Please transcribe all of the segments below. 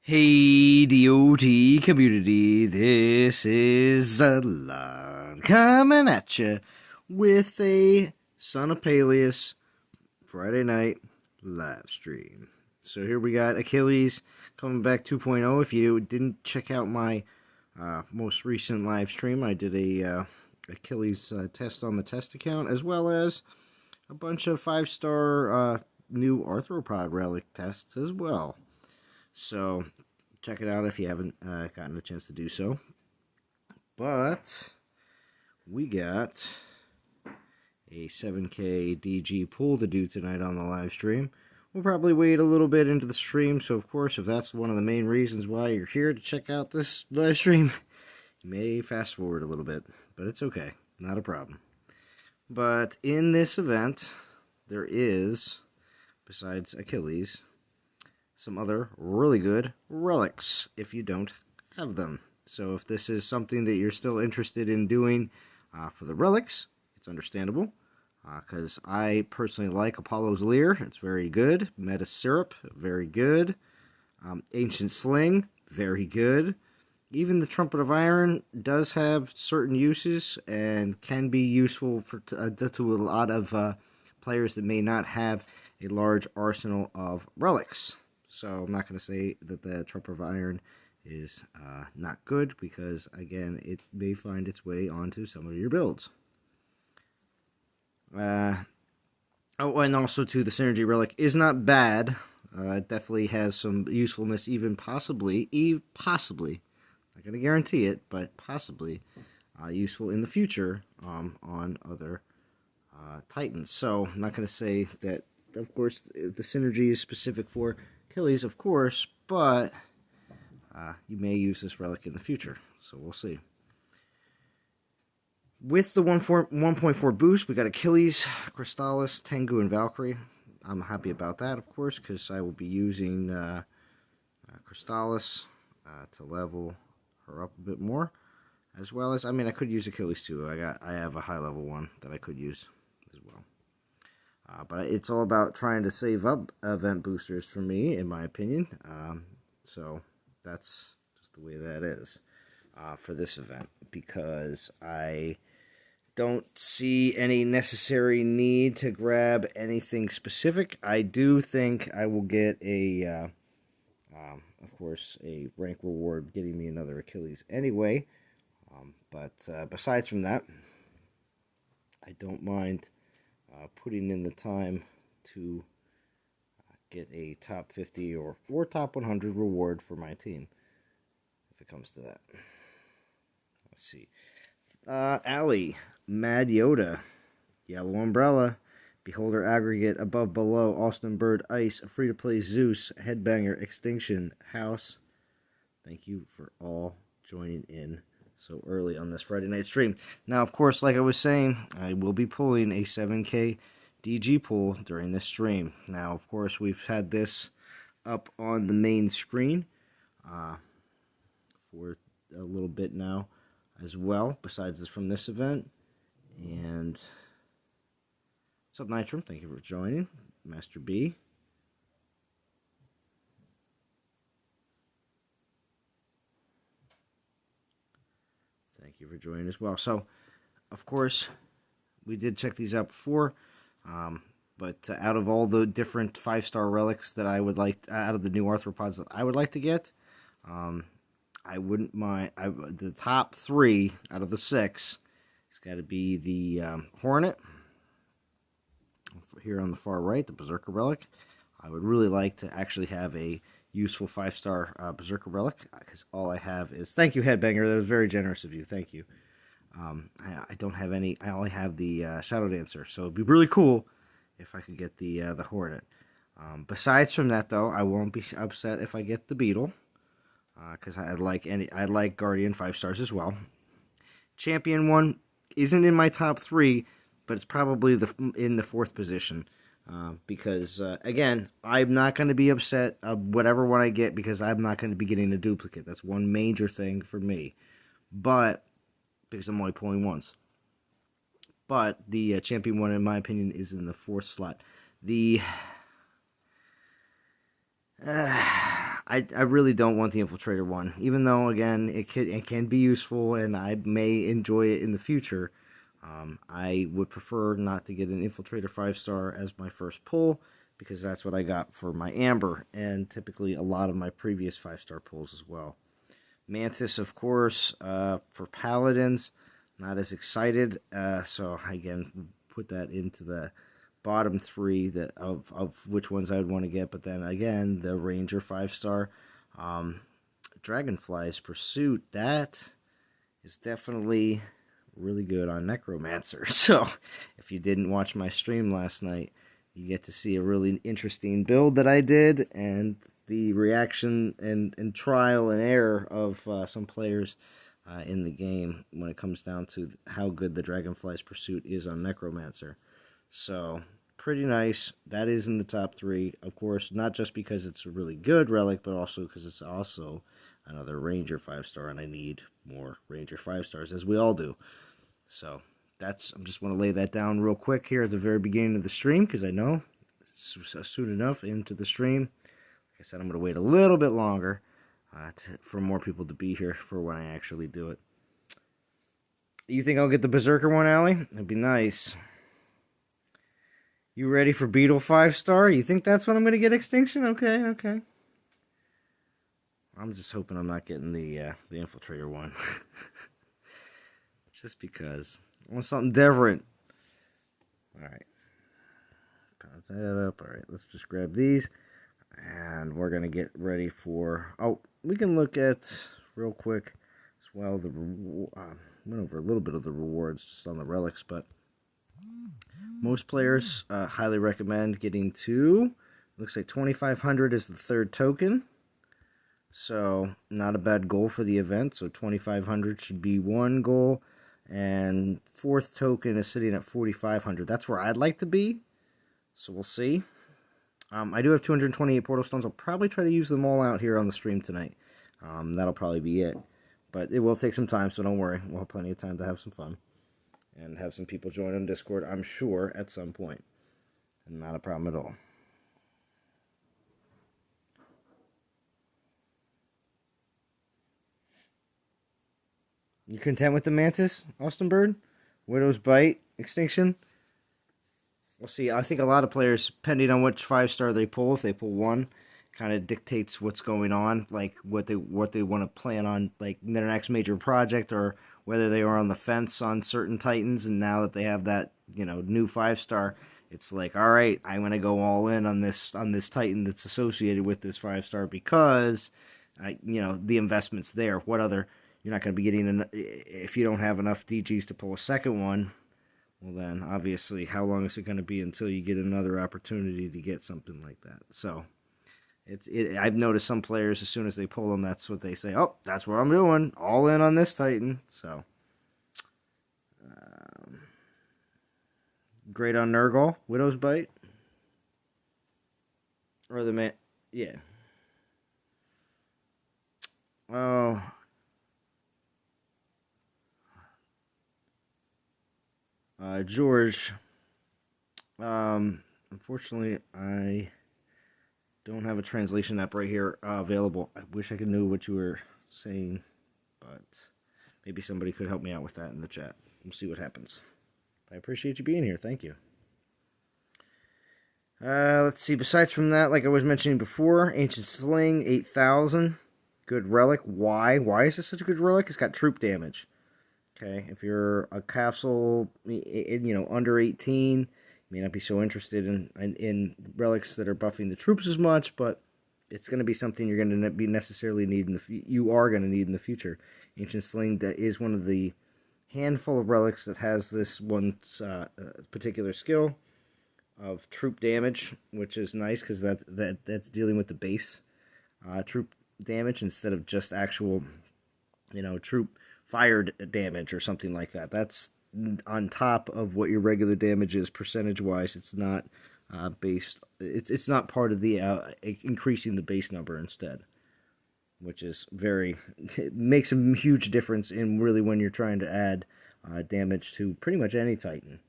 Hey, DOT community, this is Zalon coming at you with a Son of Peleus Friday night live stream. So here we got Achilles coming back 2.0. If you didn't check out my most recent live stream, I did a Achilles test on the test account, as well as a bunch of 5-star new arthropod relic tests as well. So check it out if you haven't gotten a chance to do so. But we got a 7K DG pool to do tonight on the live stream. We'll probably wait a little bit into the stream, so of course, if that's one of the main reasons why you're here to check out this live stream, you may fast forward a little bit, but it's okay, not a problem. But in this event, there is, besides Achilles, some other really good relics if you don't have them. So if this is something that you're still interested in doing for the relics, it's understandable. Because I personally like Apollo's Leer. It's very good. Meta Syrup, very good. Ancient Sling, very good. Even the Trumpet of Iron does have certain uses and can be useful to a lot of players that may not have a large arsenal of relics. So I'm not going to say that the Trumpet of Iron is not good, because, again, it may find its way onto some of your builds. And also, too, the Synergy Relic is not bad. It definitely has some usefulness, even possibly, not going to guarantee it, but possibly useful in the future on other Titans. So I'm not going to say that, of course, the Synergy is specific for Achilles, of course, but you may use this relic in the future, so we'll see. With the 1.4 boost, we got Achilles, Crystallis, Tengu, and Valkyrie. I'm happy about that, of course, because I will be using Crystallis to level her up a bit more, as well as, I mean, I could use Achilles too. I have a high level one that I could use as well. But it's all about trying to save up event boosters for me, in my opinion. So that's just the way that is for this event, because I don't see any necessary need to grab anything specific. I do think I will get a, of course, a rank reward getting me another Achilles anyway. But besides from that, I don't mind putting in the time to get a top 50 or top 100 reward for my team, if it comes to that. Let's see. Allie, Mad Yoda, Yellow Umbrella, Beholder Aggregate, Above Below, Austin Bird, Ice, Free to Play Zeus, Headbanger, Extinction, House. Thank you for all joining in so early on this Friday night stream. Now, of course, like I was saying, I will be pulling a 7K DG pool during this stream. Now, of course, we've had this up on the main screen for a little bit now as well, besides this from this event. And what's up, Nitrum? Thank you for joining. Master B. Thank you for joining as well. So, of course, we did check these out before, but out of all the different 5-star relics that I would like, out of the new arthropods that I would like to get, I wouldn't mind, the top 3 out of the 6, it's got to be the Hornet, here on the far right, the Berserker Relic. I would really like to actually have a useful 5-star Berserker Relic, because all I have is, thank you, Headbanger, that was very generous of you, thank you. I don't have any, I only have the Shadow Dancer, so it'd be really cool if I could get the Hornet. Besides from that, though, I won't be upset if I get the Beetle, because I like Guardian 5 stars as well. Champion one isn't in my top 3, but it's probably in the 4th position. Because, again, I'm not going to be upset whatever one I get, because I'm not going to be getting a duplicate. That's one major thing for me. But, because I'm only pulling once. But the champion one, in my opinion, is in the 4th slot. I really don't want the Infiltrator one, even though, again, it can be useful and I may enjoy it in the future. I would prefer not to get an Infiltrator 5-star as my first pull, because that's what I got for my Amber, and typically a lot of my previous 5-star pulls as well. Mantis, of course, for Paladins, not as excited, so again, put that into the bottom 3 of which ones I would want to get. But then again, the Ranger 5-star, Dragonfly's Pursuit, that is definitely really good on Necromancer. So if you didn't watch my stream last night, you get to see a really interesting build that I did, and the reaction and trial and error of some players in the game when it comes down to how good the Dragonfly's Pursuit is on Necromancer. So, pretty nice. That is in the top 3. Of course, not just because it's a really good relic, but also because it's also another Ranger 5-star, and I need more Ranger 5-stars, as we all do. So, I just want to lay that down real quick here at the very beginning of the stream, because I know soon enough into the stream, like I said, I'm going to wait a little bit longer for more people to be here for when I actually do it. You think I'll get the Berserker one, Allie? That'd be nice. You ready for Beetle 5-star? You think that's when I'm going to get Extinction? Okay. I'm just hoping I'm not getting the Infiltrator one. Just because. I want something different. Alright. Pop that up. Alright, let's just grab these. And we're going to get ready for... Oh, we can look at, real quick, as well, went over a little bit of the rewards just on the relics, but most players highly recommend getting 2. Looks like 2,500 is the 3rd token. So, not a bad goal for the event. So, 2,500 should be 1 goal. And 4th token is sitting at 4,500. That's where I'd like to be. So, we'll see. I do have 228 Portal Stones. I'll probably try to use them all out here on the stream tonight. That'll probably be it. But it will take some time, so don't worry. We'll have plenty of time to have some fun. And have some people join on Discord, I'm sure, at some point. Not a problem at all. You content with the Mantis, Austin Bird? Widow's Bite, Extinction? We'll see. I think a lot of players, depending on which 5-star they pull, if they pull 1, kind of dictates what's going on, like what they want to plan on, like their next major project, or whether they are on the fence on certain Titans, and now that they have that, new 5-star, it's like, all right, I'm going to go all in on this Titan that's associated with this 5-star because, the investment's there. What other, you're not going to be getting, if you don't have enough DGs to pull a second one, well then, obviously, how long is it going to be until you get another opportunity to get something like that? So, I've noticed some players, as soon as they pull them, that's what they say. Oh, that's what I'm doing. All in on this Titan. So, great on Nurgle. Widow's Bite. Or the man. Yeah. Oh. George. Unfortunately, I don't have a translation app right here available. I wish I could know what you were saying, but maybe somebody could help me out with that in the chat. We'll see what happens. I appreciate you being here. Thank you. Let's see. Besides from that, like I was mentioning before, Ancient Sling, 8,000. Good relic. Why? Why is this such a good relic? It's got troop damage. Okay, if you're a capsule, under 18, you may not be so interested in relics that are buffing the troops as much, but it's going to be something you're going to be necessarily need you are going to need in the future. Ancient Sling, that is one of the handful of relics that has this one particular skill of troop damage, which is nice because that's dealing with the base troop damage instead of just actual, troop fired damage or something like that. That's on top of what your regular damage is percentage-wise. It's not based. It's not part of the increasing the base number instead, which is it makes a huge difference in really when you're trying to add damage to pretty much any Titan.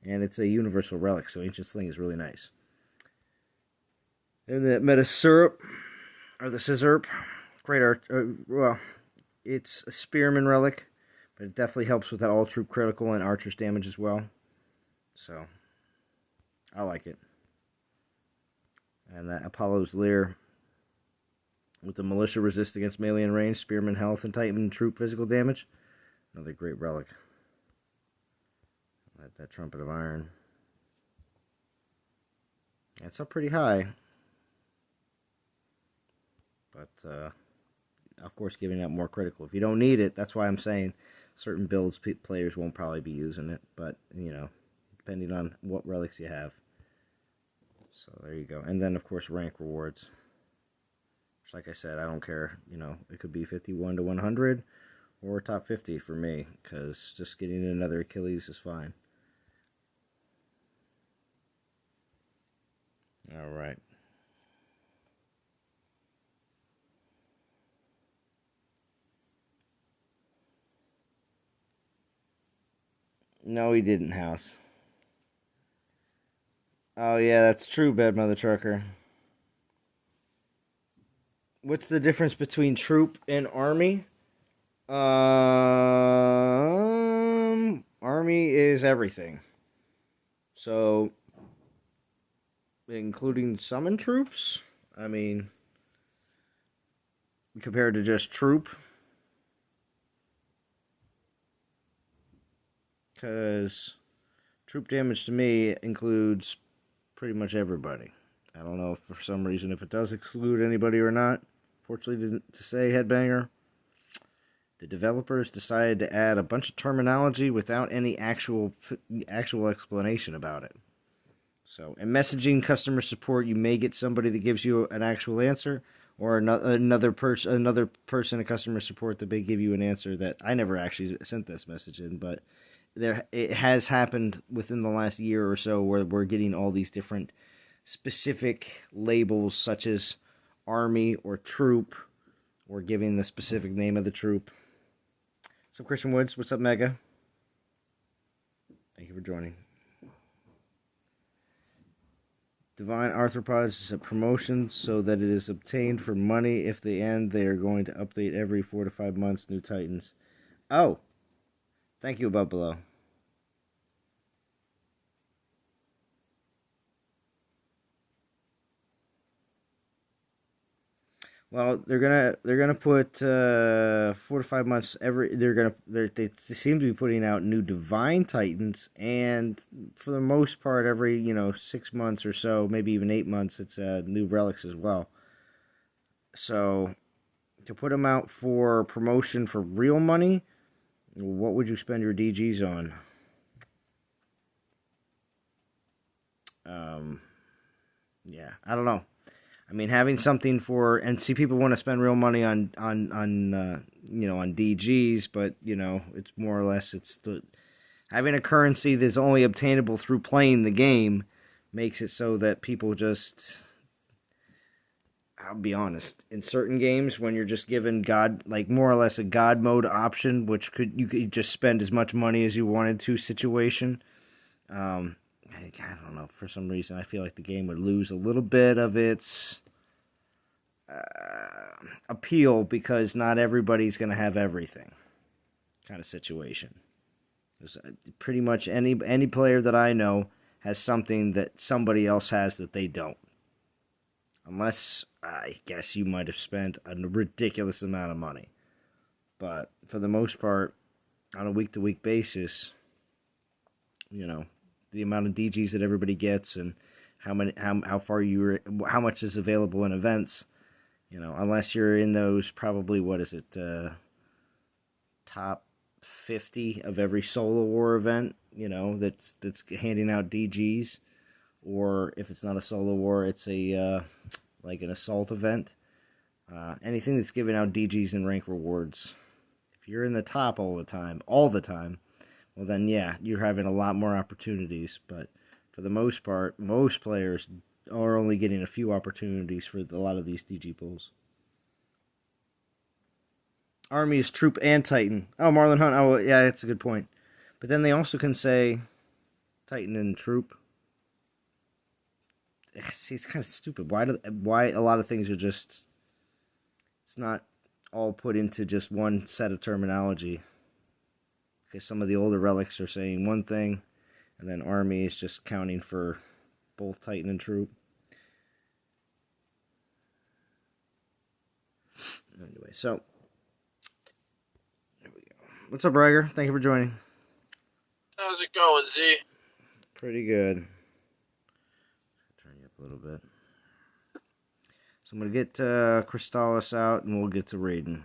And it's a universal relic, so Ancient Sling is really nice. And that Meta Syrup, Or the Scissor. Great art. Well, it's a Spearman relic, but it definitely helps with that all troop critical and archer's damage as well. So, I like it. And that Apollo's Leer with the militia resist against melee and range, Spearman health, and Titan troop physical damage. Another great relic. That Trumpet of Iron. It's up pretty high. But, of course, giving out more critical. If you don't need it, that's why I'm saying certain builds, players won't probably be using it. But, depending on what relics you have. So, there you go. And then, of course, rank rewards. Which, like I said, I don't care. It could be 51 to 100 or top 50 for me. Because just getting another Achilles is fine. All right. No, he didn't, House. Oh, yeah, that's true, Bad Mother Trucker. What's the difference between troop and army? Army is everything. So, including summon troops? I mean, compared to just troop. Because troop damage to me includes pretty much everybody. I don't know if for some reason if it does exclude anybody or not. Fortunately to say, Headbanger, the developers decided to add a bunch of terminology without any actual explanation about it. So, in messaging customer support, you may get somebody that gives you an actual answer, or another person in customer support that may give you an answer that I never actually sent this message in, but it has happened within the last year or so where we're getting all these different specific labels such as army or troop, or giving the specific name of the troop. So, Christian Woods, what's up, Mega? Thank you for joining. Divine Arthropods is a promotion so that it is obtained for money. If they end, they are going to update every 4 to 5 months. New Titans. Oh, thank you, above below. Well, they're gonna put 4 to 5 months every. They seem to be putting out new Divine Titans, and for the most part, every 6 months or so, maybe even 8 months, it's new relics as well. So, to put them out for promotion for real money, what would you spend your DGs on? Yeah, I don't know. I mean, having something see, people want to spend real money on DGs, but it's more or less having a currency that's only obtainable through playing the game makes it so that people just. I'll be honest. In certain games, when you're just given more or less a God mode option, which you could just spend as much money as you wanted to situation. I don't know. For some reason, I feel like the game would lose a little bit of its appeal because not everybody's going to have everything. Kind of situation. There's pretty much any player that I know has something that somebody else has that they don't. Unless, I guess you might have spent a ridiculous amount of money. But for the most part, on a week-to-week basis, the amount of DGs that everybody gets and how much is available in events, unless you're in those probably, top 50 of every Solo War event, that's handing out DGs. Or if it's not a Solo War, it's an assault event. Anything that's giving out DGs and rank rewards. If you're in the top all the time, well then yeah, you're having a lot more opportunities. But for the most part, most players are only getting a few opportunities for a lot of these DG pools. Army is troop and Titan. Oh, Marlon Hunt. Oh, yeah, that's a good point. But then they also can say Titan and troop. See, it's kind of stupid. Why a lot of things are just it's not all put into just one set of terminology. Because some of the older relics are saying one thing, and then army is just counting for both Titan and troop. Anyway, so there we go. What's up, Riger? Thank you for joining. How's it going, Z? Pretty good. Turn you up a little bit. So I'm gonna get Crystallis out, and we'll get to Raiden.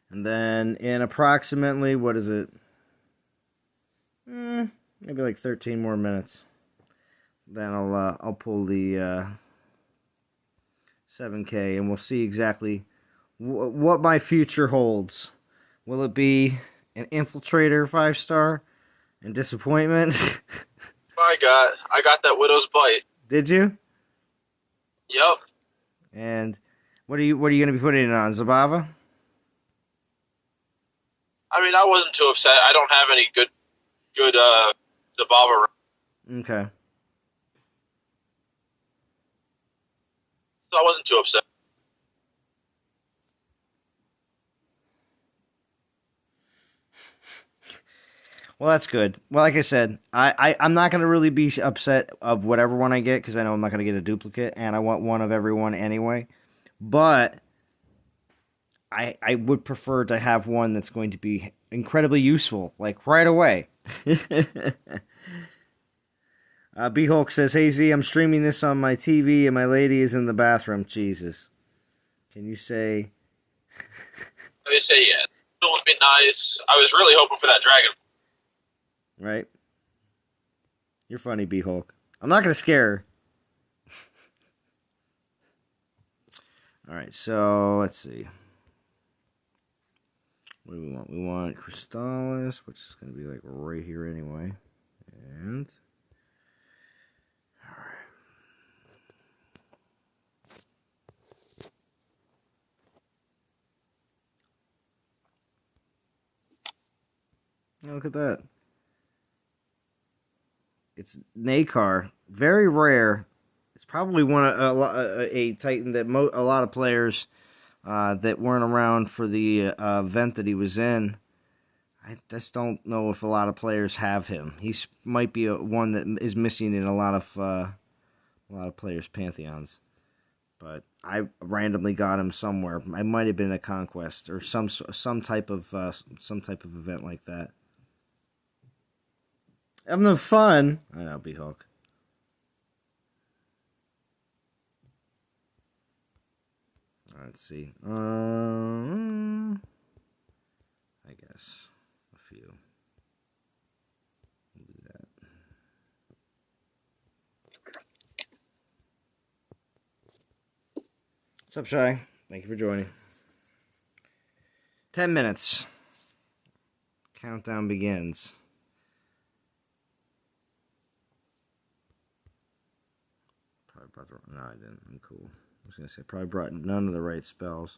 And then in approximately, what is it? Maybe like 13 more minutes. Then I'll pull the 7K, and we'll see exactly what my future holds. Will it be an Infiltrator 5-star and disappointment? I got that Widow's Bite. Did you? Yep. And what are you going to be putting it on? Zabava? I mean, I wasn't too upset. I don't have any good Zabava. Okay. So I wasn't too upset. Well, that's good. Well, like I said, I'm not going to really be upset of whatever one I get, because I know I'm not going to get a duplicate, and I want one of everyone anyway. But I would prefer to have one that's going to be incredibly useful, like right away. B-Hulk says, "Hey Z, I'm streaming this on my TV and my lady is in the bathroom." Jesus. Can you say... They say, yeah, it would be nice. I was really hoping for that dragon. Right? You're funny, B-Hulk. I'm not going to scare her. Alright, so let's see. What do we want? We want Crystallis, which is going to be like right here anyway. And... Oh, look at that. It's Nakar. Very rare. It's probably a Titan that a lot of players that weren't around for the event that he was in. I just don't know if a lot of players have him. He might be one that is missing in a lot of players' pantheons. But I randomly got him somewhere. I might have been a conquest or some type of event like that. Having the fun. I know, B-Hulk. Let's see. I guess a few. We'll do that. What's up, Shy? Thank you for joining. 10 minutes. Countdown begins. No, I didn't. I'm cool. I was going to say, probably brought none of the right spells.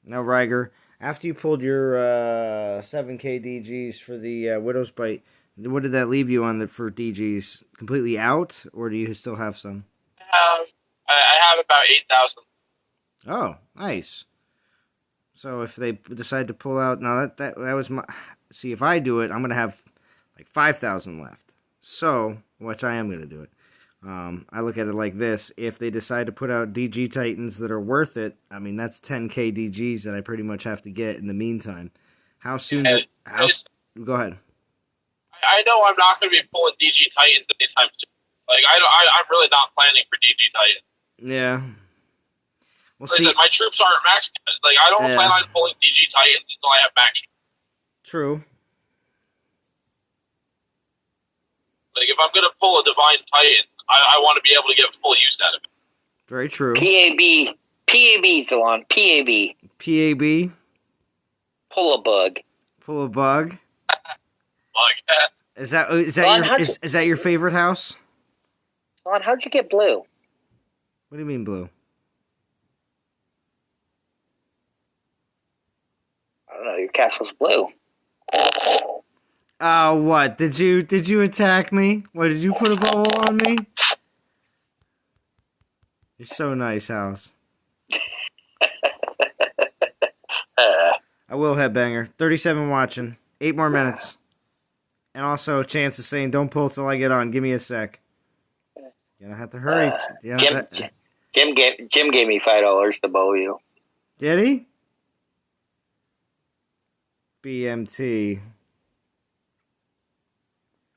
Now, Riger, after you pulled your 7K DGs for the Widow's Bite, what did that leave you on for DGs? Completely out, or do you still have some? I have about 8,000. Oh, nice. So if they decide to pull out, now that was my... See, if I do it, I'm going to have like 5,000 left. So, which I am going to do it. I look at it like this. If they decide to put out DG Titans that are worth it, I mean, that's 10K DGs that I pretty much have to get in the meantime. How soon... Yeah, go ahead. I know I'm not going to be pulling DG Titans anytime soon. Like, I'm really not planning for DG Titans. Yeah. Well, like I said, my troops aren't maxed. Like, I don't plan on pulling DG Titans until I have max. True. Like, if I'm going to pull a Divine Titan, I want to be able to get full use out of it. Very true. PAB, Zolan, PAB. PAB? Pull a bug. Pull a bug? Bug. Is that your favorite house? Zolan, how'd you get blue? What do you mean blue? don't know. Your castle's blue. Oh, what? Did you attack me? What, did you put a bubble on me? You're so nice, House. I will, Headbanger. 37 watching. 8 more minutes. And also a chance of saying, don't pull till I get on. Give me a sec. You're gonna have to hurry. Jim gave me $5 to bowl you. Did he? BMT.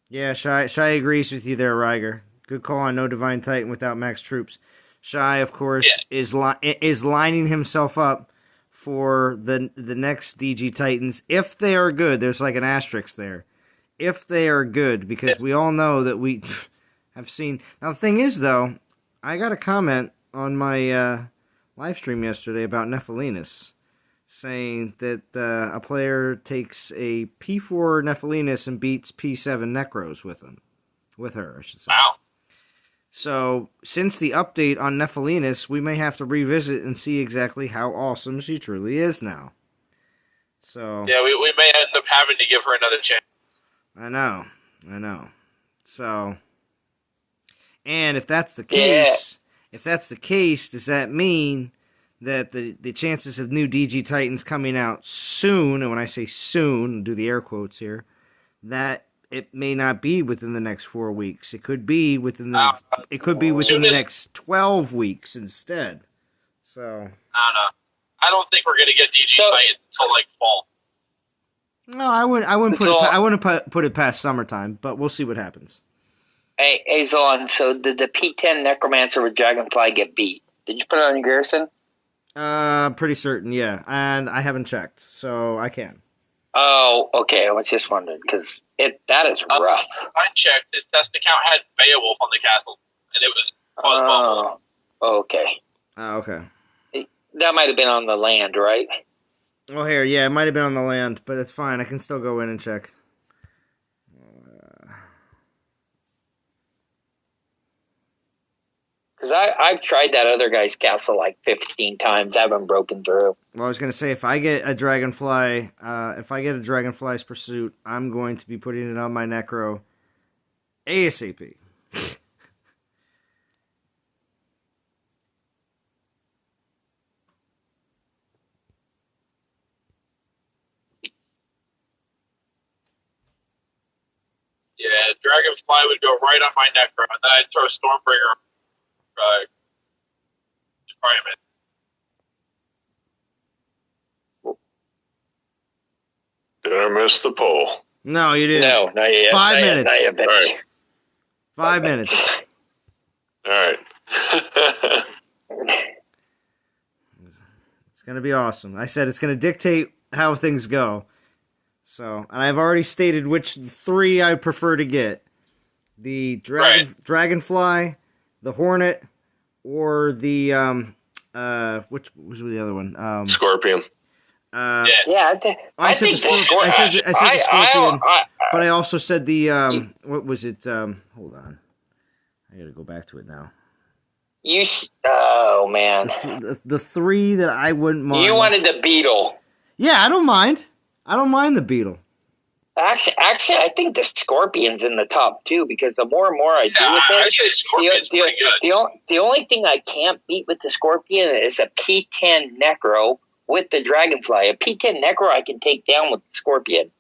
Yeah, Shy agrees with you there, Ryger. Good call on no Divine Titan without max troops. Shy, of course, is lining himself up for the next DG Titans. If they are good, there's like an asterisk there. If they are good, because we all know that we have seen... Now, the thing is, though, I got a comment on my live stream yesterday about Nephilinus, saying that a player takes a P4 Nephilinus and beats P7 Necros with her, I should say. Wow. So, since the update on Nephilinus, we may have to revisit and see exactly how awesome she truly is now. So yeah, we may end up having to give her another chance. I know. So, and if that's the case, does that mean that the chances of new DG Titans coming out soon, and when I say soon, do the air quotes here, that it may not be within the next 4 weeks. It could be within the next 12 weeks instead. So I don't know. I don't think we're gonna get DG Titans until like fall. No, I wouldn't put it past summertime, but we'll see what happens. Hey, Zolon, so did the P10 Necromancer with Dragonfly get beat? Did you put it on your garrison? Pretty certain, yeah. And I haven't checked, so I can. Oh, okay. I was just wondering, because that is rough. I checked. His test account had Beowulf on the castle, and it was bubble. Okay. Okay. That might have been on the land, right? Oh, here, yeah, it might have been on the land, but it's fine. I can still go in and check. Because I've tried that other guy's castle like 15 times. I haven't broken through. Well, I was going to say, if I get a Dragonfly's Pursuit, I'm going to be putting it on my Necro ASAP. Yeah, Dragonfly would go right on my Necro, and then I'd throw Stormbringer deployment. Did I miss the poll? No, you didn't. No, not yet. 5 minutes. Not yet, All right. 5 minutes. All right. It's going to be awesome. I said it's going to dictate how things go. So, and I've already stated which 3 I prefer to get. The Dragonfly, the Hornet, or the, which was the other one? Scorpion. I said think the Scorpion, but I also said the, what was it? Hold on. I gotta go back to it now. Oh, man. The 3 that I wouldn't mind. You wanted the Beetle. Yeah, I don't mind. I don't mind the Beetle. Actually, I think the Scorpion's in the top 2 because the more and more I do with it, I say Scorpion's pretty good. The only thing I can't beat with the Scorpion is a P10 Necro with the Dragonfly. A P10 Necro I can take down with the Scorpion.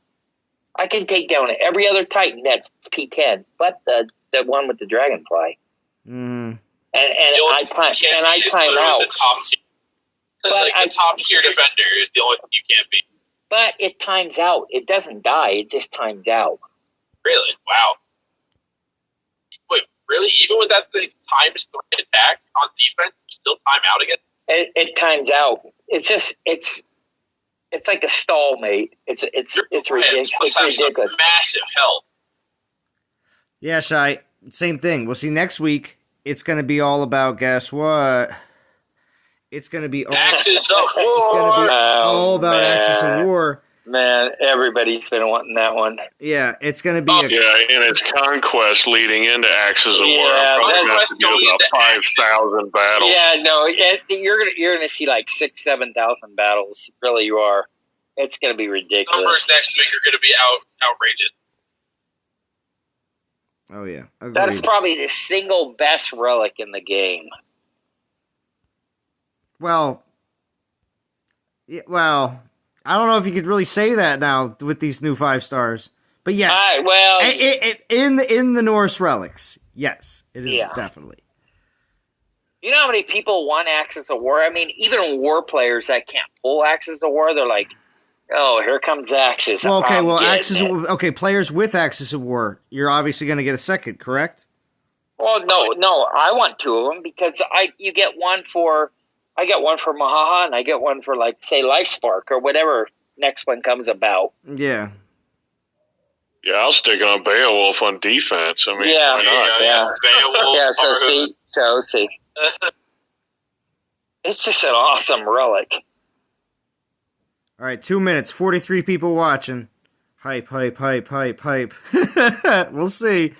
I can take down every other Titan that's P10, but the one with the Dragonfly. Mm. And I time out. The top tier. The top tier defender is the only thing you can't beat. But it times out. It doesn't die. It just times out. Really? Wow. Wait, really? Even with that thing times 3 attack on defense, you still time out again? It times out. It's like a stallmate. It's ridiculous. It's ridiculous. Massive health. Yeah, Shy. Same thing. We'll see next week. It's going to be all about, guess what? It's going to be all, Axis of War. It's going to be all about Axis of War. Man, everybody's been wanting that one. Yeah, it's going to be and it's Conquest leading into Axis of War. I'm probably going to have to do about 5,000 battles. Yeah, no, you're gonna see like 6,000-7,000 battles. Really, you are. It's going to be ridiculous. Numbers next week are going to be outrageous. Oh, yeah. Agreed. That's probably the single best relic in the game. Well, I don't know if you could really say that now with these new 5 stars. But yes. In the Norse relics, yes, it is definitely. You know how many people want Axis of War? I mean, even war players that can't pull Axis of War, they're like, oh, here comes Axis. Well, okay, players with Axis of War, you're obviously going to get a second, correct? Well, no, I want 2 of them because I get one for Mahaha and I get one for, like, say, Life Spark or whatever next one comes about. Yeah. Yeah, I'll stick on Beowulf on defense. I mean, why not? Yeah. Beowulf. Yeah, so see. It's just an awesome relic. All right, 2 minutes, 43 people watching. Hype. We'll see.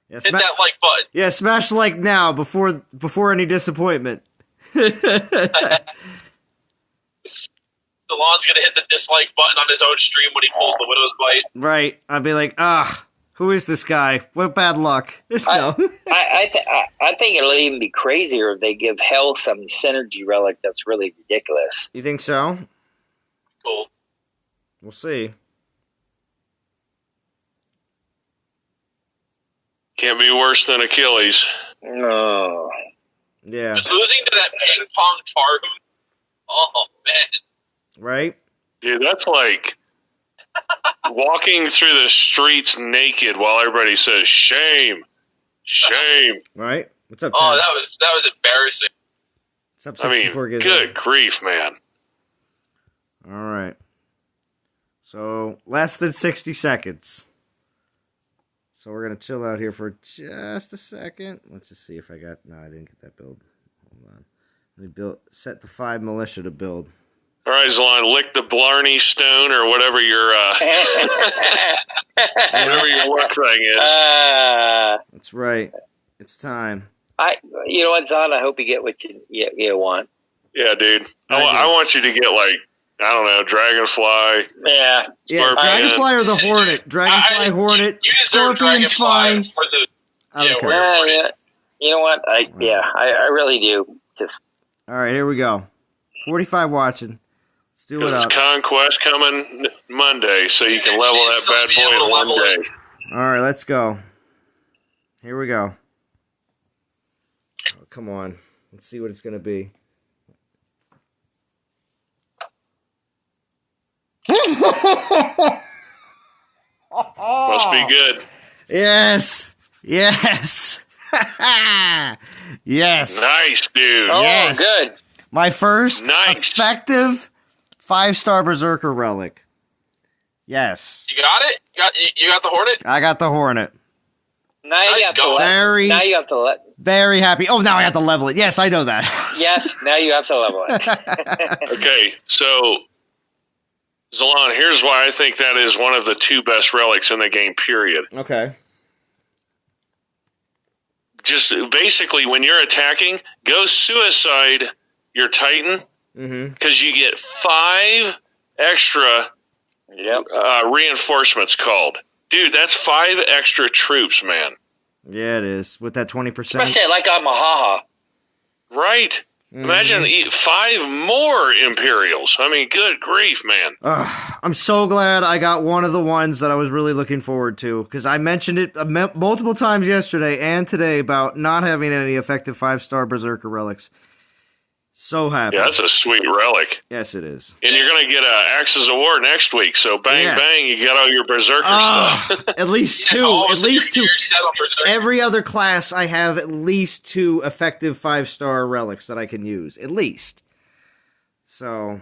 Yeah, hit that like button. Yeah, smash like now before any disappointment. Stallon's going to hit the dislike button on his own stream when he pulls the Widow's Bite. Right. I'd be like, who is this guy? What bad luck. I think it'll even be crazier if they give Hell some synergy relic that's really ridiculous. You think so? Cool. We'll see. Can't be worse than Achilles. No. Yeah. Losing to that ping pong Tarhun. Oh, man. Right? Dude, that's like walking through the streets naked while everybody says, shame. Right? What's up, Oh, Chad? that was embarrassing. What's up, I mean, 64 good grief, man. All right. So, less than 60 seconds. So we're going to chill out here for just a second. Let's just see if I got... No, I didn't get that build. Hold on. Let me set the 5 militia to build. All right, Zalon, lick the Blarney Stone or whatever your work thing is. That's right. It's time. You know what, Zon? I hope you get what you want. Yeah, dude. I want you to get, like, I don't know, Dragonfly. Yeah. Dragonfly or the Hornet. Dragonfly, Hornet, Scorpion's fine. I don't care. You know what? I really do. All right, here we go. 45 watching. Let's do it up. It's Conquest coming Monday, so you can level that bad boy in one day. All right, let's go. Here we go. Oh, come on. Let's see what it's going to be. Must be good. Yes. Yes. Nice, dude. Oh, yes. good. My first effective 5-star Berserker relic. Yes. You got it? You got the Hornet? I got the Hornet. Now you have to let. Very happy. Oh, now I have to level it. Yes, I know that. Yes, now you have to level it. Okay, so Zalon, here's why I think that is one of the 2 best relics in the game, period. Okay. Just basically, when you're attacking, go suicide your Titan, because you get 5 extra reinforcements called. Dude, that's 5 extra troops, man. Yeah, it is. With that 20%. Especially like on Mahaha. Right. Imagine 5 more Imperials. I mean, good grief, man. I'm so glad I got one of the ones that I was really looking forward to, because I mentioned it multiple times yesterday and today about not having any effective 5-star Berserker relics. So happy. Yeah, that's a sweet relic. Yes, it is. And you're going to get Axis of War next week, so bang, you got all your Berserker stuff. At least 2. At least 2. Every other class, I have at least 2 effective 5-star relics that I can use. At least. So,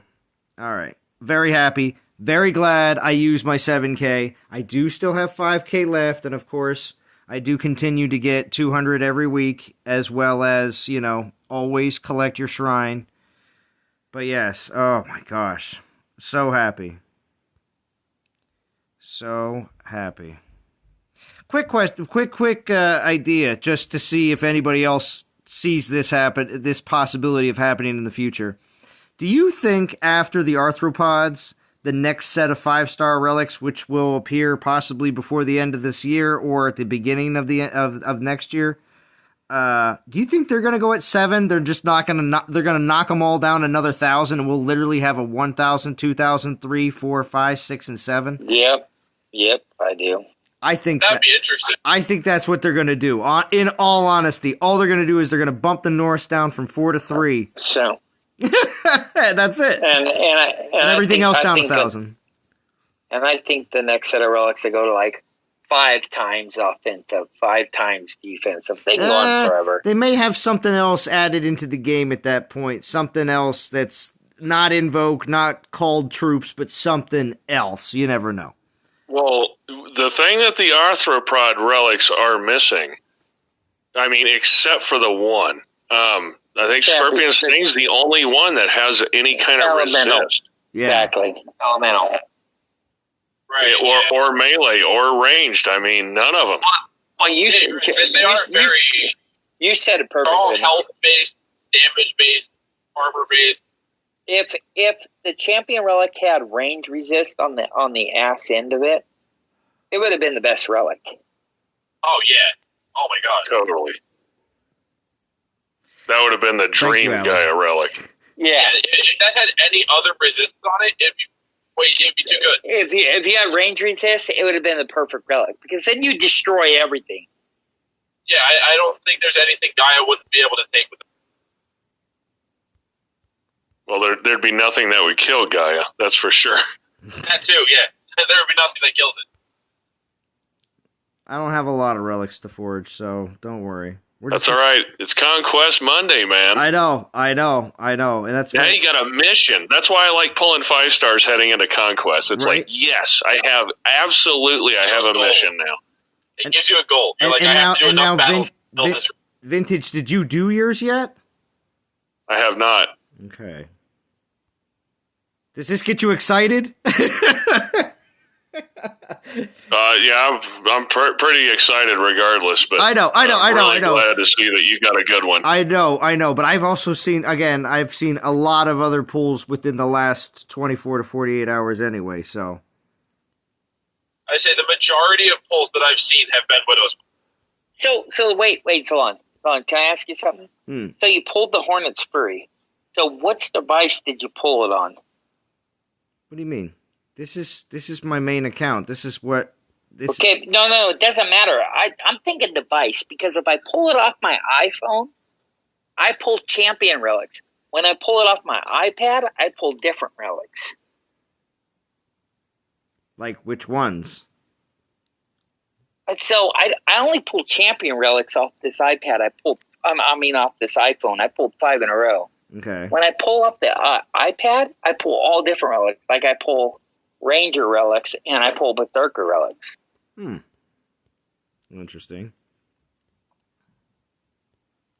all right. Very happy. Very glad I used my 7K. I do still have 5K left, and of course, I do continue to get 200 every week, as well as, always collect your shrine. But yes, oh my gosh. So happy. So happy. Quick question, quick idea, just to see if anybody else sees this happen, this possibility of happening in the future. Do you think after the arthropods, the next set of 5-star relics, which will appear possibly before the end of this year or at the beginning of of next year, do you think they're going to go at 7? They're just not going to. They're going to knock them all down another 1,000, and we'll literally have a 1,000, 2,000, 3, 4, 5, 6, and 7. Yep, I do. I think that'd be interesting. I think that's what they're going to do. In all honesty, all they're going to do is they're going to bump the Norse down from 4 to 3. So that's it, and everything else down 1,000. And I think the next set of relics will go to like 5 times offensive, 5 times defensive. They can go on forever. They may have something else added into the game at that point. Something else that's not invoke, not called troops, but something else. You never know. Well, the thing that the arthropod relics are missing, I mean, except for the one, I think Scorpion Sting's the only one that has any kind of resist. Yeah. Exactly. Elemental. Right. Or melee or ranged. I mean, none of them. Well, they are very. You said it perfectly. All health based, damage based, armor based. If the champion relic had range resist on the ass end of it, it would have been the best relic. Oh yeah! Oh my god! Totally. That would have been the dream Gaia relic. Yeah. If that had any other resistance on it, it'd be too good. If you had range resist, it would have been the perfect relic because then you destroy everything. Yeah, I don't think there's anything Gaia wouldn't be able to take with it. Well, there'd be nothing that would kill Gaia, that's for sure. That too, yeah. There would be nothing that kills it. I don't have a lot of relics to forge, so don't worry. That's all right. It's Conquest Monday, man. I know. And that's now you got a mission. That's why I like pulling 5 stars heading into Conquest. It's like, yes, I have a mission now. It gives you a goal. You're like, I have to do enough battles to build this. Vintage, did you do yours yet? I have not. Okay. Does this get you excited? Yeah, I'm pretty excited regardless. But I know. Glad to see that you got a good one. I know. But I've also seen a lot of other pulls within the last 24 to 48 hours anyway. So I say the majority of pulls that I've seen have been Widow's. So wait, Salon. Can I ask you something? So you pulled the Hornet's Fury. So what device did you pull it on? What do you mean? This is my main account. Okay, no, it doesn't matter. I'm thinking device because if I pull it off my iPhone, I pull champion relics. When I pull it off my iPad, I pull different relics. Like which ones? So I only pull champion relics off this iPad. Off this iPhone. I pulled 5 in a row. Okay. When I pull up the iPad, I pull all different relics. Like I pull Ranger relics and I pull Berserker relics. Interesting.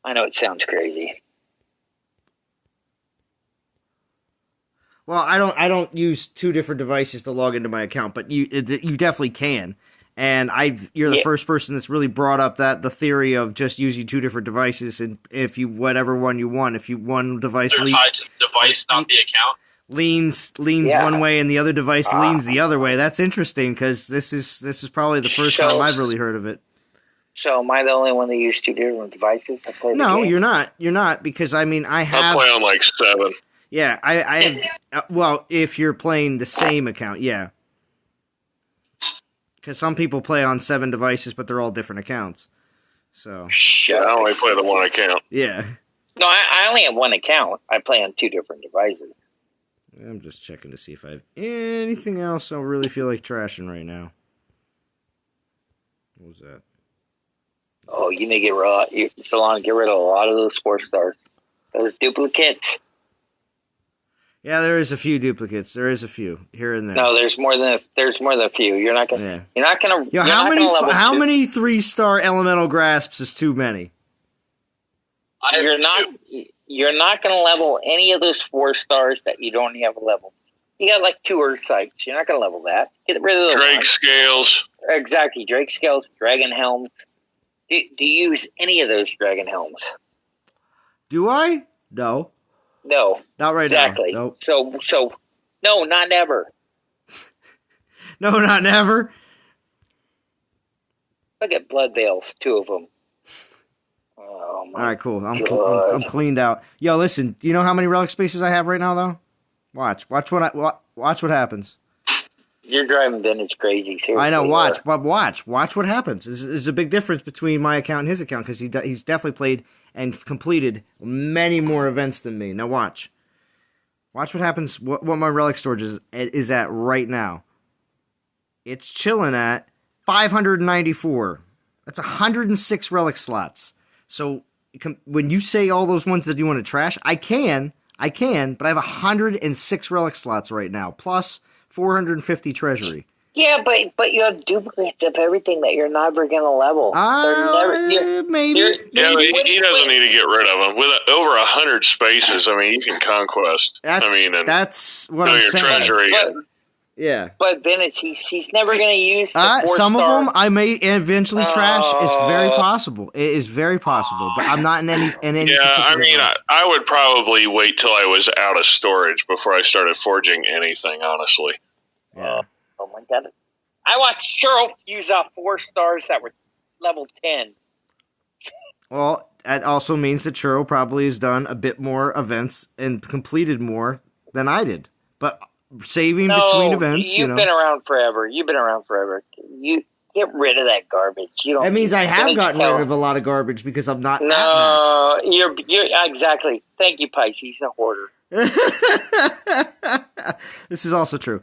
I know it sounds crazy. Well, I don't use 2 different devices to log into my account, but you definitely can. And you're the first person that's really brought up the theory of just using 2 different devices, and if you whatever one you want, if you one device they're tied to the device, not the account. Leans one way and the other device leans the other way. That's interesting because this is probably the first time I've really heard of it. So am I the only one that used 2 different devices? No, you're not. You're not because I play on like 7. Yeah, I well, if you're playing the same account, yeah. Because some people play on 7 devices, but they're all different accounts. So I only play the one account. Yeah. No, I only have 1 account. I play on 2 different devices. I'm just checking to see if I have anything else I really feel like trashing right now. What was that? Oh, you may get rid of a lot of those 4 stars. Those duplicates. Yeah, there is a few duplicates. There is a few here and there. No, there's more than a few. You're not gonna. Yeah. You're not gonna. Yo, how many 3-star elemental grasps is too many? You're not gonna level any of those 4 stars that you don't have a level. You got like 2 Earth sights. You're not gonna level that. Get rid of those. Drake scales. Exactly, Drake scales, dragon helms. Do you use any of those dragon helms? Do I? No. No. Not right exactly. now. Nope. So, no, not never. No, not never. Look at Blood Veils, 2 of them. Oh my All right, cool. God. I'm cleaned out. Yo, listen. Do you know how many relic spaces I have right now, though? Watch what happens. You're driving vintage crazy. Seriously. I know. Watch what happens. There's a big difference between my account and his account because he's definitely played and completed many more events than me. Now watch what happens. What my relic storage is at right now. It's chilling at 594. That's 106 relic slots. So when you say all those ones that you want to trash, I can, but I have 106 relic slots right now, plus 450 treasury. Yeah, but you have duplicates of everything that you're never going to level. Maybe. He doesn't need to get rid of them. With over 100 spaces, I mean, you can conquest. That's what I'm your saying. Treasury. Yeah. But vintage, he's never going to use some of them I may eventually trash. It's very possible. It is very possible, but I'm not in any. Yeah, I mean, I would probably wait till I was out of storage before I started forging anything. Honestly. Yeah. Oh my God! I watched Cheryl use 4 stars that were level 10. Well, that also means that Churro probably has done a bit more events and completed more than I did. But saving between events, you've been around forever. You get rid of that garbage. That means I have gotten rid of a lot of garbage because I'm not. No, you're exactly. Thank you, Pike. He's a hoarder. This is also true.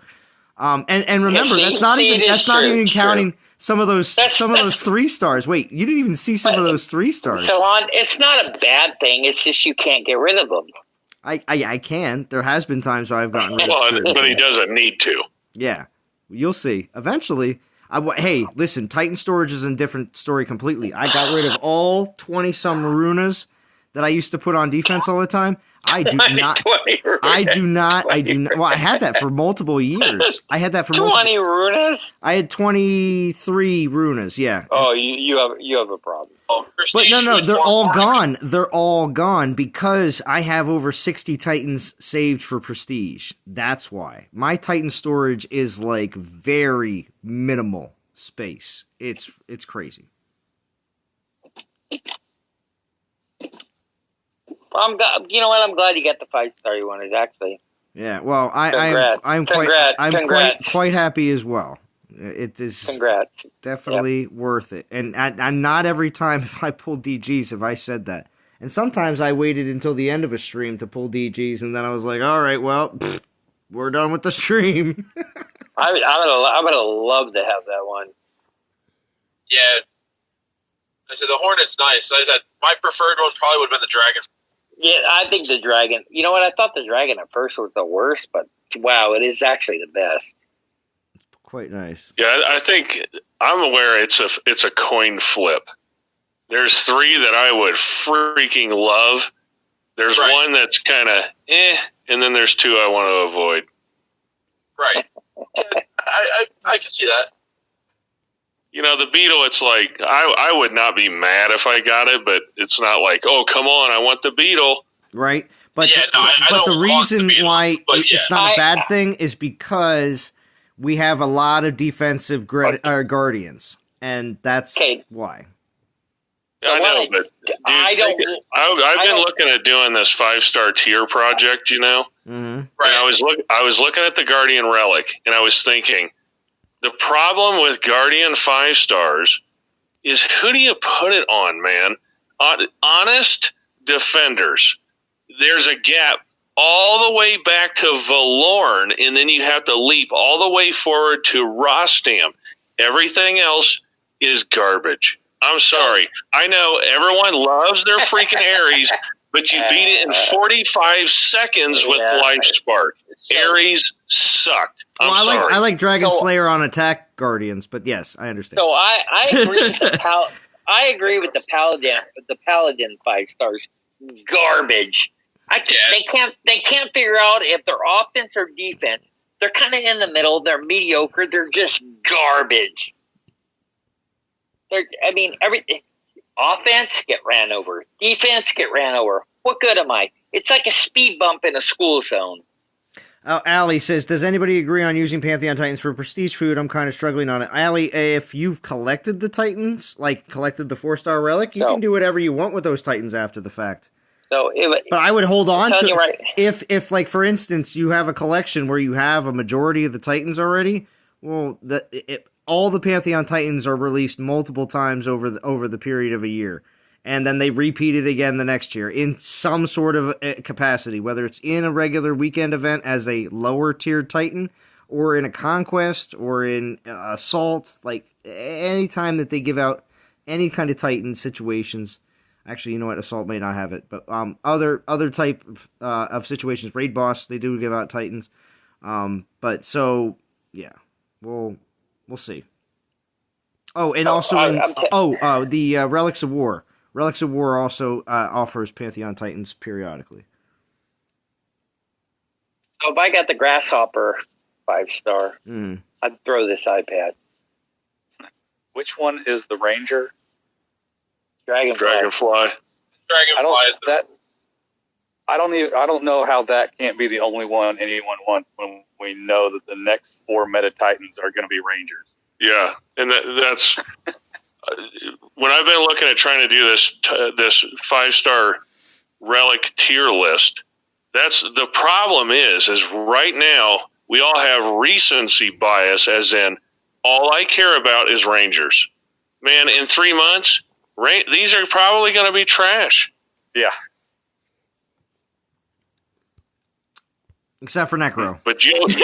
And remember, that's not even counting some of those 3 stars. Wait, you didn't even see some of those 3 stars. So it's not a bad thing. It's just you can't get rid of them. I can. There has been times where I've gotten rid of but he doesn't need to. Yeah, you'll see. Eventually, hey, listen, Titan storage is a different story completely. I got rid of all 20-some runas that I used to put on defense all the time. I do not. Well, I had that for multiple years. I had that for 20 runas. I had 23 runas. Yeah. Oh, you have a problem. Oh, but no, they're all gone. They're all gone because I have over 60 Titans saved for prestige. That's why my Titan storage is like very minimal space. It's crazy. You know what? I'm glad you got the 5-star you wanted. Actually. Yeah. Well, I'm quite happy as well. It is definitely worth it, and I'm not every time if I pull DGs have I said that, and sometimes I waited until the end of a stream to pull DGs, and then I was like, all right, well, we're done with the stream. I would have loved to have that one. Yeah. I said the Hornet's nice. I said my preferred one probably would have been the Dragon. Yeah, I think the Dragon. You know what? I thought the Dragon at first was the worst, but wow, it is actually the best. Quite nice. Yeah, I think I'm aware it's a coin flip. There's 3 that I would freaking love. There's one that's kind of and then there's 2 I want to avoid. Right. I can see that. You know, the beetle, it's like, I would not be mad if I got it, but it's not like, oh, come on, I want the beetle. Right. But, but the reason why it's not a bad thing is because we have a lot of defensive guardians, and that's why. Yeah, I know, but dude, I've been looking at doing this 5-star tier project, you know? Mm-hmm. Right. And I was looking at the Guardian Relic, and I was thinking, the problem with Guardian 5 stars is who do you put it on, man? Honest defenders. There's a gap all the way back to Valorn, and then you have to leap all the way forward to Rostam. Everything else is garbage. I'm sorry. I know everyone loves their freaking Ares, but you beat it in 45 seconds with Life Spark. Ares sucked. I'm sorry. I like Dragon Slayer on attack guardians, but yes, I understand. So I agree with I agree with the Paladin. The Paladin 5 stars garbage. They can't figure out if they're offense or defense. They're kind of in the middle. They're mediocre. They're just garbage. Everything. Offense, get ran over. Defense, get ran over. What good am I? It's like a speed bump in a school zone. Allie says, does anybody agree on using Pantheon Titans for prestige food? I'm kind of struggling on it. Allie, if you've collected the Titans, like collected the 4-star relic, you can do whatever you want with those Titans after the fact. But I would hold on to right. if like, for instance, you have a collection where you have a majority of the Titans already, well, all the Pantheon Titans are released multiple times over the period of a year. And then they repeat it again the next year in some sort of capacity, whether it's in a regular weekend event as a lower tiered Titan, or in a conquest, or in assault. Like, any time that they give out any kind of Titan situations. Actually, you know what? Assault may not have it, but other type of situations, raid boss, they do give out Titans. But so yeah, we'll see. Oh, and also the Relics of War. Relics of War also offers Pantheon Titans periodically. So if I got the Grasshopper 5-star, I'd throw this iPad. Which one is the Ranger? Dragonfly. Dragonfly is the... I don't know how that can't be the only one anyone wants when we know that the next 4 Meta Titans are going to be Rangers. Yeah, and that's when I've been looking at trying to do this 5-star relic tier list. That's the problem is right now we all have recency bias, as in all I care about is Rangers. Man, in 3 months, these are probably going to be trash. Yeah. Except for Necro. But you would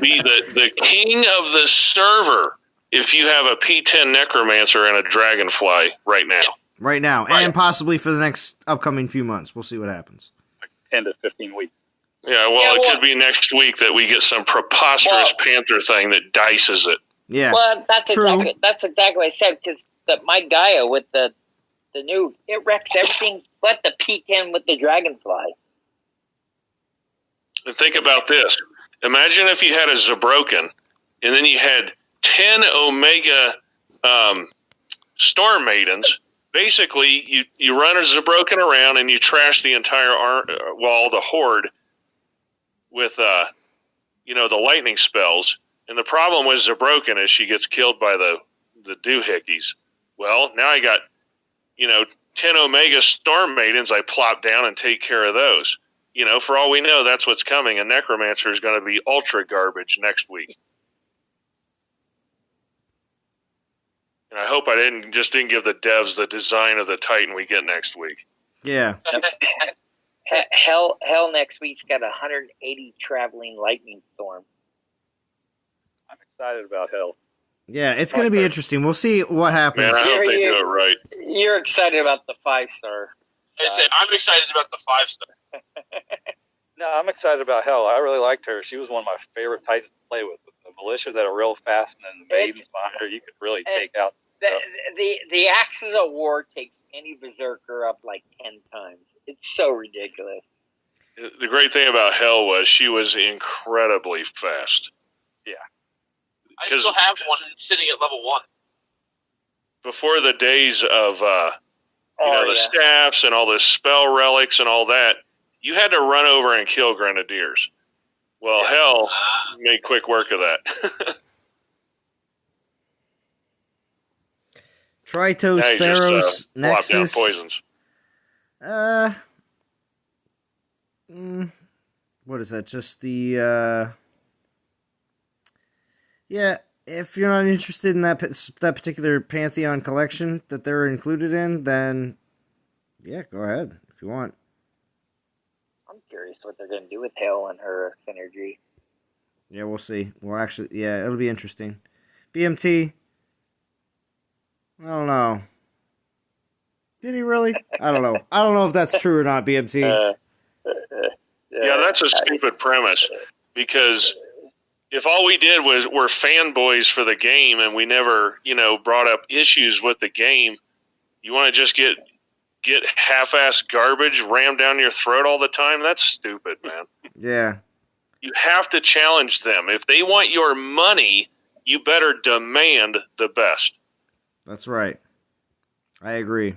be the king of the server if you have a P10 Necromancer and a Dragonfly right now. Right now. And possibly for the next upcoming few months. We'll see what happens. Like 10 to 15 weeks. Yeah, well, it could be next week that we get some preposterous Panther thing that dices it. Yeah. Well, that's exactly what I said, because my Gaia with the new, it wrecks everything but the P10 with the Dragonfly. And think about this. Imagine if you had a Zabroken, and then you had 10 Omega Storm Maidens. Basically, you run a Zabroken around and you trash the entire the Horde with the lightning spells. And the problem with Zabroken is she gets killed by the doohickeys. Well, now I got 10 Omega Storm Maidens. I plop down and take care of those. For all we know, that's what's coming. A Necromancer is going to be ultra garbage next week. And I hope I didn't give the devs the design of the Titan we get next week. Yeah. Hell next week's got 180 traveling lightning storms. I'm excited about Hell. Yeah, it's going to be interesting. We'll see what happens. Man, I hope they do it right. You're excited about the 5-star. I'm excited about the 5-star. No, I'm excited about Hell. I really liked her. She was one of my favorite Titans to play with. With the militia that are real fast, and then the maidens behind her, you could really take out. The Axes of War takes any berserker up like 10 times. It's so ridiculous. The great thing about Hell was she was incredibly fast. Yeah. I still have one sitting at level 1. Before the days of the staffs and all the spell relics and all that, you had to run over and kill grenadiers. Well, Hell made quick work of that. Tritos, Theros, Nexus. Down poisons. What is that? Just the if you're not interested in that particular Pantheon collection that they're included in, then go ahead if you want. I'm curious what they're going to do with Hale and her synergy. Yeah, we'll see. Well, actually, it'll be interesting. BMT, I don't know. Did he really? I don't know. I don't know if that's true or not, BMT. Yeah, that's a stupid premise, because if all we did were fanboys for the game and we never, brought up issues with the game, you want to just get half-assed garbage rammed down your throat all the time? That's stupid, man. Yeah. You have to challenge them. If they want your money, you better demand the best. That's right. I agree.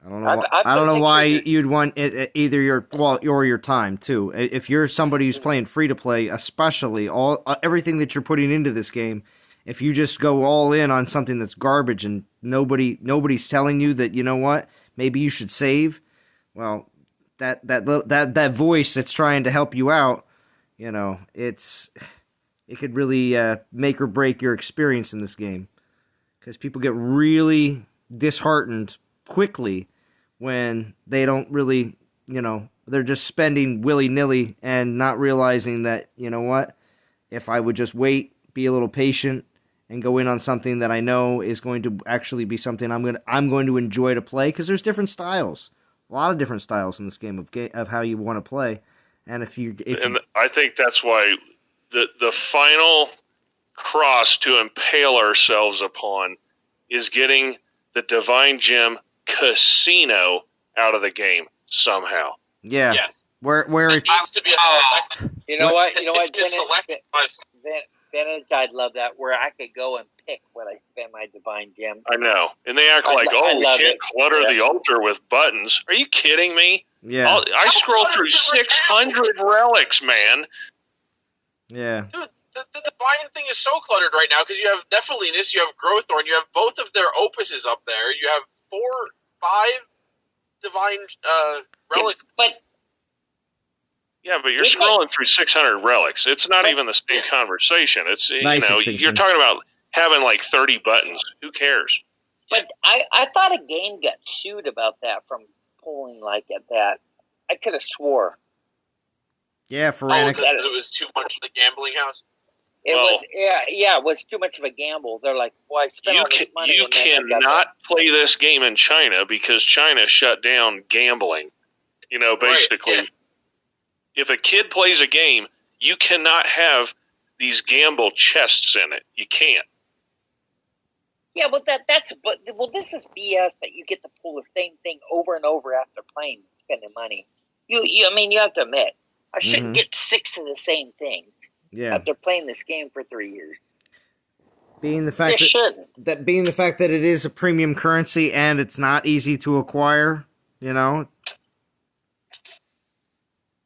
I don't know. I don't know why you'd want either your time too. If you're somebody who's playing free to play, especially everything that you're putting into this game, if you just go all in on something that's garbage and nobody's telling you that, you know what, maybe you should save. Well, that voice that's trying to help you out, you know, it could really make or break your experience in this game, because people get really disheartened quickly when they don't really, you know, they're just spending willy-nilly and not realizing that, you know what, if I would just wait, be a little patient, and go in on something that I know is going to actually be something I'm going to enjoy to play, because there's different styles, a lot of different styles in this game of how you want to play, and and I think that's why the final cross to impale ourselves upon is getting the Divine Gem Casino out of the game somehow. Yeah. Yes. Where it has to be a select. You know what? Vintage, I'd love that, where I could go and pick what I spend my divine gems. I know. And they act like, we can't clutter the altar with buttons. Are you kidding me? Yeah. I scroll through 600 relics, man. Yeah. Dude, the divine thing is so cluttered right now, because you have Nephilinus, you have Growthorn, you have both of their opuses up there, you have 5 divine relic. But you're scrolling through 600 relics. It's not even the same conversation. It's nice you're talking about having like 30 buttons. Who cares? But I thought a game got sued about that from pulling like at that. I could have swore. Yeah, for because it was too much of the gambling house. It was too much of a gamble. They're like, well, I spent all this money. You cannot play this game in China because China shut down gambling. You know, basically. Right, yeah. If a kid plays a game, you cannot have these gamble chests in it. You can't. Yeah, well, this is BS that you get to pull the same thing over and over after playing and spending money. You have to admit, I shouldn't get 6 of the same things after playing this game for 3 years. Being the fact that it is a premium currency and it's not easy to acquire, you know.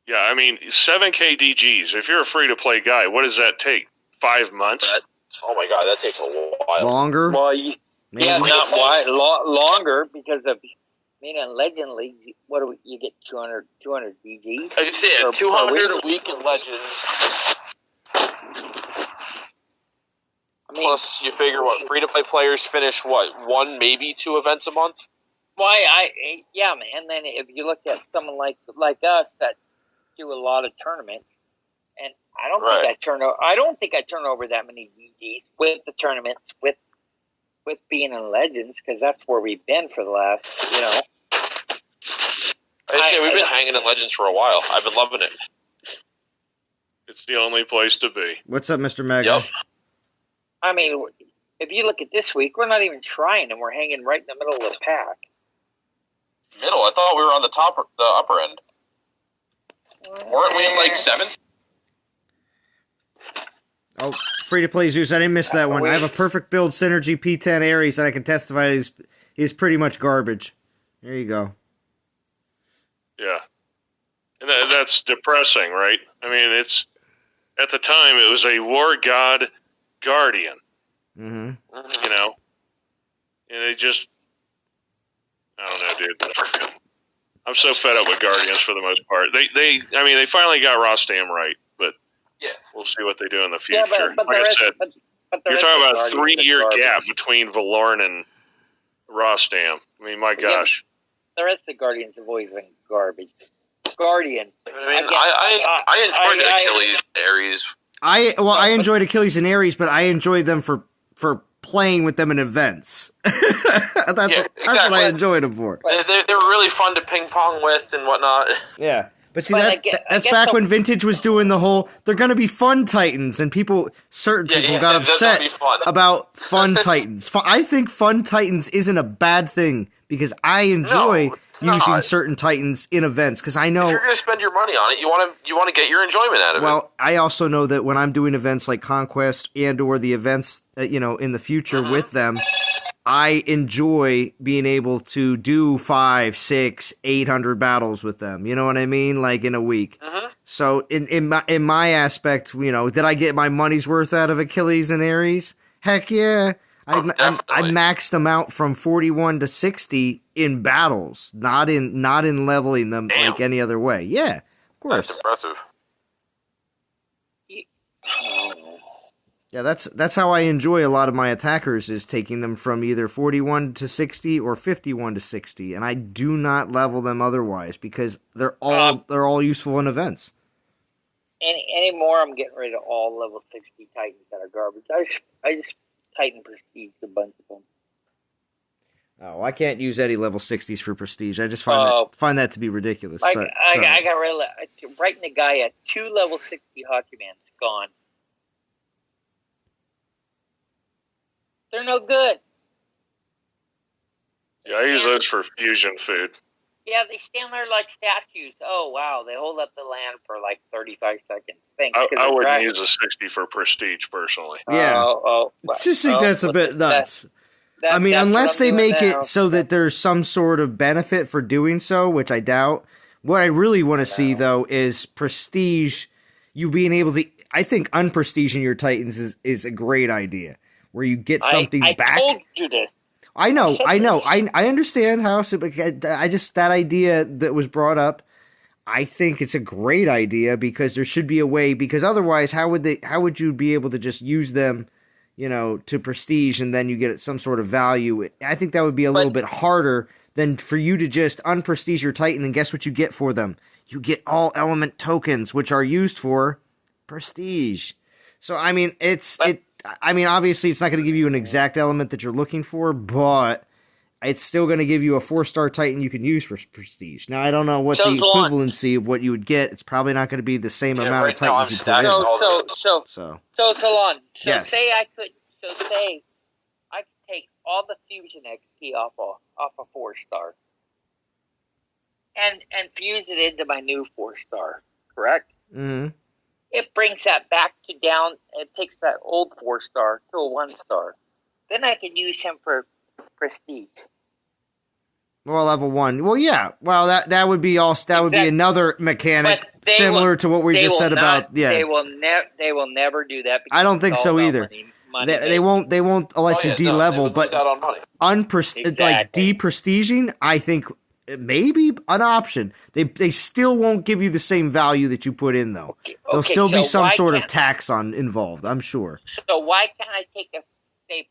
Yeah, I mean, 7K DGs. If you're a free-to-play guy, what does that take? 5 months? Oh my god, that takes a while. Longer? Well, longer because of in Legend Leagues. What do you get? 200 DGs. I can see it. 200 a week in Legends. Plus, you figure free-to-play players finish 1, maybe 2 events a month. Why? Man. And then if you look at someone like us that do a lot of tournaments, and I don't think I turn over that many DGs with the tournaments with being in Legends, because that's where we've been for the last, we've been hanging in Legends for a while. I've been loving it. It's the only place to be. What's up, Mr. Mega? Yep. I mean, if you look at this week, we're not even trying, and we're hanging right in the middle of the pack. Middle? I thought we were on the upper end. Weren't we in like 7th? Oh, free to play Zeus. I didn't miss that one. I have a perfect build synergy P10 Ares that I can testify is pretty much garbage. There you go. Yeah. And that's depressing, right? I mean, at the time, it was a War God Guardian. Mm-hmm. And it just, I don't know, dude. I'm so fed up with Guardians for the most part. They finally got Rostam right, but we'll see what they do in the future. Yeah, but like I said, you're talking about a 3-year gap between Valorn and Rostam. I mean, my gosh. The rest of the Guardians have always been garbage. Guardian. I enjoyed Achilles and Ares. I enjoyed Achilles and Ares, but I enjoyed them for playing with them in events. That's what I enjoyed them for. They were really fun to ping pong with and whatnot. Yeah. But see, that's back when Vintage was doing the whole, they're going to be fun Titans, and certain people got upset about fun Titans. I think fun Titans isn't a bad thing, because I enjoy using certain Titans in events, because I know... If you're going to spend your money on it, you want to get your enjoyment out of it. Well, I also know that when I'm doing events like Conquest and or the events, in the future with them, I enjoy being able to do 500, 600, 800 battles with them. You know what I mean? Like in a week. Uh-huh. So in my aspect, did I get my money's worth out of Achilles and Ares? Heck yeah. I Definitely. maxed them out from 41 to 60 in battles, not in leveling them Damn. like any other way. Yeah, of course. That's impressive. Yeah, that's how I enjoy a lot of my attackers, is taking them from either 41 to 60 or 51 to 60, and I do not level them otherwise because they're all useful in events. Anymore, I'm getting rid of all level 60 Titans that are garbage. I just Titan Prestige a bunch of them. Oh, I can't use any level 60s for prestige. I just find that to be ridiculous. I but got rid of writing a guy at 2 level 60 Hockey Man's gone. They're no good. Yeah, I use those for fusion food. Yeah, they stand there like statues. Oh, wow. They hold up the land for like 35 seconds. Thanks. I wouldn't use a 60 for prestige, personally. Yeah. I just think that's a bit nuts. I mean, unless they make it so that there's some sort of benefit for doing so, which I doubt. What I really want to see, though, is prestige. You being able to... I think unprestiging your Titans is a great idea, where you get something back. I told you this. I know. I understand how. I just, that idea that was brought up, I think it's a great idea because there should be a way. Because otherwise, how would you be able to just use them, to prestige and then you get some sort of value? I think that would be a little bit harder than for you to just unprestige your Titan and guess what you get for them? You get all element tokens, which are used for prestige. So I mean, obviously, it's not going to give you an exact element that you're looking for, but it's still going to give you a 4-star Titan you can use for prestige. Now, I don't know what the equivalency of what you would get. It's probably not going to be the same amount of Titans you put in. So Salon. Yes. Say I could take all the fusion XP off a 4-star and fuse it into my new 4-star. Correct. Mm-hmm. It brings that back to down. It takes that old 4-star to a 1-star. Then I can use him for prestige. Well, level 1. Well, yeah. Well, that would be all. That would be another mechanic similar to what we just said about. Yeah. They will never do that. I don't think so either. Money they won't let you de-level, but like de-prestiging, I think. Maybe an option. They still won't give you the same value that you put in, though. There'll still be some sort of tax involved, I'm sure. So why can't I take a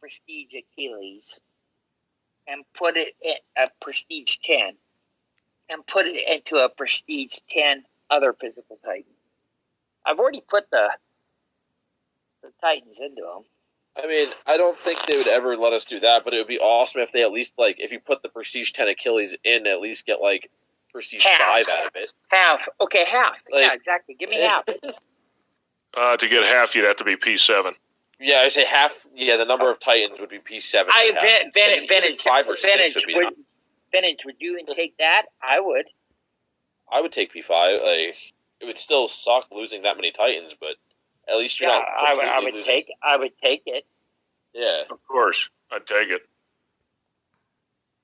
prestige Achilles and put it in a prestige 10 and put it into a prestige 10 other physical Titan? I've already put the Titans into them. I mean, I don't think they would ever let us do that, but it would be awesome if they at least, if you put the Prestige 10 Achilles in, at least get, Prestige 5 out of it. Half. Okay, half. Yeah, exactly. Give me half. To get half, you'd have to be P7. Yeah, I say half. Yeah, the number of Titans would be P7. Vintage, would you take that? I would. I would take P5. It would still suck losing that many Titans, but... At least you're not. I would take it. Yeah, of course, I'd take it.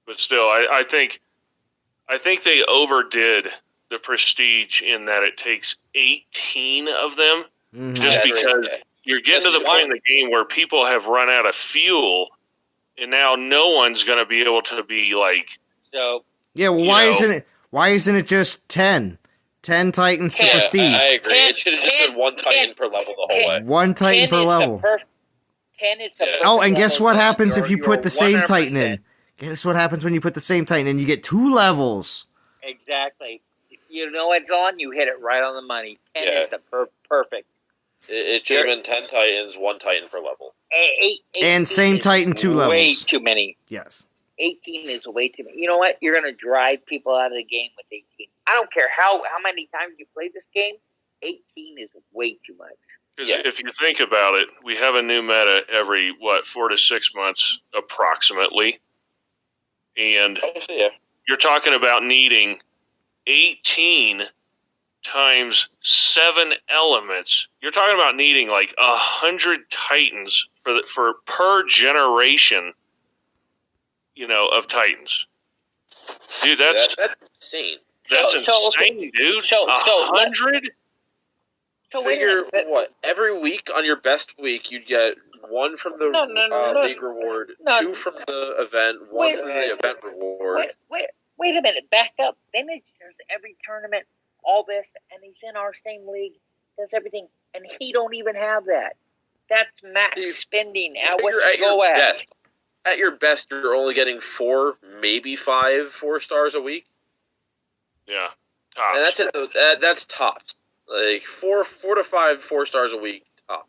But still, I think they overdid the prestige in that it takes 18 of them, just because you're getting to the point in the game where people have run out of fuel, and now no one's going to be able to be So. Yeah, well, why isn't it just 10? 10 Titans to prestige. I agree. It should have just been 1 Titan per level the whole way. 1 Titan per level. 10 is the perfect and guess what happens if you put the same 100%. Titan in? Guess what happens when you put the same Titan in? You get 2 levels. Exactly. You know it's on, you hit it right on the money. 10 is the perfect. It should have been 10 Titans, 1 Titan per level. And same Titan, 2 levels. Way too many. Yes. 18 is way too many. You know what? You're going to drive people out of the game with 18. I don't care how many times you play this game. 18 is way too much. Because if you think about it, we have a new meta every 4 to 6 months approximately, and you're talking about needing 18 times 7 elements. You're talking about needing 100 Titans for per generation of Titans. Dude, that's insane. That's insane, okay. dude. So 100? So wait a Figure minute. what? Every week on your best week, you'd get 1 from the No. league reward, No. 2 from the event, 1 from the event reward. Wait a minute. Back up. Vintage does every tournament, all this, and he's in our same league, does everything, and he don't even have that. That's max spending at what you go at. Best. At your best, you're only getting 4, maybe 5 4-stars a week. Yeah, tops. And that's it. That's tops. Like 4 to 5 4-stars a week, top.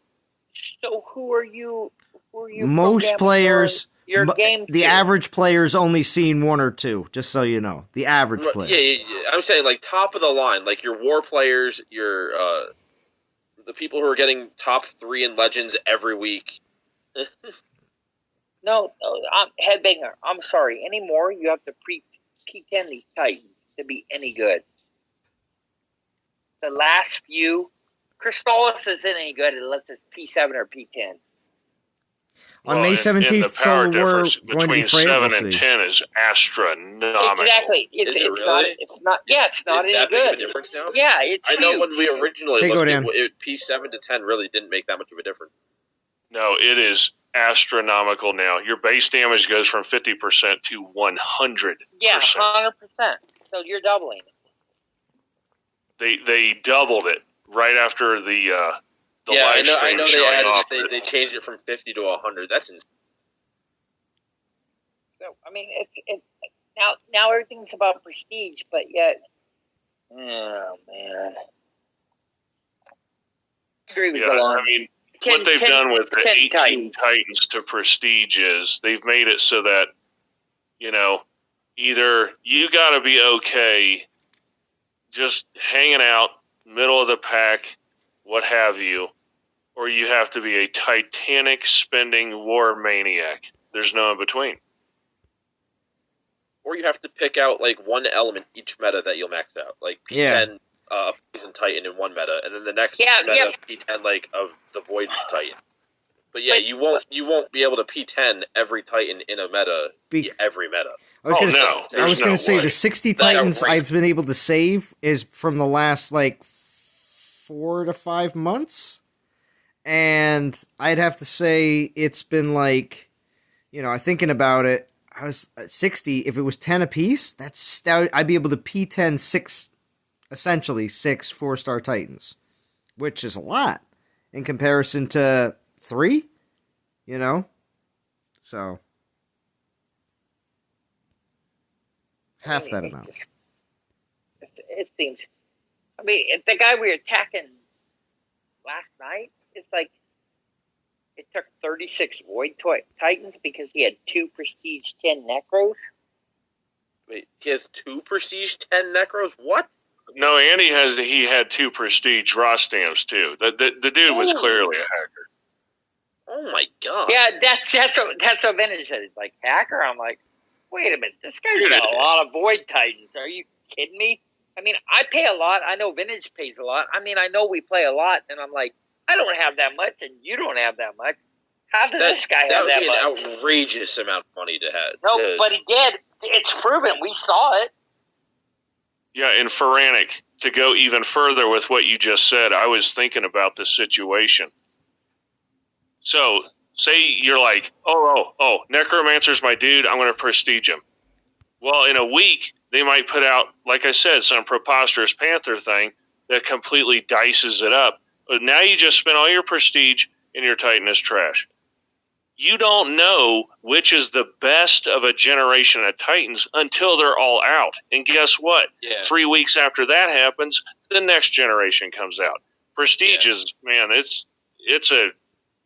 So who are you? Most players, your game. The average player's only seen 1 or 2. Just so you know, the average player. Yeah. I'm saying like top of the line, like your war players, your the people who are getting top 3 in Legends every week. No, I'm Headbanger. I'm sorry. Anymore, you have to P10 these Titans to be any good. The last few, Crystallis isn't any good unless it's P7 or P10. On May 17th, so we're going to be between 7 and 10 is astronomical. Exactly. Is it really? It's not. Yeah, it's not any good. Big of a difference now? Yeah, it's I know huge. when we originally Hey, looked at it, P7 to 10 really didn't make that much of a difference. No, it is astronomical now. Your base damage goes from 50% to 100%. Yeah, 100%. So you're doubling it. They doubled it right after the live stream I know showing off. they changed it from 50 to 100. That's insane. So I mean, it's now everything's about prestige, but yet, oh man, I agree with Alon. I mean, what they've done with the 18 Titans to prestige is they've made it so that either you got to be okay just hanging out, middle of the pack, what have you, or you have to be a titanic spending war maniac. There's no in between. Or you have to pick out like one element each meta that you'll max out, like P10 Poison Titan in one meta, and then the next meta P10 like of the Void Titan. But you won't be able to P10 every Titan in a meta every meta. I was going to say the 60 Titans I've been able to save is from the last like 4 to 5 months, and I'd have to say it's been like, thinking about it, I was at 60. If it was 10 apiece, I'd be able to P10 6 4-star Titans, which is a lot in comparison to 3. So half that amount. It seems. I mean, the guy we were attacking last night, it's like it took 36 Void Titans because he had 2 Prestige 10 Necros. Wait, he has 2 Prestige 10 Necros? What? No, Andy had 2 Prestige Rostams too. The dude was clearly a hacker. Oh my god! Yeah, that's what Vintage said. It's like hacker. I'm like, wait a minute, this guy's got a lot of Void Titans. Are you kidding me? I mean, I pay a lot. I know Vintage pays a lot. I mean, I know we play a lot, and I'm like, I don't have that much, and you don't have that much. How does this guy have that much? That would be an outrageous amount of money to have. No, but he did. It's proven. We saw it. Yeah, and Ferranic, to go even further with what you just said, I was thinking about this situation. So, say you're like, Necromancer's my dude, I'm going to prestige him. Well, in a week, they might put out, like I said, some preposterous Panther thing that completely dices it up. But now you just spent all your prestige and your Titan is trash. You don't know which is the best of a generation of Titans until they're all out. And guess what? Yeah. 3 weeks after that happens, the next generation comes out. Prestige is, man, it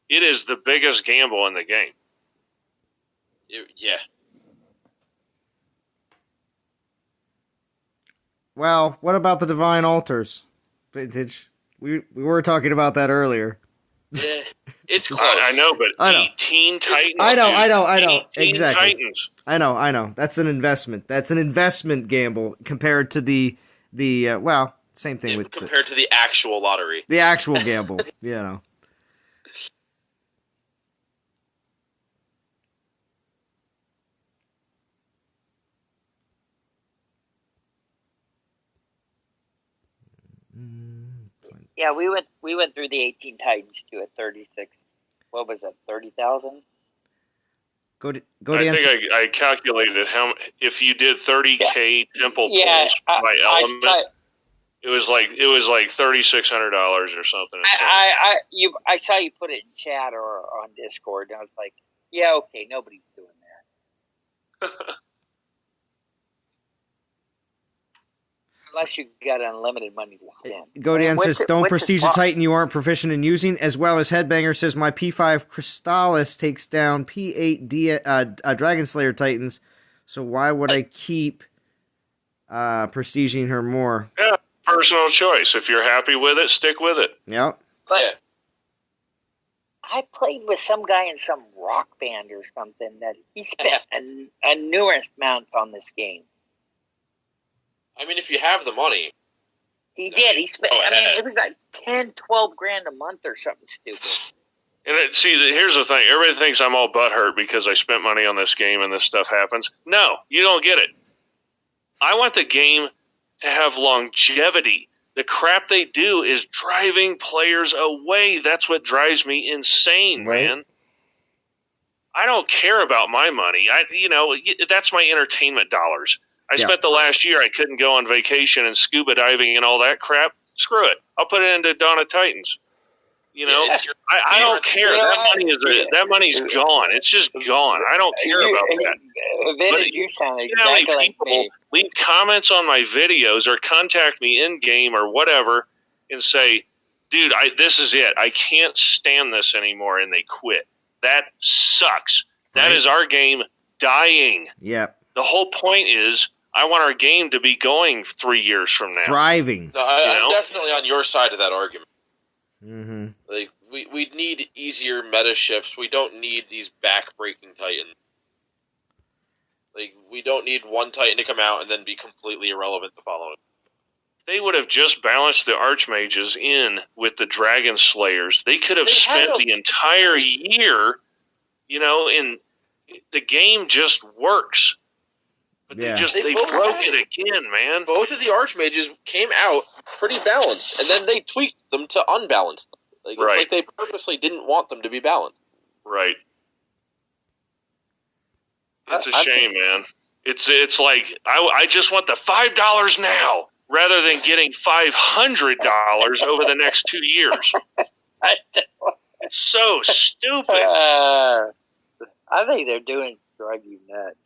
is the biggest gamble in the game. Yeah. Well, what about the Divine Altars? Vintage. We were talking about that earlier. Yeah, it's close. I know, but 18 Titans. I know. 18 Exactly. Titans. I know. That's an investment. That's an investment gamble compared to the same thing with compared to the actual lottery. The actual gamble, Yeah, we went through the 18 Titans too at 36. What was it? 30,000. Go to I think I calculated if you did 30K temple pulls by element. It was like $3,600 or something. I saw you put it in chat or on Discord, and I was like, yeah, okay, nobody's doing that. Unless you got unlimited money to spend. Godian says, don't prestige a Titan you aren't proficient in using, as well as Headbanger says, my P5 Crystallis takes down P8 Dragon Slayer Titans, so why would I keep prestiging her more? Yeah, personal choice. If you're happy with it, stick with it. Yep. But I played with some guy in some rock band or something that he spent a numerous amounts on this game. I mean, if you have the money. He did. He spent, it was like 10, 12 grand a month or something stupid. And here's the thing. Everybody thinks I'm all butthurt because I spent money on this game and this stuff happens. No, you don't get it. I want the game to have longevity. The crap they do is driving players away. That's what drives me insane, man. I don't care about my money. That's my entertainment dollars. I spent the last year, I couldn't go on vacation and scuba diving and all that crap. Screw it. I'll put it into Dawn of Titans. I don't care. That money's gone. It's just gone. I don't care about that. You sound exactly like me. Leave comments on my videos or contact me in game or whatever and say, dude, this is it. I can't stand this anymore, and they quit. That sucks. That is our game dying. Yep. The whole point is I want our game to be going 3 years from now. Thriving. No, I'm definitely on your side of that argument. Mm-hmm. Like we need easier meta shifts. We don't need these back-breaking Titans. Like, we don't need one Titan to come out and then be completely irrelevant the following. They would have just balanced the Archmages in with the Dragon Slayers. They could have spent the entire year, in the game just works. But they broke it again, man. Both of the Archmages came out pretty balanced, and then they tweaked them to unbalance them. It's like they purposely didn't want them to be balanced. Right. It's a shame, man. It's like I just want the $5 now rather than getting $500 over the next 2 years. It's so stupid. I think they're doing to drive you nuts.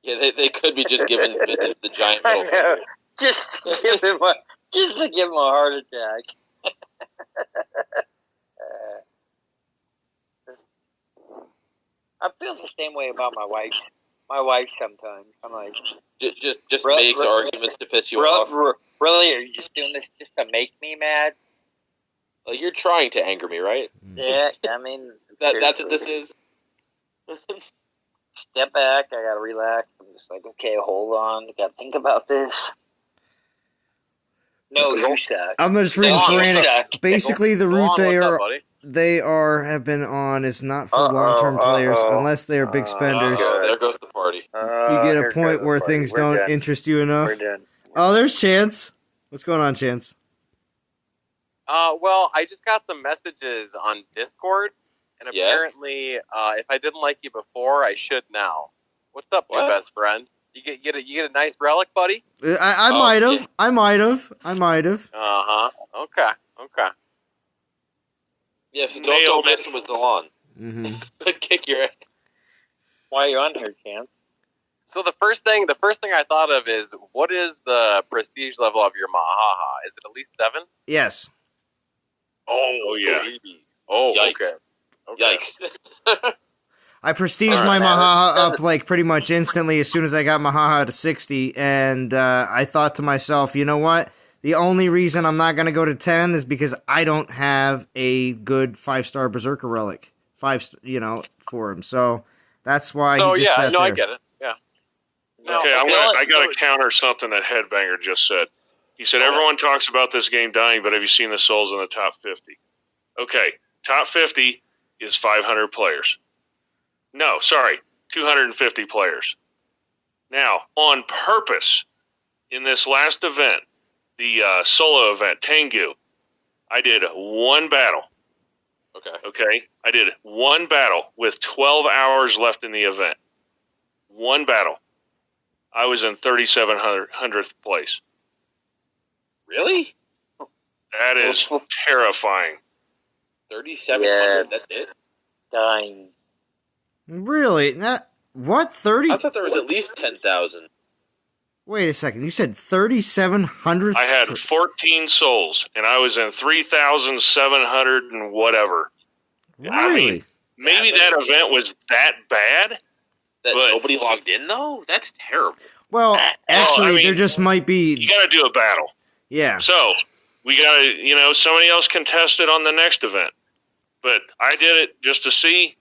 Yeah, they could be just giving the giant middle finger. Just to give him a heart attack. I feel the same way about my wife. My wife sometimes. I'm like, just makes arguments to piss you off. Really, are you just doing this just to make me mad? Like, you're trying to anger me, right? Yeah, I mean that's what this is. Step back. I gotta relax. I'm just like, okay, hold on. I gotta think about this. No, you suck. I'm just reading Frantic. Basically, the route they have been on is not for long-term players unless they are big spenders. There goes the party. You get a point where things don't interest you enough. Oh, there's Chance. What's going on, Chance? Well, I just got some messages on Discord, and apparently, if I didn't like you before, I should now. What's up, new best friend? You get a nice relic, buddy? I might have. Yeah. I might have. Okay. Yeah, so don't mess with Zalon. Mm-hmm. Kick your ass. Why are you on here, Cam? So the first thing I thought of is, what is the prestige level of your Mahaha? Is it at least 7? Yes. Oh yeah. Baby. Oh, Yikes. Okay. Yikes. I prestiged my Mahaha up like pretty much instantly as soon as I got Mahaha to 60, and I thought to myself, you know what? The only reason I'm not going to go to 10 is because I don't have a good 5-star Berserker relic, for him. So that's why he just sat there. I get it. Yeah. Okay, I got to counter something that Headbanger just said. He said, everyone talks about this game dying, but have you seen the souls in the top 50? Okay, top 50 is 500 players. No, sorry, 250 players. Now, on purpose, in this last event, the solo event, Tengu, I did one battle. Okay. I did one battle with 12 hours left in the event. One battle. I was in 3,700th place. Really? That is terrifying. 3,700. That's it. Dying. Really? What? 30? I thought there was at least 10,000. Wait a second. You said 3,700? I had 14 souls, and I was in 3,700 and whatever. Really? I mean, maybe that event was that bad. That nobody logged in, though? That's terrible. Well, actually, there just might be... You got to do a battle. Yeah. So, we got to, somebody else contested on the next event. But I did it just to see.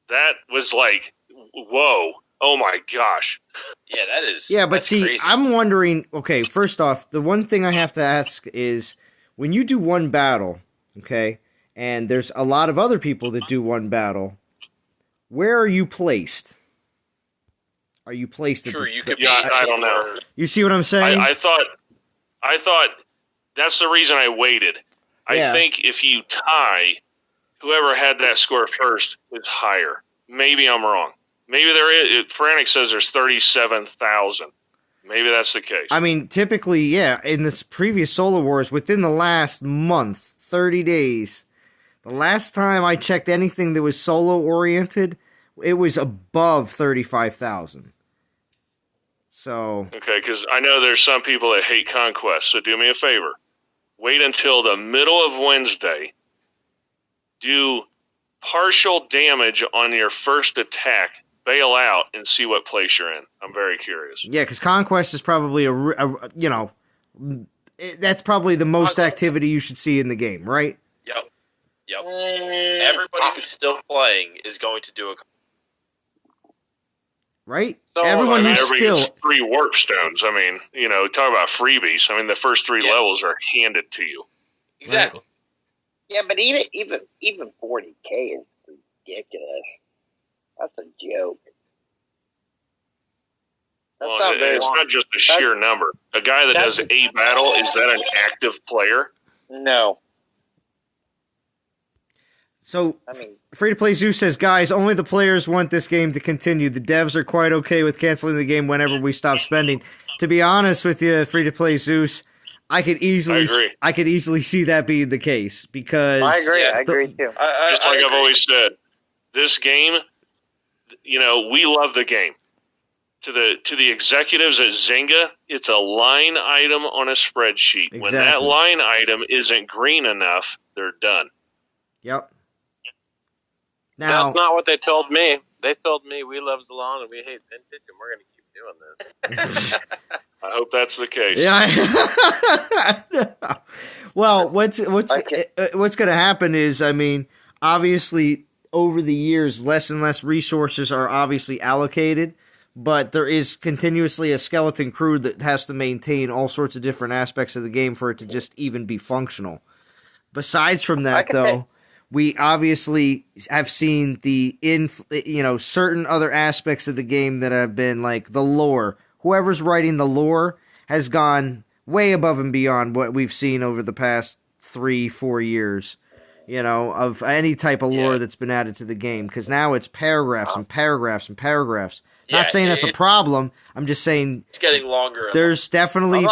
That was like, whoa. Oh, my gosh. Yeah, that is... Yeah, but see, crazy. I'm wondering... Okay, first off, the one thing I have to ask is, when you do one battle, okay, and there's a lot of other people that do one battle, where are you placed? Are you placed at you could be... I don't know. You see what I'm saying? I thought that's the reason I waited. I think if you tie, whoever had that score first was higher. Maybe I'm wrong. Maybe there is. Frantic says there's 37,000. Maybe that's the case. I mean, typically, yeah, in this previous Solo Wars, within the last month, 30 days, the last time I checked anything that was solo-oriented, it was above 35,000. So... Okay, because I know there's some people that hate Conquest, so do me a favor. Wait until the middle of Wednesday. Do partial damage on your first attack, bail out, and see what place you're in. I'm very curious. Yeah, because Conquest is probably that's probably the most activity you should see in the game, right? Yep. Everybody who's still playing is going to do a... Right? So, Everyone who's everybody still... gets 3 warp stones. I mean, talk about freebies. I mean, the first 3 levels are handed to you. Exactly. Yeah, but even 40K is ridiculous. That's a joke. Well, it's not just a sheer number. A guy that does a battle, is that an active player? No. So, Free-to-Play Zeus says, guys, only the players want this game to continue. The devs are quite okay with canceling the game whenever we stop spending. To be honest with you, Free-to-Play Zeus, I could easily see that being the case, because... I agree. I agree, too. Just like I've always said, this game, we love the game. To the executives at Zynga, it's a line item on a spreadsheet. Exactly. When that line item isn't green enough, they're done. Yep. Now, that's not what they told me. They told me we love Zalon and we hate vintage, and we're going to keep doing this. I hope that's the case. Yeah. Well, what's going to happen is, I mean, obviously, over the years, less and less resources are obviously allocated, but there is continuously a skeleton crew that has to maintain all sorts of different aspects of the game for it to just even be functional. Besides from that, though, we obviously have seen certain other aspects of the game that have been like the lore. Whoever's writing the lore has gone way above and beyond what we've seen over the past 3-4 years, of any type of lore that's been added to the game. Because now it's paragraphs and paragraphs and paragraphs. Not saying that's a problem. I'm just saying it's getting longer. There's definitely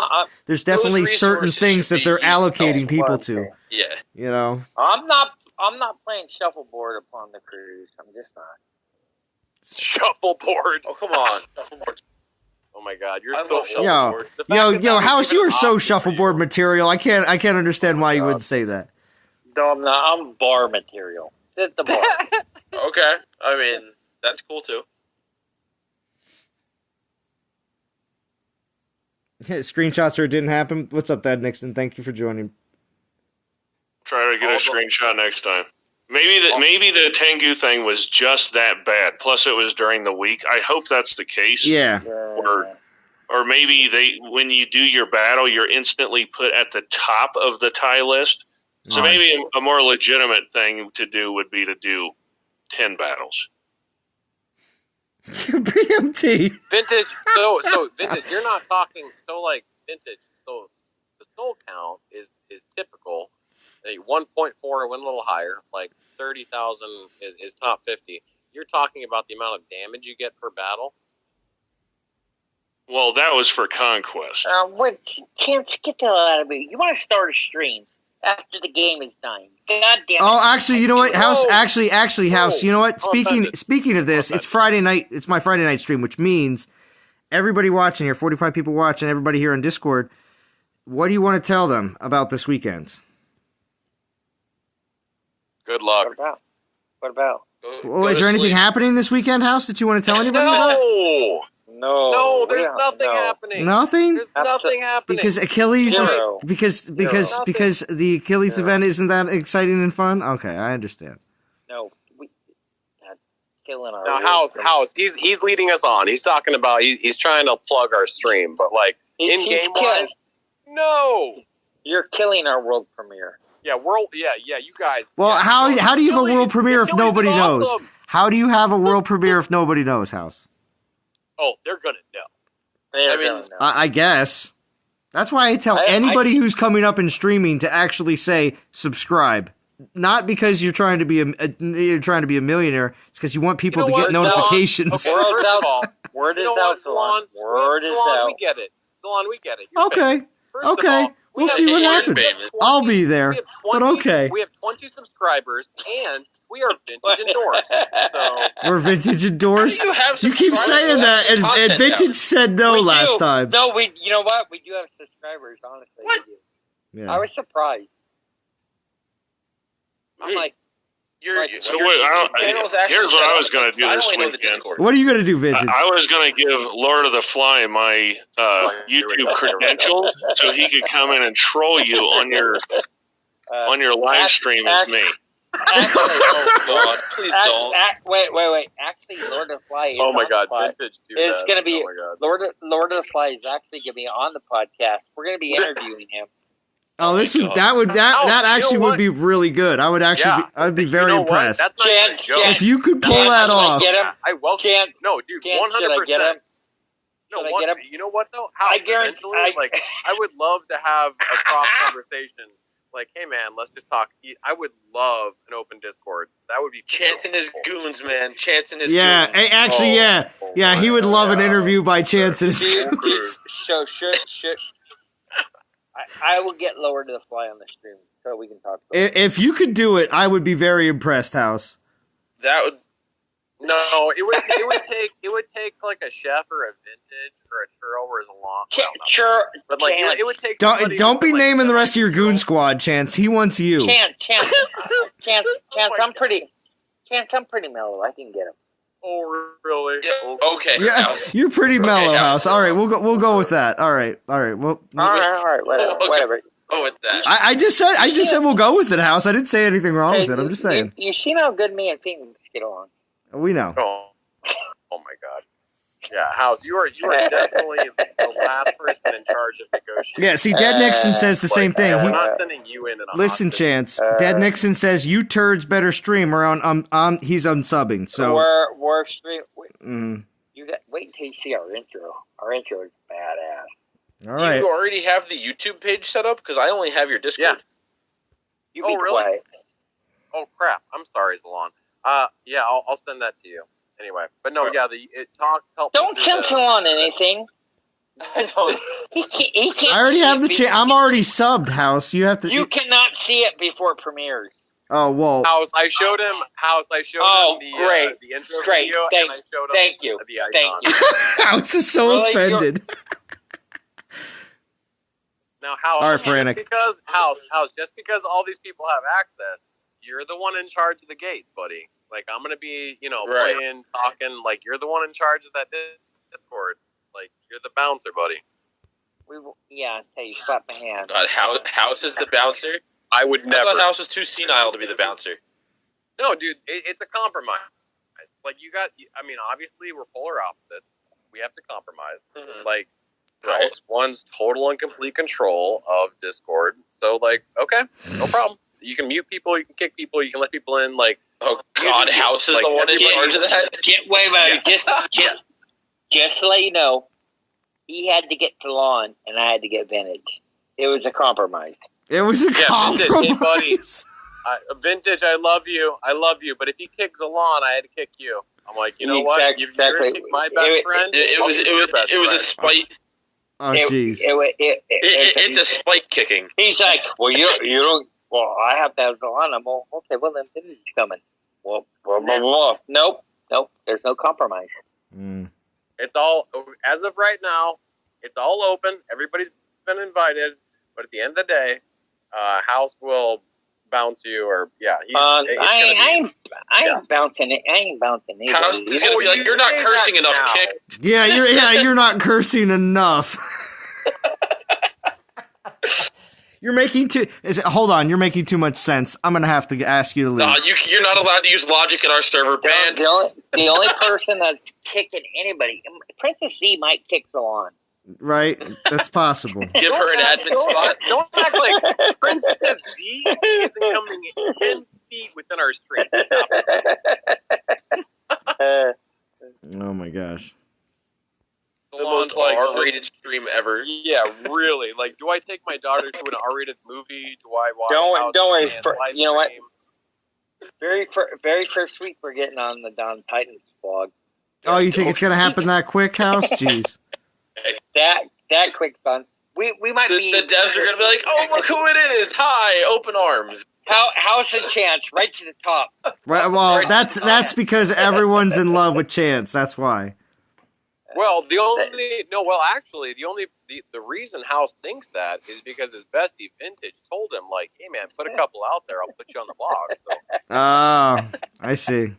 certain things that they're allocating people to. Yeah. I'm not playing shuffleboard upon the cruise. I'm just not. Shuffleboard. Oh, come on. Shuffleboard. Oh my God, you're so shuffleboard. Yo, House, you are so shuffleboard material. I can't understand why you would say that. No, I'm not. I'm bar material. Sit the bar. Okay. I mean, that's cool too. Screenshots or it didn't happen. What's up, Dad Nixon? Thank you for joining. Try to get a screenshot next time. Maybe the Tengu thing was just that bad. Plus, it was during the week. I hope that's the case. Yeah. Or maybe when you do your battle, you're instantly put at the top of the tie list. So maybe a more legitimate thing to do would be to do 10 battles. BMT. Vintage. So vintage. You're not talking. So like vintage. So the soul count is typical. 1.4 went a little higher, like 30,000 is top 50. You're talking about the amount of damage you get per battle. Well, that was for Conquest. Chance, get the hell out of me. You want to start a stream after the game is done. God damn it. Oh, actually, you know what, House? Actually, House. You know what? Speaking of this, it's Friday night. It's my Friday night stream, which means everybody watching here, 45 people watching, everybody here on Discord. What do you want to tell them about this weekend? Good luck. What about? Well, is there anything happening this weekend, House, that you want to tell anybody about? No, there's nothing happening. Nothing? There's nothing happening. Because Achilles Zero. because the Achilles event isn't that exciting and fun? Okay, I understand. No, killing our. Now, House, he's leading us on. He's talking about he's trying to plug our stream, but like in game wise, no. You're killing our world premiere. Yeah, you guys. Well, yeah, how do you have a world premiere if nobody knows? Awesome. How do you have a world premiere if nobody knows, House? Oh, they're gonna know. I guess. That's why I tell anybody who's coming up and streaming to actually say subscribe. Not because you're trying to be a millionaire. It's because you want people to get notifications. Word is out, Salon. Word is out. We get it. Salon, we get it. Okay. Okay. We'll see what happens. I'll be there. But okay. We have 20 subscribers, and we are vintage endorsed. So. We're vintage endorsed? You keep saying that, and Vintage said no last time. No, you know what? We do have subscribers, honestly. What? Yeah. I was surprised. I'm like, here's what I was going to do this weekend. What are you going to do, Vintage? I was going to give Lord of the Fly my YouTube credentials so he could come in and troll you on your live stream as me. God, please don't. Wait. Actually, Lord of the Fly is oh my God, Vintage. It's going to be Lord of the Fly is actually going to be on the podcast. We're going to be interviewing him. Oh, that actually would be really good. I would actually, I'd be very impressed. That's not even a joke. If you could pull that off, I will. No, dude, 100%. No, you know what though? I guarantee. I would love to have a cross conversation. Like, hey man, let's just talk. I would love an open Discord. That would be Chance and his goons, man. Chance and his goons. Actually, yeah. He would love an interview by Chance and his goons. So I will get Lower to the Fly on the stream so we can talk about it. If you could do it, I would be very impressed, House. That would. No, it would take like a chef or a vintage or a churro or a long. Sure, but like it would take. Don't be naming the rest of your goon squad, Chance. He wants you. Chance. I'm pretty mellow. I can get him. Oh really? Yeah, okay. Yeah, you're pretty mellow, House. All right, we'll go with that. All right. Well, all right. Whatever. Go with that. I just said we'll go with it, House. I didn't say anything wrong with it. I'm just saying. You seen how good me and Phoenix get along. We know. Oh my God. Yeah, House, you are definitely the last person in charge of negotiating. Yeah, see, Dead Nixon says the same thing. We're not sending you in. Listen, Chance. Dead Nixon says you turds better stream, or he's unsubbing. So we're stream. Wait until you see our intro. Our intro is badass. All right. Do you already have the YouTube page set up? Because I only have your Discord. Yeah. Really? Quiet. Oh crap! I'm sorry, Zalon. Yeah, I'll send that to you. Anyway, but no, yeah, it talks help. Don't send Salon anything. I don't. He can't. I already have the I'm already subbed, House. You have to. You cannot see it before it premieres. Oh well. House, I showed him the intro video, and I showed him Thank you. the icon. Thank you. House is so offended. Now, House, all right, Frantic. Just because all these people have access, you're the one in charge of the gates, buddy. Like, I'm going to be, playing, talking, like, you're the one in charge of that Discord. Like, you're the bouncer, buddy. I tell you, slap my hand. God, House is the bouncer? I would never. I thought House was too senile to be the bouncer. No, dude, it's a compromise. Like, obviously, we're polar opposites. We have to compromise. Mm-hmm. Like, House wants total and complete control of Discord. So, like, okay, no problem. You can mute people, you can kick people, you can let people in, like... Oh, God, House is the one in charge of that? Just to let you know, he had to get to Lawn, and I had to get Vintage. It was a compromise. It was a compromise. Vintage, hey, buddy. Vintage, I love you, but if you kick Zalon, I had to kick you. I'm like, you know what? You're gonna kick my best friend. It was a spite. Oh, jeez. It's a spite kicking. He's like, well, you don't. Well, I have to have Zalon. I'm all, okay. Well, then Vintage is coming. Well, nope. There's no compromise. It's all, as of right now, it's all open. Everybody's been invited, but at the end of the day, House will bounce you, or I ain't bouncing it. I ain't bouncing it. House is gonna be like, you're not cursing enough, kick. Yeah, you're not cursing enough. You're making hold on, you're making too much sense. I'm gonna have to ask you to leave. No, you're not allowed to use logic in our server, ban. The only person that's kicking anybody, Princess Z might kick Zalon. Right? That's possible. Give her an admin spot. Don't act like Princess Z isn't coming 10 feet within our stream. Oh my gosh. The most R-rated stream ever. Yeah, really. Like, do I take my daughter to an R-rated movie? Do I watch? Don't worry. You know what? Very first week we're getting on the Don Titans vlog. Oh, you think it's gonna happen that quick, House? Jeez. That quick, son. We might be. The devs are gonna be like, oh, look who it is! Hi, open arms. House and Chance, right to the top. Right, well, that's because everyone's in love with Chance. That's why. Well, the reason House thinks that is because his bestie Vintage told him, like, hey man, put a couple out there, I'll put you on the blog. So. Oh, I see.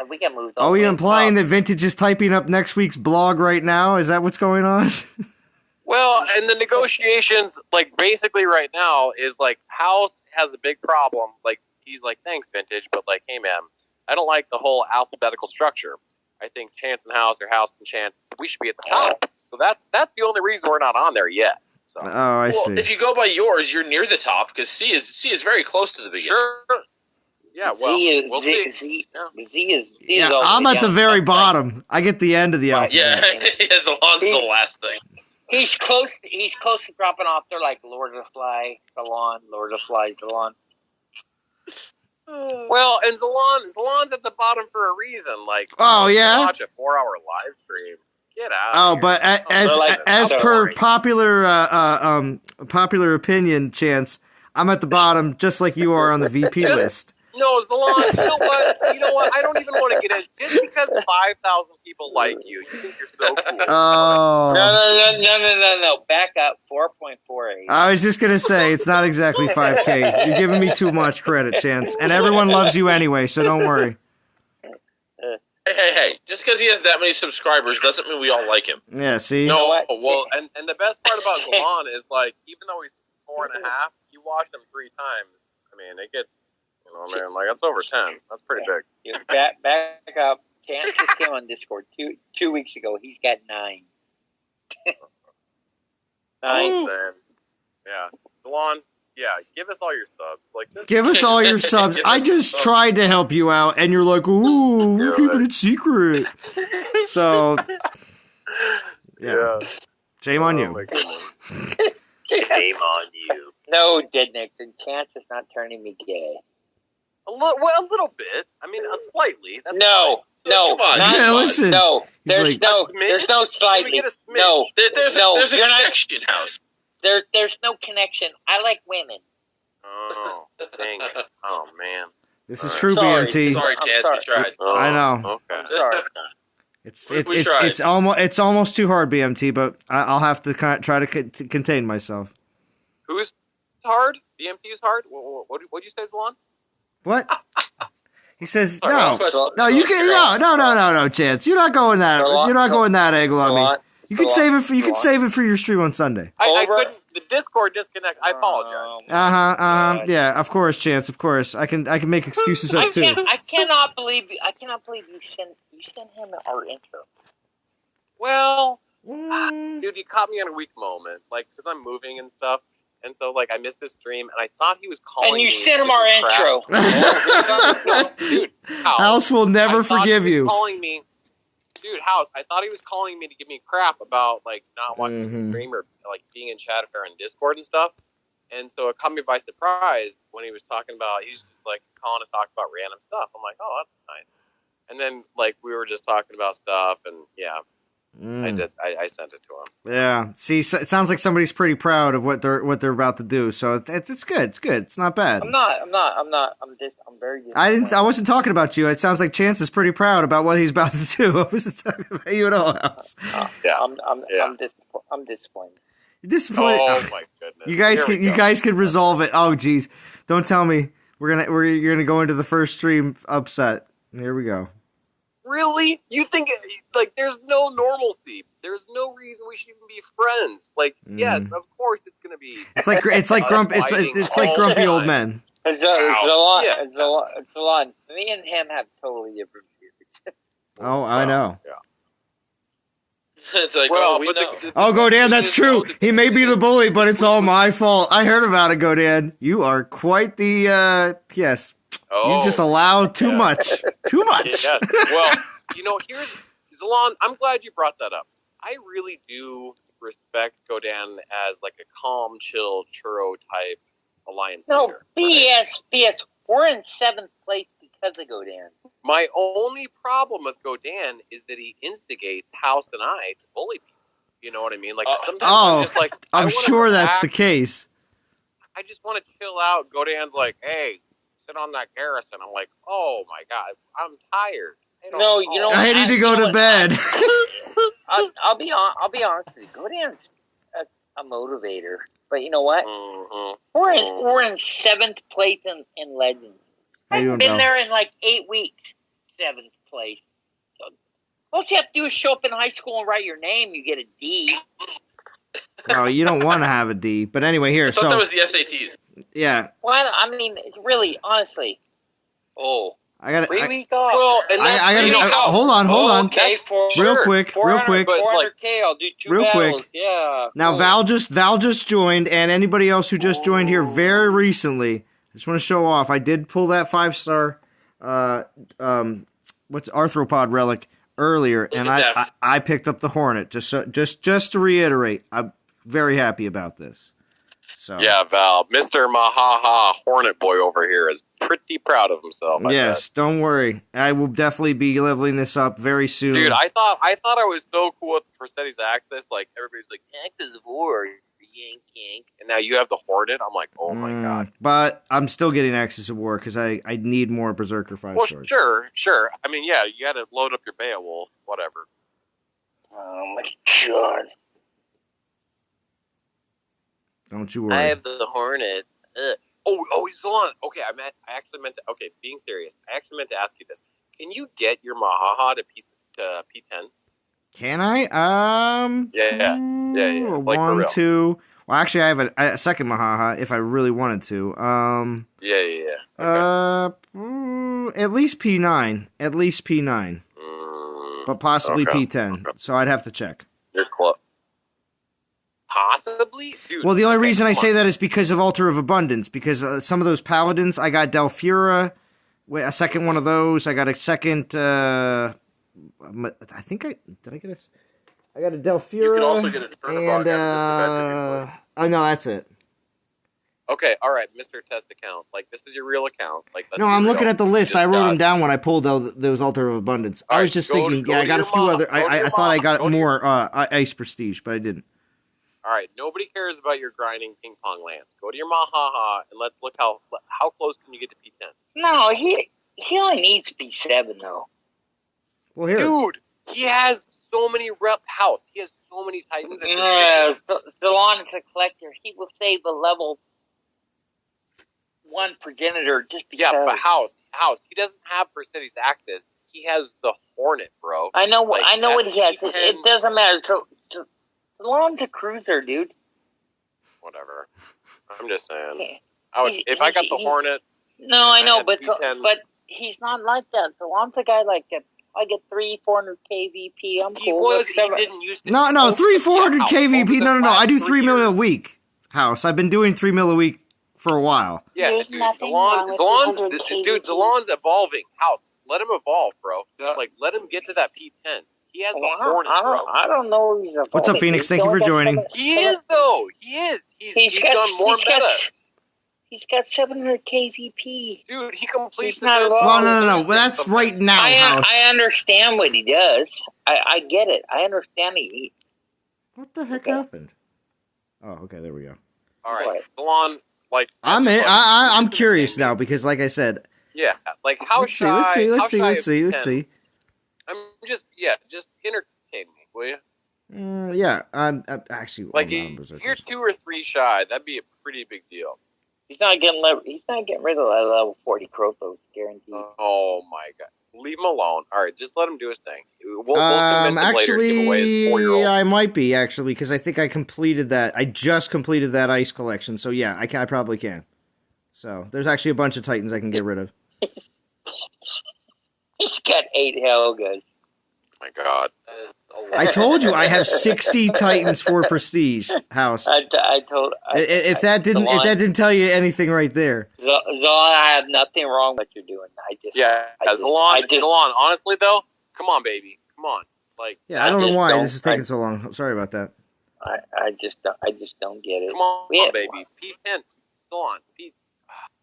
We can move. Are you implying that Vintage is typing up next week's blog right now? Is that what's going on? Well, and the negotiations, like, basically right now is, like, House has a big problem. Like, he's like, thanks, Vintage, but, like, hey, man, I don't like the whole alphabetical structure. I think Chance and House or House and Chance, we should be at the top. So that's the only reason we're not on there yet. So. Oh, I see. If you go by yours, you're near the top, because C is very close to the beginning. Sure. Yeah, well, we'll see. Z is I'm at the very bottom. I get the end of the alphabet. Yeah, Zalon's the last thing. He's close to dropping off there, like Lord of the Fly, Zalon, Lord of the Fly, Zalon. Well, and Zalon's at the bottom for a reason. Like, watch a 4-hour live stream. Get out. Oh, here. but as per popular opinion, Chance, I'm at the bottom, just like you are on the VP list. No, Zalon, you know what? I don't even want to get in. Just because 5,000 people like you think you're so cool. Oh. No. Back up, 4.48. I was just going to say, it's not exactly 5K. You're giving me too much credit, Chance. And everyone loves you anyway, so don't worry. Hey. Just because he has that many subscribers doesn't mean we all like him. Yeah, see? No, well, and the best part about Zalon is, like, even though he's 4.5, you watch him 3 times. I mean, it gets... You know, man, like, that's over 10. That's pretty big. Back up. Chance just came on Discord 2 weeks ago. He's got 9. 9. Yeah. Zalon, give us all your subs. Like, give us all your subs. I just tried to help you out, and you're like, ooh, we're keeping it secret. So, yeah. Shame on you. My goodness. Shame on you. No, Didnick, and Chance is not turning me gay. A little bit. I mean, slightly. That's no. Come on. Yeah, listen. No, there's no slightly. No, there's a connection, House. There's no connection. I like women. Oh, dang it. Oh, man. This is true, BMT. Sorry, Chance, we tried. I know. Okay. Sorry. It's almost too hard, BMT, but I'll have to try to contain myself. Who's hard? BMT's hard? What did you say, Zalon? What? He says no. You can no, Chance. You're not going that. You're not going that angle on me. You can save it for. You can save it for your stream on Sunday. I couldn't. The Discord disconnect. I apologize. Yeah, of course, Chance. Of course, I can make excuses up too. I cannot believe you sent him our intro. Well, dude, you caught me on a weak moment, like because I'm moving and stuff. And so, like, I missed his stream, and I thought he was calling me. And you sent him our intro. Dude, House will never forgive you. Calling me. dude, House, I thought he was calling me to give me crap about, like, not wanting me to stream or, like, being in chat or in Discord and stuff. And so it caught me by surprise when he was talking about, he's just, like, calling to talk about random stuff. I'm like, oh, that's nice. And then, like, we were just talking about stuff, and, yeah. I sent it to him. Yeah. See, it sounds like somebody's pretty proud of what they're about to do. So it's good. It's good. It's not bad. I'm very disappointed. I wasn't talking about you. It sounds like Chance is pretty proud about what he's about to do. I wasn't talking about you at all, House. I'm disappointed. Disappointed. Oh my goodness. You guys can resolve it. Oh geez. Don't tell me you're gonna go into the first stream upset. Here we go. Really? You think, like, there's no normalcy. There's no reason we should even be friends. Like, yes, of course it's going to be. It's like grumpy old men. Zalon, me and him have totally different views. Oh, I know. Yeah. It's like, well, Godan, that's true. He may be the bully, but it's all my fault. I heard about it, Godan. You are quite the, yes. You just allow too much. Too much. Yes. Well, here's Zalon. I'm glad you brought that up. I really do respect Godan as like a calm, chill, churro type alliance leader. No, BS. We're in 7th place because of Godan. My only problem with Godan is that he instigates House and I to bully people. You know what I mean? Like sometimes I'm just like, I'm sure that's the case. I just want to chill out. Godan's like, hey, sit on that Garrison. I'm like, oh my god, I'm tired. I need to go to bed. I'll be honest with you. Godan's a motivator, but you know what? Mm-hmm. We're in 7th place in Legends. I've been there in like 8 weeks. 7th place. So, all you have to do is show up in high school and write your name. You get a D. Oh, you don't want to have a D. But anyway, here. I thought that was the SATs. Yeah. Well, I mean, really, honestly. Oh. I got to. Well, and hold on. Okay, real quick. 400K, I'll do 2 battles. Quick. Yeah. Now, Val just joined, and anybody else who just joined here very recently, I just want to show off. I did pull that 5-star, arthropod relic earlier, and I picked up the Hornet. Just to reiterate, I'm very happy about this. So. Yeah, Val, Mr. Mahaha Hornet Boy over here is pretty proud of himself. Yes, don't worry. I will definitely be leveling this up very soon. Dude, I thought I was so cool with Prosthetics Access. Like, everybody's like, Access of War, yank. And now you have the Hornet. I'm like, oh my god. But I'm still getting Access of War because I need more Berserker 5-stars. Well, sure. I mean, yeah, you got to load up your Beowulf, whatever. Oh my god. Don't you worry. I have the Hornet. He's on. Okay, I actually meant to. Okay, being serious, I actually meant to ask you this. Can you get your Mahaha to P10? Can I? Yeah. Like 1, 2. Well, actually, I have a second Mahaha if I really wanted to. Yeah. Okay. At least P9. But possibly P10. Okay. So I'd have to check. You're close. Possibly? Dude, well, the only reason I say that is because of Altar of Abundance, because some of those paladins, I got Delphura, a second one of those, I got a second, I got a Delphura, you can also get a Turnabog and, no, that's it. Okay, alright, Mr. Test Account, like, this is your real account. Like, no, I'm looking at the list, I wrote them down when I pulled those Altar of Abundance. I was just thinking, I got a few other, I thought I got more Ice Prestige, but I didn't. All right, nobody cares about your grinding ping pong lands. Go to your Mahaha and let's look how close can you get to P10. No, he only needs P7 though. Well, here, dude, he has so many House. He has so many Titans. Zalon is a collector. He will save a level 1 progenitor just because. Yeah, but House. He doesn't have Prosthetics Access. He has the Hornet, bro. I know what he has. It doesn't matter. So. Zalon's a cruiser, dude. Whatever. I'm just saying. If I got the Hornet. No, I know, but he's not like that. Zalon's a guy like that. I get 300-400 KVP. I'm cool. He didn't use it. No, 300-400 KVP. No. I do 3 million a week. House. I've been doing 3 mil a week for a while. Yeah, dude, Zalon's evolving. House. Let him evolve, bro. Like, let him get to that P10. He has the hornet, bro. I don't know if he's a What's up, Phoenix? Thank you for joining. He is, though. He is. He's done more meta. He's got 700 KVP. Dude, he completes not events. Well, no. Well, that's right now, House. I understand what he does. I get it. I understand he. What the heck happened? Oh, okay, there we go. All right, Salon. Like, I'm curious now because, like I said. Yeah, like how Let's see. I'm just entertain me, will you? Yeah, I'm actually like if you're 2 or 3 shy, that'd be a pretty big deal. He's not getting rid of that level 40 Krothos, guaranteed. Oh my god, leave him alone. All right, just let him do his thing. We'll convince him later to give away his 4-year-old. I might be actually because I think I completed that. I just completed that ice collection, so yeah, I probably can. So there's actually a bunch of Titans I can get rid of. He's got 8 Helgas. My God. I told you I have 60 Titans for Prestige, House. If that didn't tell you anything right there. Zalon, I have nothing wrong with what you're doing. Zalon, honestly though, come on, baby. Come on. Like, yeah, I don't know why this is taking so long. I'm sorry about that. I just don't get it. Come on, baby. P10. Zalon.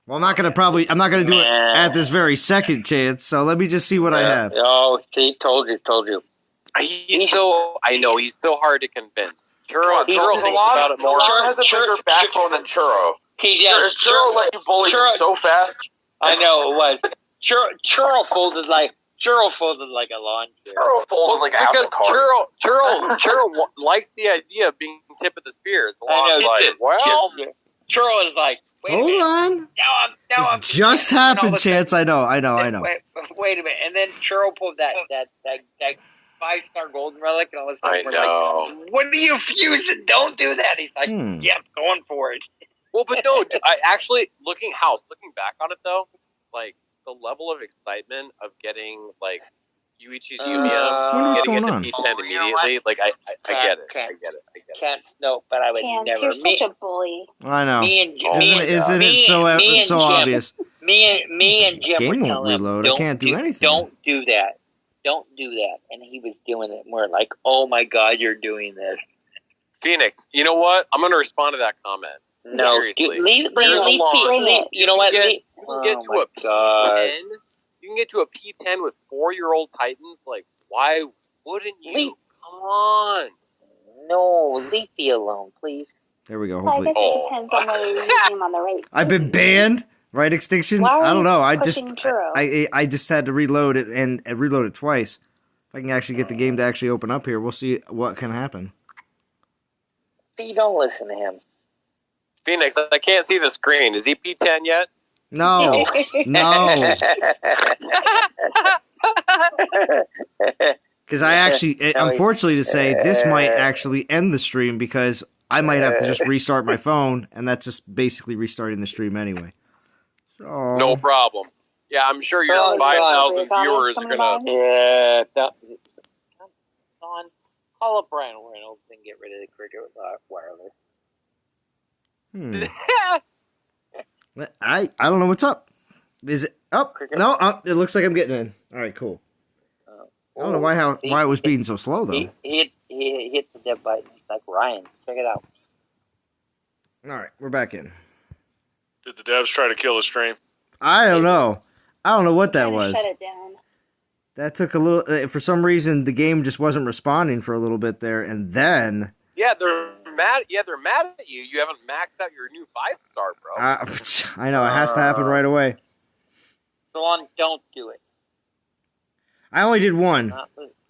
Well, I'm not gonna do it at this very second chance. So let me just see what I have. Oh, see, told you. He's so hard to convince. Churro thinks about it more. Churro has a bigger backbone than Churro. He does. Churro let you bully him so fast. I know it was. Churro folded like a lawn chair. Churro folded like a house of cards. Churro likes the idea of being tip of the spears. Churro is like, hold on. Now I'm just happened, Chance. I know. Wait a minute, and then Churro pulled that 5-star golden relic, and all this stuff. I know. Like, what are you fusing? Don't do that. He's like, yeah, I'm going for it. Well, but no, I actually looking back on it though, like the level of excitement of getting like Yuichi's Yumiya, getting into P10 immediately. Like I get it. Can't snow, but I would never. You're such a bully. I know. Isn't it so obvious? Me and Jim game were won't telling reload. him, I can't do anything. Don't do that. Don't do that. And he was doing it. And we're like, oh my God, you're doing this. Phoenix, you know what? I'm going to respond to that comment. No, seriously. leave you know what? You can get to a P10. You can get to a P10 with 4-year-old Titans. Like, why wouldn't you? Come on. No, leave me alone, please. There we go. Well, I guess it depends on whether you're using him on the right. I've been banned. Right, Extinction? Why are I don't know. I just had to reload it and reload it twice. If I can actually get the game to actually open up here, we'll see what can happen. See, don't listen to him. Phoenix, I can't see the screen. Is he P10 yet? No. Because I actually, unfortunately to say, this might actually end the stream because I might have to just restart my phone, and that's just basically restarting the stream anyway. So. No problem. Yeah, I'm sure your 5,000 viewers are gonna. Yeah, call up Brian Reynolds and get rid of the cricket wireless. I don't know what's up. Is it up? No, it looks like I'm getting in. All right, cool. I don't know why it was being so slow though. He hit the dead button. It's like Ryan. Check it out. All right, we're back in. Did the devs try to kill the stream? I don't know. I don't know what that was. Shut it down. That took a little. For some reason, the game just wasn't responding for a little bit there, and then. Yeah, they're mad. Yeah, they're mad at you. You haven't maxed out your new 5-star, bro. I know it has to happen right away. Salon, don't do it. I only did one.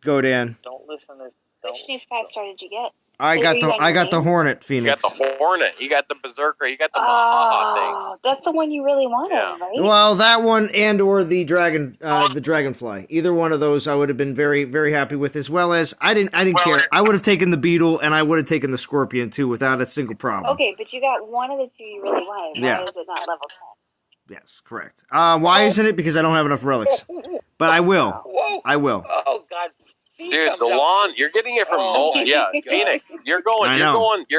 Go, Dan. Don't listen to. Which new 5-star did you get? I got the Hornet, Phoenix. You got the Hornet. You got the Berserker. You got the Maha things. That's the one you really wanted, right? Well, that one and or the Dragonfly. Either one of those I would have been very, very happy with, as well as I didn't care. I would have taken the Beetle and I would have taken the Scorpion too without a single problem. Okay, but you got one of the two you really wanted. Why is it not level 10? Yes, correct. Why isn't it? Because I don't have enough relics. But I will. I will. Oh God. Dude, the lawn, you're getting it from Phoenix. You're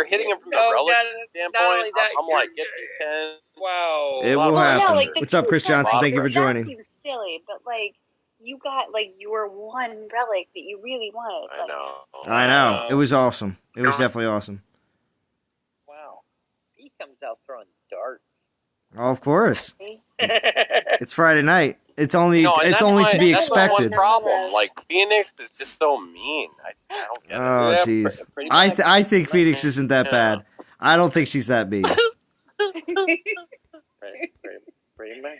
hitting him from the relic standpoint. I'm like, get P10. Wow. It will happen. What's up, Chris Johnson? Thank you for joining. That seems silly, but like, you got like your one relic that you really wanted. I know. I know. It was awesome. It was definitely awesome. Wow. He comes out throwing darts. Oh, of course. It's Friday night. It's only No, and it's that's only my- to be that's my expected. one problem. Like Phoenix is just so mean. I don't get it. Oh, Yeah, jeez. pretty I much. think Phoenix isn't that Yeah. bad. I don't think she's that mean. Pretty much.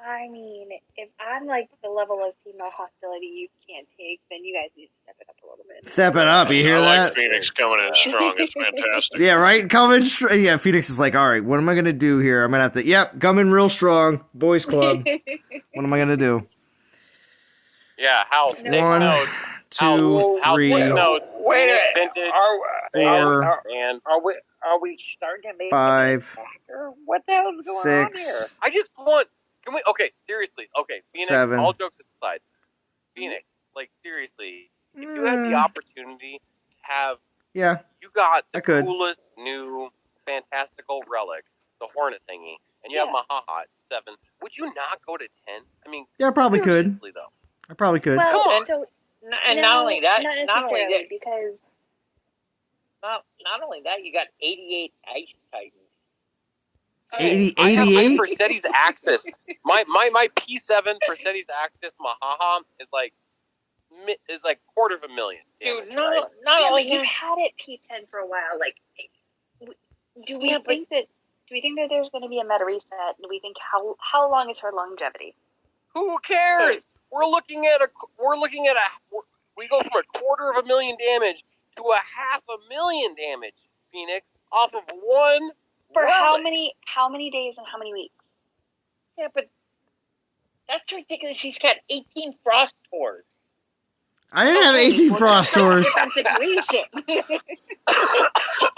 I mean, if I'm like the level of female hostility you can't take, then you guys need to step it up a little bit. Step it up. You hear I that? like Phoenix coming in strong. It's fantastic. Yeah, right? Yeah, Phoenix is like, all right, what am I going to do here? I'm going to have to, come in real strong. Boys club. What am I going to do? Yeah, house. No. One, notes. two, House three, notes. Wait a Vintage. four, And are we starting to make five, it back, what the hell's going on here? six, I just want. Can we? Okay, seriously. Okay, Phoenix. 7. All jokes aside, Phoenix. Like seriously, if you had the opportunity to have, yeah, you got I the could. coolest new fantastical relic, the Hornet thingy, and you have Mahaha at 7. Would you not go to 10? I mean, yeah, I probably could. seriously, though. I probably could. Well, Come on. so And no, not only that, not necessarily, because not only that, you got 88 Ice Titans. 80, I have my 88? Perseides Axis. My P7 Perseides Axis Mahaha is like $250,000. Dude, damage, not yeah, only but you've had it P10 for a while. Like, do we think that there's going to be a meta reset? Do we think how long is her longevity? Who cares? We go from $250,000 damage to $500,000 damage, Phoenix, off of one. For relic. how many days and how many weeks? Yeah, but that's ridiculous. He's got 18 Frost Tours. I didn't have 18 Frost Tours. Different situation.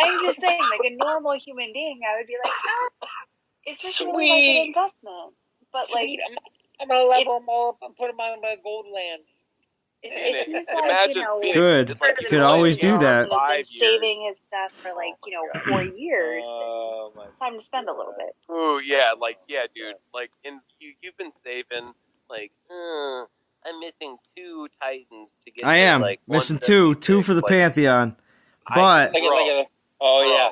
I'm just saying, like a normal human being, I would be like, oh, it's just really like an investment. But like, I'm gonna level them all up and put them on my gold land. if he's like, Imagine Phoenix Good. just like You could always do that. Has been saving his stuff for like 4 years. Oh my! Time to spend a little bit. Ooh, yeah, dude. Like, you've been saving, like, I'm missing 2 Titans to get. I am. Like, Missing 2. 2 for the like, Pantheon. But, Look at oh yeah.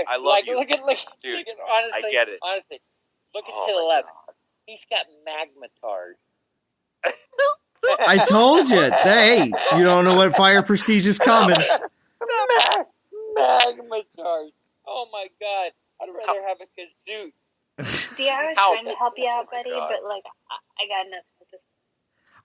I love you. Look at Dude, honestly, I get it. Honestly, look to Oh the my left. He's got magmatars. I told you. Hey, you don't know what fire prestige is coming. Magmatars. Oh my god. I'd rather have a kazoo. See, I was House. trying to help you out, buddy, God. but like, I got nothing with this.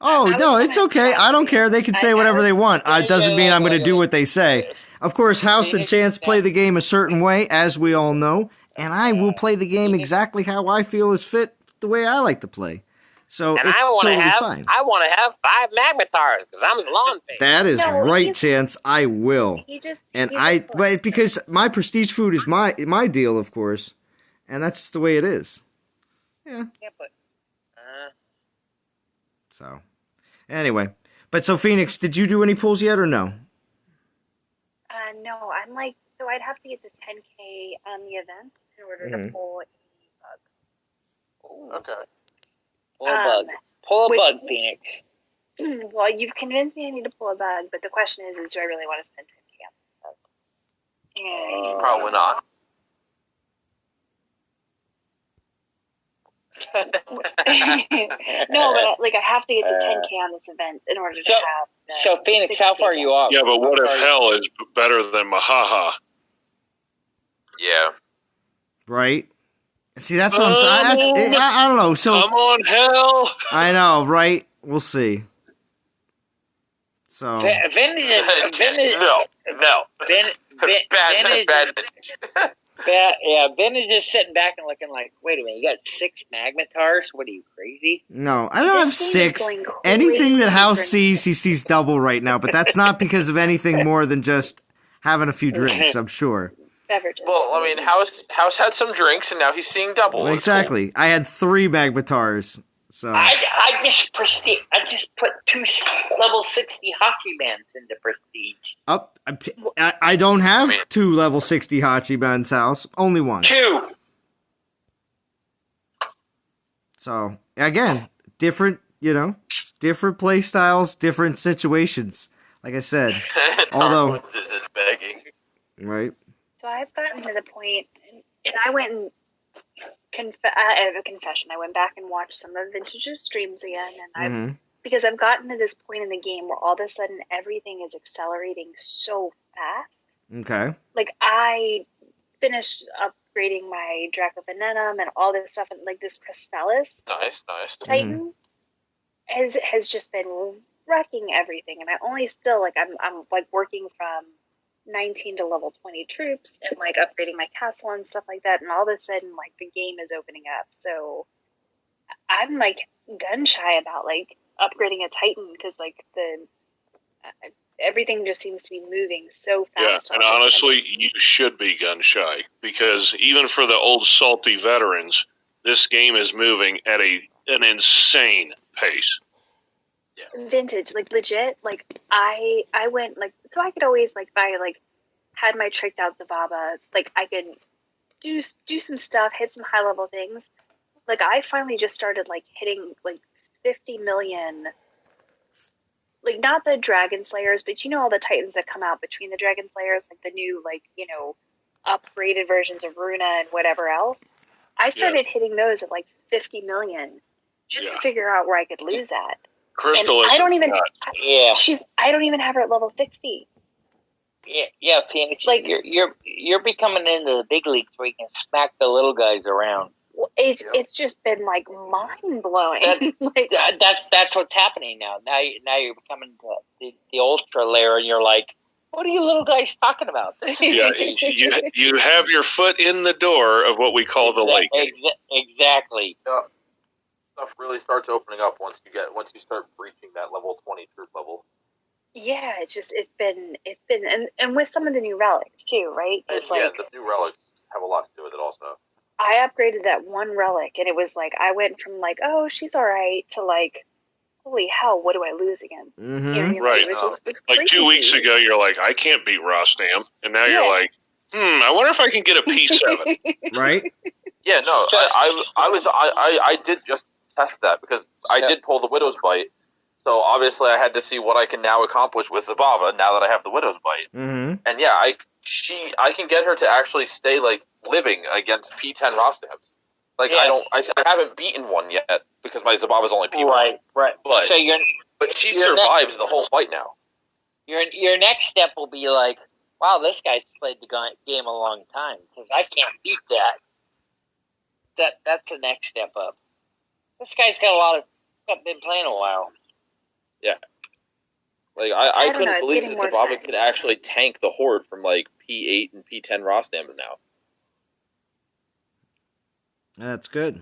Oh, I was no, it's gonna okay. try I don't to- care. They can say I whatever was- they want. It doesn't mean I'm going to do what they say. Of course, House and Chance play the game a certain way, as we all know, and I will play the game exactly how I feel is fit, the way I like to play. So And it's totally fine. I want to have 5 Magmatars because I'm Zalon face. That is No, right, he's- Chance. I will. But because my prestige food is my deal, of course, and that's just the way it is. Yeah. Yeah, but So, anyway, but so Phoenix, did you do any pulls yet or no? No, I'm like, so I'd have to get to 10K on the event in order to pull a bug. Okay. pull a bug. Pull a which- bug, Phoenix. Well, you've convinced me I need to pull a bug, but the question is do I really want to spend 10K on this bug? Probably not. No, but like I have to get to 10K on this event in order to So- have. So Phoenix, how far are you off? Yeah, but what if hell is better than Mahaha? Yeah. Right? See, that's what I don't know. So Come on, hell! I know, right? We'll see. So Vintage is No. Vintage is sitting back and looking like, wait a minute, you got 6 magmatars? What are you, crazy? no, I don't have This thing is 6. going Anything that crazy House for sees, he sees double right now. But that's not because of anything more than just having a few drinks. I'm sure. beverages. Well, I mean, House had some drinks, and now he's seeing double. It's Exactly. I had 3 Magmatars. So I just put 2 level 60 hockey bands into prestige. up. I don't have 2 level 60 Hachiban's house. Only 1. 2. So again, different different play styles, different situations. Like I said, although this is begging, right. So I've gotten to the point, and I went and I have a confession. I went back and watched some of Vintage's streams again, and because I've gotten to this point in the game where all of a sudden everything is accelerating so fast. Okay. Like I finished upgrading my Dracovenenum and all this stuff, and like this Crystallis nice Titan has just been wrecking everything, and I only still like I'm like working from 19 to level 20 troops and like upgrading my castle and stuff like that, and all of a sudden like the game is opening up, so I'm like gun shy about like upgrading a Titan because like everything just seems to be moving so fast. Yeah, and honestly, you should be gun shy because even for the old salty veterans, this game is moving at an insane pace. Yeah. Vintage, like legit, like I went like so I could always like if I like had my tricked out Zavaba, like I could do some stuff, hit some high level things. Like I finally just started like hitting like 50 million. Like, not the Dragon Slayers, but you know all the Titans that come out between the Dragon Slayers, like the new, like, you know, upgraded versions of Runa and whatever else. I started hitting those at like 50 million just to figure out where I could lose at. Crystal, I don't even. Yeah. I don't even have her at level 60. Yeah, Phoenix. Like you're becoming into the big leagues where you can smack the little guys around. It's just been like mind blowing. That's what's happening now. Now you're becoming the ultra layer, and you're like, what are you little guys talking about? Yeah, you have your foot in the door of what we call the lake. Exactly. Yeah. Stuff really starts opening up once you start breaching that level 20 troop level. Yeah, it's been and with some of the new relics too, right? It's the new relics have a lot to do with it also. I upgraded that one relic, and it was like I went from like, oh, she's all right, to like, holy hell, what do I lose again? Mm-hmm. Right. It was like 2 weeks ago, you're like, I can't beat Rostam, and now you're like, I wonder if I can get a P7. Right? Yeah, no, I did just test that because I did pull the Widow's Bite, so obviously I had to see what I can now accomplish with Zabava now that I have the Widow's Bite. Mm-hmm. And yeah, I can get her to actually stay like living against P10 Rostams. Like I haven't beaten one yet because my Zabava's only P1. Right. But she survives the whole fight now. Your next step will be like, wow, this guy's played the game a long time because I can't beat that. That's the next step up. This guy's got been playing a while. Yeah. Like, I couldn't believe that Zabava could actually tank the Horde from, like, P8 and P10 Rostams now. That's good.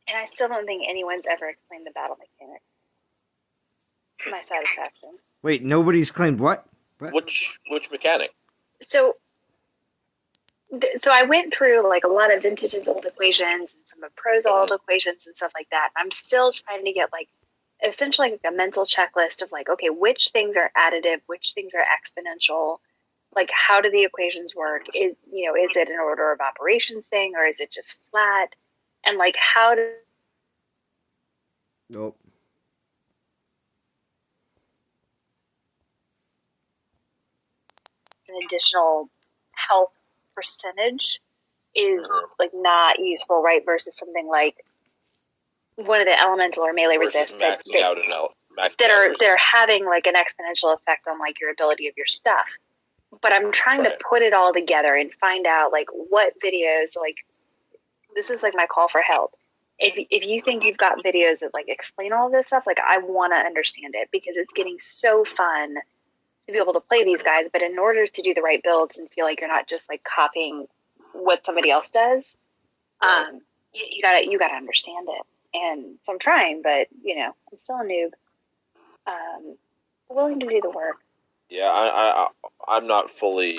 And I still don't think anyone's ever explained the battle mechanics. To my satisfaction. Wait, nobody's claimed what? Which mechanic? So I went through like a lot of Vintage's old equations and some of Pro's old equations and stuff like that. I'm still trying to get like essentially like a mental checklist of like, okay, which things are additive, which things are exponential, like how do the equations work? Is it an order of operations thing or is it just flat? And like how do Nope. an additional health percentage is like not useful, right? Versus something like one of the elemental or melee resist that are having like an exponential effect on like your ability of your stuff. But I'm trying to put it all together and find out like what videos, like this is like my call for help. If you think you've got videos that like explain all of this stuff, like I want to understand it because it's getting so fun to be able to play these guys, but in order to do the right builds and feel like you're not just like copying what somebody else does, you gotta understand it. And so I'm trying, but I'm still a noob. Willing to do the work. Yeah, I'm not fully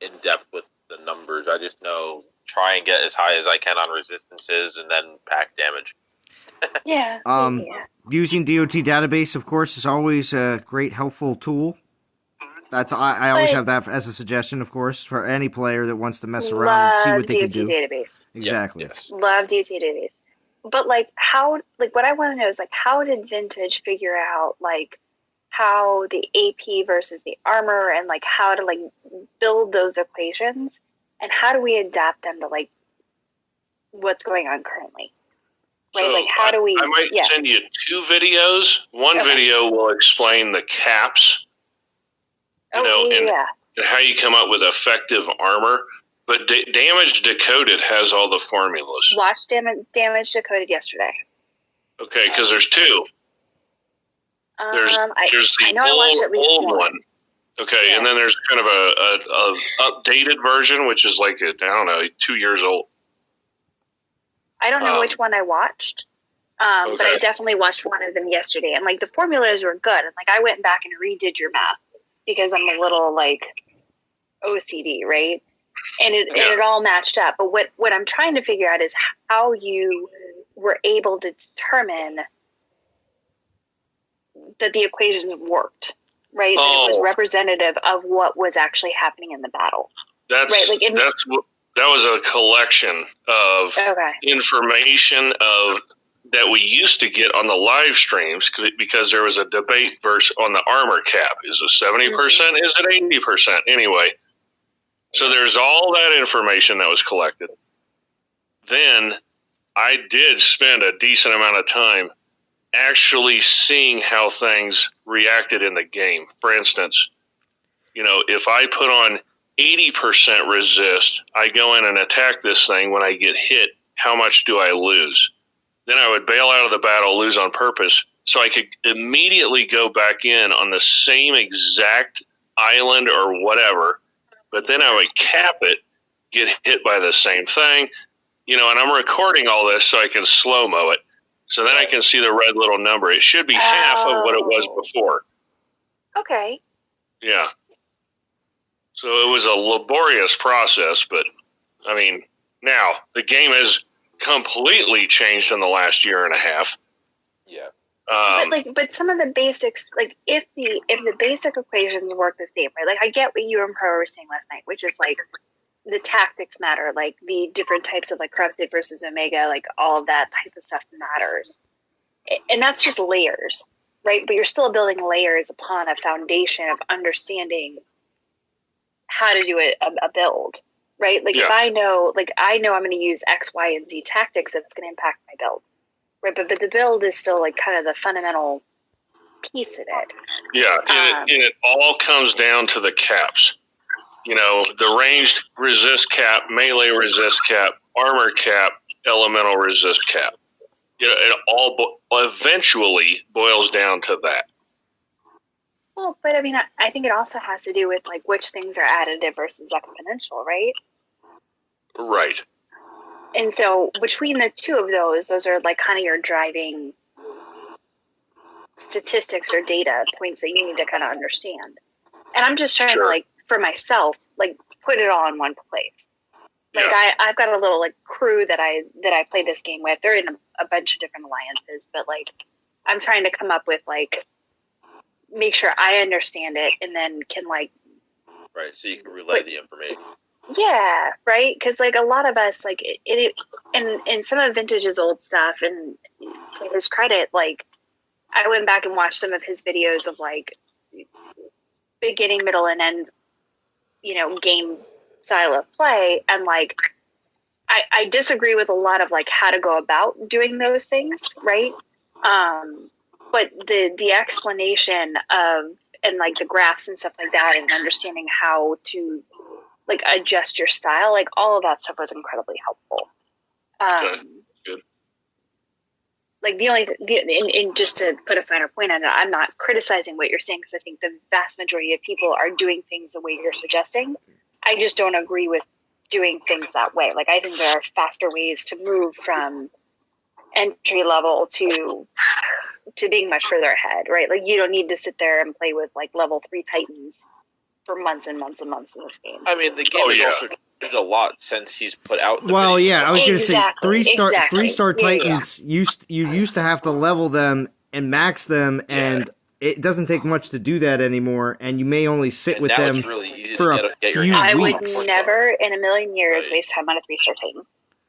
in depth with the numbers. I just know try and get as high as I can on resistances and then pack damage. Yeah. Using DOT database, of course, is always a great helpful tool. I always have that as a suggestion, of course, for any player that wants to mess around and see what they can do. Database. Exactly. Yes. Love DOT database. But what I want to know is how did Vintage figure out how the AP versus the armor and how to build those equations, and how do we adapt them to what's going on currently? Right? So how do we? I might send you 2 videos. One video will explain the caps, and how you come up with effective armor. But Damage Decoded has all the formulas. Watched Damage Decoded yesterday. Okay, because there's 2. There's the I watched at least old one. Okay, and then there's kind of a updated version, which is 2 years old. I don't know which one I watched, but I definitely watched one of them yesterday. And the formulas were good. And I went back and redid your math because I'm a little OCD, right? And it all matched up. But what I'm trying to figure out is how you were able to determine that the equations worked, right? That it was representative of what was actually happening in the battle. That was a collection of information that we used to get on the live streams because there was a debate on the armor cap. Is it 70%? Is it 80%? Anyway, so there's all that information that was collected. Then I did spend a decent amount of time actually seeing how things reacted in the game. For instance, if I put on 80% resist, I go in and attack this thing. When I get hit, how much do I lose? Then I would bail out of the battle, lose on purpose, so I could immediately go back in on the same exact island or whatever, but then I would cap it, get hit by the same thing, and I'm recording all this so I can slow-mo it, so then I can see the red little number. It should be half of what it was before. Okay. Yeah. So it was a laborious process, but, now the game has completely changed in the last year and a half. Yeah. But some of the basics, if the basic equations work the same, right? I get what you and Pro were saying last night, which is, the tactics matter, the different types of, Corrupted versus Omega, all of that type of stuff matters. And that's just layers, right? But you're still building layers upon a foundation of understanding how to do a build, right? If I know I'm going to use X, Y, and Z tactics, it's going to impact my build, right? But the build is still kind of the fundamental piece of it. Yeah, and it all comes down to the caps. The ranged resist cap, melee resist cap, armor cap, elemental resist cap. It all eventually boils down to that. Well, but I think it also has to do with which things are additive versus exponential, right? Right. And so between the two of those are kind of your driving statistics or data points that you need to kind of understand. And I'm just trying to for myself, put it all in one place. I've got a little crew that I play this game with. They're in a bunch of different alliances, but I'm trying to come up with make sure I understand it, and then can right, so you can relay the information. Yeah, right. Because a lot of us and some of Vintage's old stuff, and to his credit, I went back and watched some of his videos of beginning, middle, and end, game style of play, and I disagree with a lot of how to go about doing those things, right? But the explanation of and the graphs and stuff like that, and understanding how to adjust your style, all of that stuff was incredibly helpful. Good. And just to put a finer point on it, I'm not criticizing what you're saying, because I think the vast majority of people are doing things the way you're suggesting. I just don't agree with doing things that way. I think there are faster ways to move from entry level to being much further ahead, right? You don't need to sit there and play with level 3 Titans for months and months and months in this game. The game has also changed a lot since he's put out. I was going to say 3-star Titans. You used to have to level them and max them, and it doesn't take much to do that anymore, and you may only sit with now them it's really easy for to get your few I weeks. would never in a million years waste time on a 3-star Titan.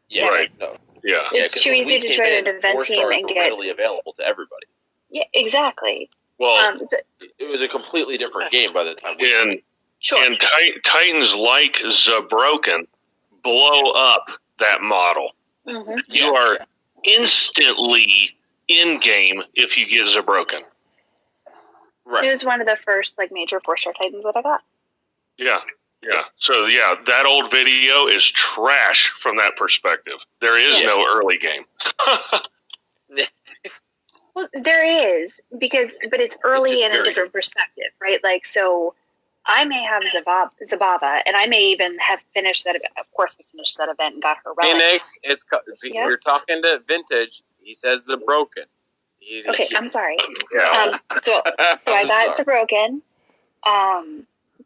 Yeah, Right. no. Yeah. It's too easy to join an event 4 team stars and were get. readily available to everybody. Yeah, exactly. Well, It was a completely different game by the time we and Sure. and Titans like Zabroken blow up that model. Mhm. You are instantly in game if you get Zabroken. Right. It was one of the first major 4-star Titans that I got. Yeah. Yeah. So yeah, that old video is trash from that perspective. There is no early game. Well, there is but it's early in a different perspective, right? So I may have Zabava, and I may even have finished that event. Of course, I finished that event and got her relics. Phoenix, you're talking to Vintage. He says Zabroken. Okay, I'm sorry. Yeah. So I got Zabroken.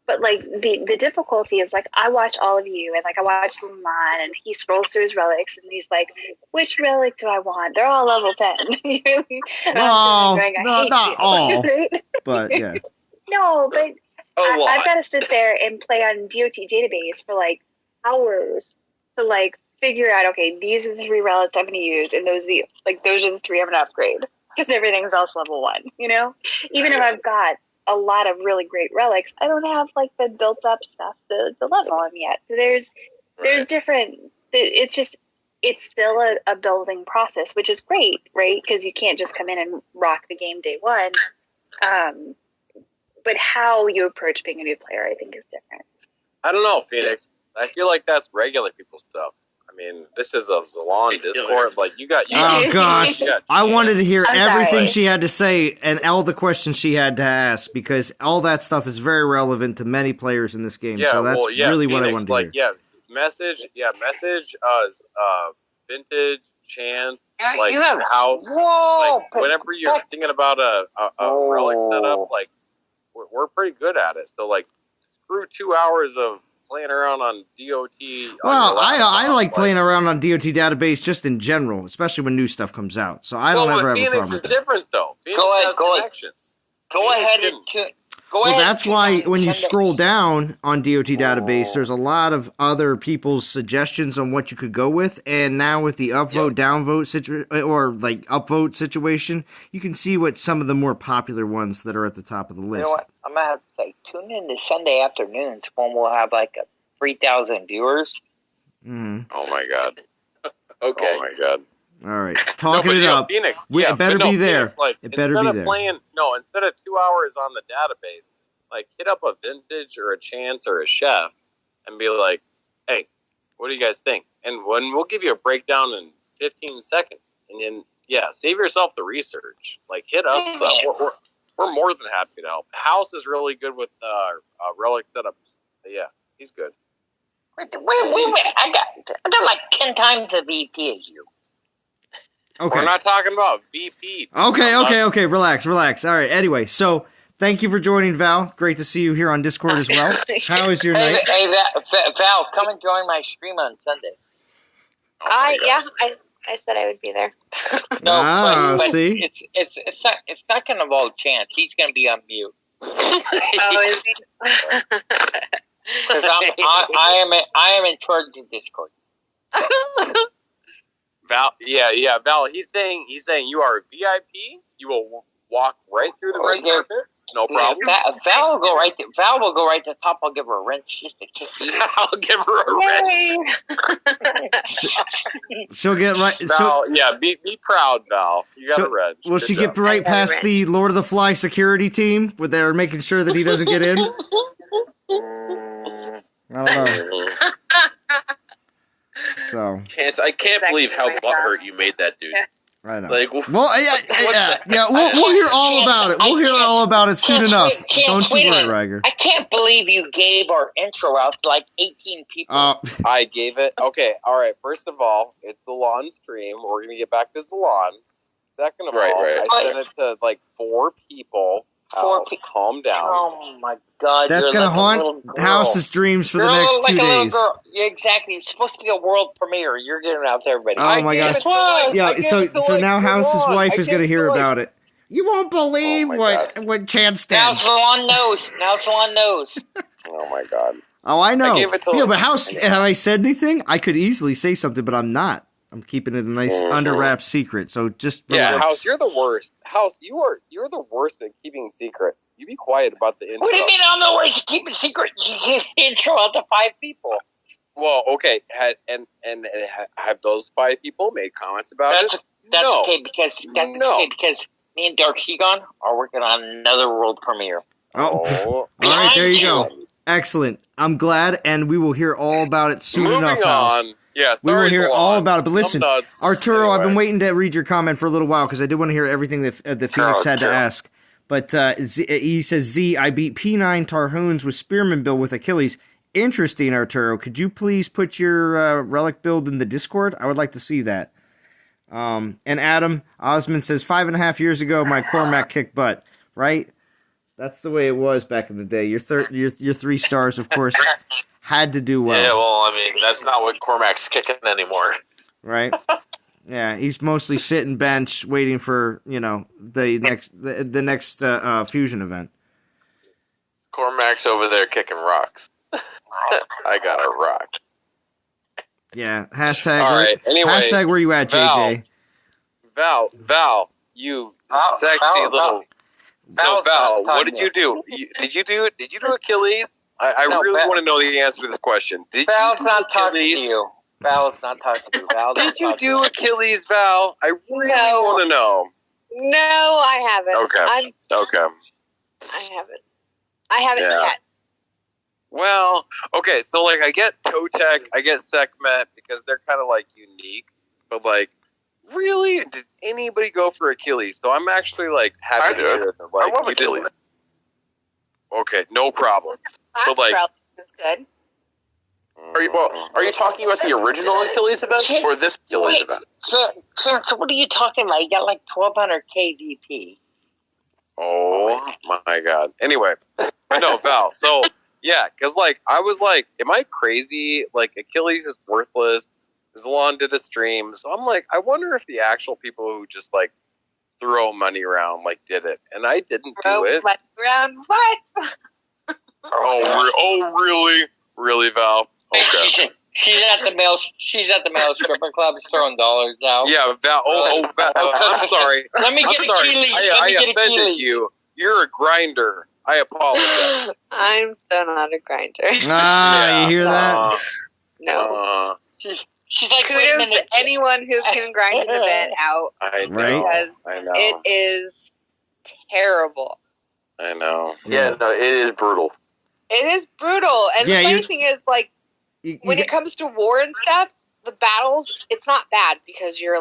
But the difficulty is I watch all of you, and I watch Lamont, and he scrolls through his relics, and he's like, "Which relic do I want? They're all level 10." No, not all. Right? But yeah. No, but lot. I've got to sit there and play on DOT database for hours to figure out. Okay, these are the 3 relics I'm going to use, and those are the 3 I'm going to upgrade because everything's else level 1. Even if I've got a lot of really great relics, I don't have the built up stuff to level them yet. So there's different. It's still a building process, which is great, right? Because you can't just come in and rock the game day one. But how you approach being a new player, I think, is different. I don't know, Phoenix. I feel like that's regular people stuff. I mean, this is a Salon Discord. You got. Oh gosh, I wanted to hear everything sorry. she had to say and all the questions she had to ask because all that stuff is very relevant to many players in this game. Yeah, so that's really Phoenix, what I wanted to hear. message us, Vintage, Chance, you have House. Whoa, Whenever you're thinking about a relic setup, we're pretty good at it. So screw 2 hours of playing around on DOT. Well, I like playing around on DOT database just in general, especially when new stuff comes out. So I don't ever have a problem Phoenix with is that. different, though. Phoenix has connections. Go ahead and Well, that's why when you scroll down on DOT database, there's a lot of other people's suggestions on what you could go with. And now with the upvote, downvote upvote situation, you can see what some of the more popular ones that are at the top of the list. You know what? I'm going to have to say, tune in to Sunday afternoons when we'll have 3,000 viewers. Mm-hmm. Oh, my God. Okay. Oh, my God. All right. Talking it up. Phoenix, It better be there. Phoenix, it better be there. Instead of 2 hours on the database, hit up a Vintage or a Chance or a Chef and be like, hey, what do you guys think? And we'll give you a breakdown in 15 seconds. And then, save yourself the research. Hit us up. We're more than happy to help. House is really good with relic setups. Yeah, he's good. Wait, I got 10 times the VP as you. Okay. We're not talking about VP. Okay. Relax. All right. Anyway, so thank you for joining, Val. Great to see you here on Discord as well. How is your night? Hey, Val, come and join my stream on Sunday. I said I would be there. No, but see? It's not going to involve Chance. He's going to be on mute. Oh, is he? Because I am in charge of Discord. Val, Val. He's saying you are a VIP. You will walk right through the red carpet. No problem. Val will go right. Val will go right to the top. I'll give her a wrench just to kick you. I'll give her a wrench. She'll get right. Val, be proud, Val. You got a wrench. Will she get right past the Lord of the Fly security team where they're making sure that he doesn't get in? I don't know. So Chance, I can't believe how butthurt you made that dude. I know. Well, we'll hear all about it. We'll hear all about it soon enough. Don't you worry, Riger. I can't believe you gave our intro out to 18 people. I gave it. Okay, all right. First of all, it's Salon stream. We're gonna get back to Salon. Second of all, I sent it to 4 people. Calm down. Oh my God! That's gonna haunt House's dreams for the next 2 days. Yeah, exactly. It's supposed to be a world premiere. You're getting it out to everybody. Oh my gosh! Yeah. So now House's wife is gonna hear about it. You won't believe what Chance did. Now Salon knows. Oh my god. Oh, I know. I gave it to but have I said anything? I could easily say something, but I'm not. I'm keeping it a nice under wraps secret. So just relax. Yeah, House, you're the worst. House, you're the worst at keeping secrets. You be quiet about the intro. What do you mean I'm the worst at keeping secrets? You give the intro out to 5 people. Well, okay, and have those 5 people made comments about it? That's okay because me and Dark Seagon are working on another world premiere. Oh. All right, there you go. Excellent. I'm glad, and we will hear all about it soon enough. Moving on. Yeah, we will hear all about it. But listen, Arturo, anyway. I've been waiting to read your comment for a little while because I did want to hear everything that Phoenix had to ask. But he says, I beat P9 Tarhoons with Spearman build with Achilles. Interesting, Arturo. Could you please put your relic build in the Discord? I would like to see that. And Adam Osmond says, 5.5 years ago, my Cormac kicked butt. Right? That's the way it was back in the day. Your 3 stars, of course, had to do well. Yeah, well, I mean, that's not what Cormac's kicking anymore. Right? Yeah, he's mostly sitting bench waiting for, the next fusion event. Cormac's over there kicking rocks. I got a rock. Yeah, hashtag. All right, anyway, hashtag where you at, JJ? Val, you sexy little. So Val, what did you do? Did you do Achilles? I really want to know the answer to this question. Val's not talking to you. Val is not talking to you. Did you do Achilles, Val? I really want to know. No, I haven't. Okay. I haven't yet. Well, okay, so I get Totec, I get Sekhmet because they're kind of unique, but really, did anybody go for Achilles? So I'm actually happy to hear that. I love Achilles. Okay, no problem. So is good. Are you talking about the original Achilles event or this Achilles event? Chance, what are you talking about? You got 1,200 KDP. Oh my god. Anyway, no, Val. So yeah, because I was am I crazy? Achilles is worthless. Zalon did a stream, so I'm I wonder if the actual people who just throw money around did it, and I didn't do it. Money around what? Really, Val? Okay. She's at the male stripper club throwing dollars out. Yeah, Val. Val. I'm sorry. Let me get Achilles. I offended you. You're a grinder. I apologize. I'm so not a grinder. You hear that? No. She's kudos to anyone who can grind an event out. I know. Because it is terrible. I know. Yeah, no, it is brutal. It is brutal. And the funny thing is, when it comes to war and stuff, the battles, it's not bad because you're,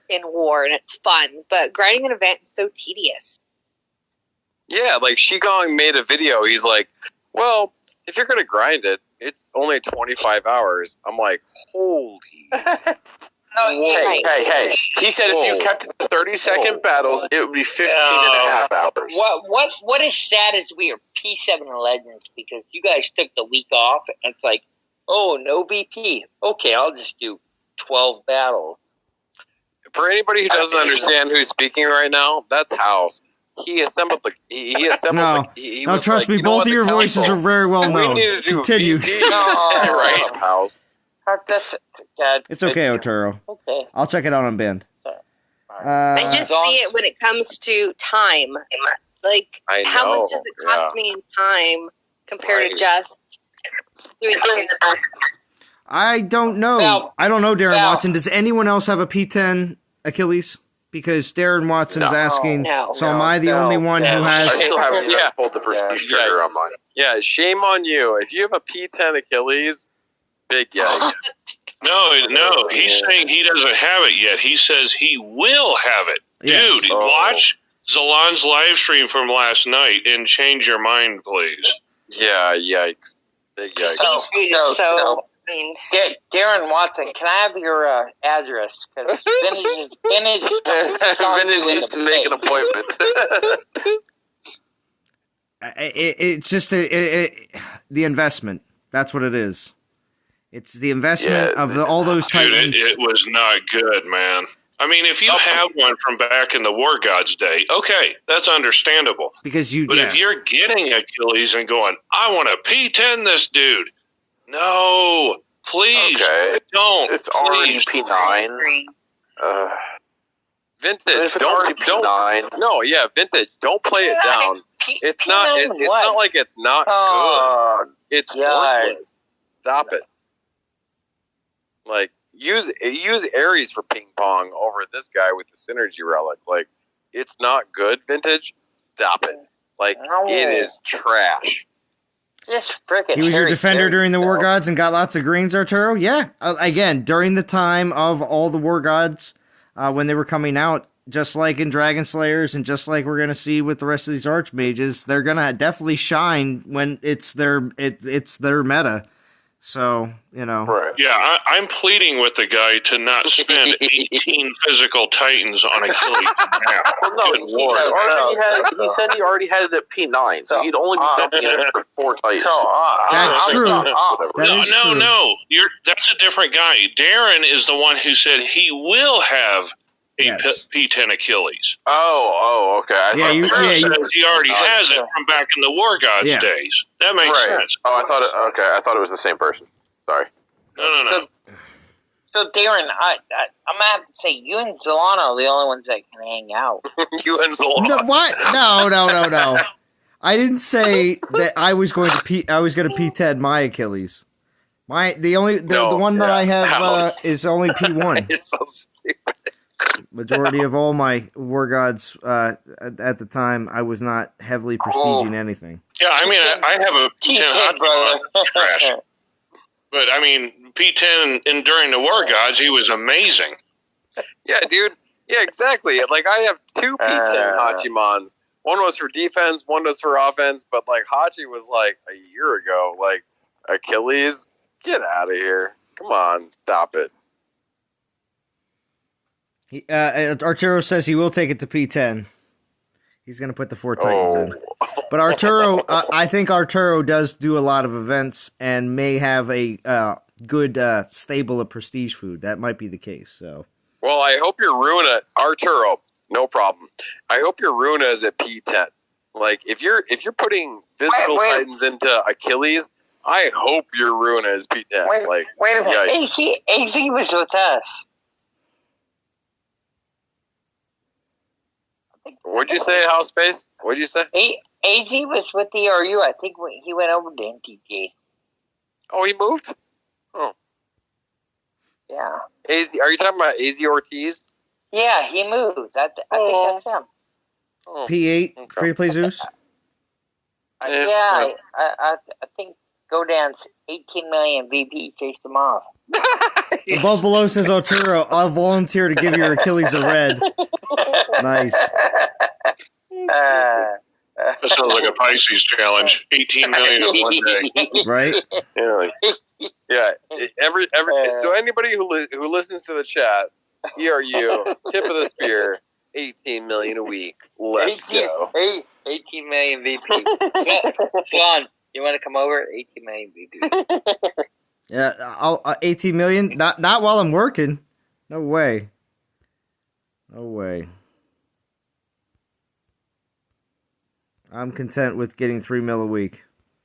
in war and it's fun. But grinding an event is so tedious. Yeah, Shigong made a video. He's well, if you're going to grind it, it's only 25 hours. I'm holy. Hey. He said if you kept it to 30-second battles, it would be 15 and a half hours. What is sad is we are P7 Legends because you guys took the week off and it's no BP. Okay, I'll just do 12 battles. For anybody who doesn't understand who's speaking right now, that's House. He assembled No, trust me, both of your voices are very well known. Continue. Right, House. It's okay, Otero. Okay. I'll check it out on Band. I just see it when it comes to time. How much does it cost me in time compared to just doing things? I don't know. I don't know, Darren Watson. Does anyone else have a P10 Achilles? Because Darren Watson's asking, so am I the only one who has... I still haven't pulled the prestige trigger on mine. Yeah, shame on you. If you have a P10 Achilles, big yikes. No, he's saying he doesn't have it yet. He says he will have it. Yes. Dude, watch Zalon's live stream from last night and change your mind, please. Yeah, yikes. Big yikes. Darren Watson, can I have your address? Because Vintage used to make an appointment. It's just the investment. That's what it is. It's the investment of all those Titans. It was not good, man. I mean, if you have one from back in the War Gods day, okay, that's understandable. But if you're getting Achilles and going, I want to P10 this dude, no, please, don't. It's already P9. Vintage, vintage. Don't play it down. It's not. It's not like it's not good. It's worthless. Stop it. Like use Ares for ping pong over this guy with the synergy relic. Like it's not good. Vintage. Stop it. Like it is trash. Just freaking. He was your defender during the War Gods and got lots of greens, Arturo. Yeah. Again, during the time of all the War Gods. When they were coming out, just like in Dragon Slayers and just like we're going to see with the rest of these Archmages, they're going to definitely shine when it's their meta. So, Right. Yeah, I'm pleading with the guy to not spend 18 physical Titans on Achilles now. Well, no, he said he already had it at P9, so he'd only be dumping it for 4 Titans. That's true. No. That's a different guy. Darren is the one who said he will have a P10 Achilles. Oh, okay. He already has it from back in the War Gods days. That makes sense. Oh, I thought it was the same person. Sorry. No. So Darren, I'm gonna have to say you and Zolana are the only ones that can hang out. You and Zolana. No, what? No. I didn't say that I was going to P10 my Achilles. The one that I have is only P1. It's so stupid. Majority of all my War Gods at the time, I was not heavily prestiging anything. Yeah, I mean, I have a P10 trash. But, I mean, P10 during the War Gods, he was amazing. Yeah, dude. Yeah, exactly. Like, I have 2 P10 Hachimons. One was for defense, one was for offense, but, like, Hachi was, like, a year ago. Like, Achilles, get out of here. Come on, stop it. Arturo says he will take it to P10. He's going to put the 4 Titans in. But Arturo, I think Arturo does do a lot of events and may have a good stable of prestige food. That might be the case. So, well, I hope your Runa, Arturo, no problem. I hope your Runa is at P10. Like if you're putting physical Titans into Achilles, I hope your Runa is P10. Wait a minute. AC was with us. What'd you say, House Space? What'd you say? AZ was with the RU. I think he went over to NTG. Oh, he moved? Oh. Yeah. AZ, are you talking about AZ Ortiz? Yeah, he moved. I think that's him. Oh. P8, free to play Zeus? I think Godan's 18 million VP chased him off. Above below says Arturo, I'll volunteer to give your Achilles a red. Nice. That sounds like a Pisces challenge. 18 million in one day. Right? Yeah. So anybody who listens to the chat, ERU, tip of the spear, 18 million a week. Let's go. 18 million VP. Sean, you want to come over? 18 million VP. Yeah, I'll 18 million. Not while I'm working. No way. I'm content with getting 3 mil a week.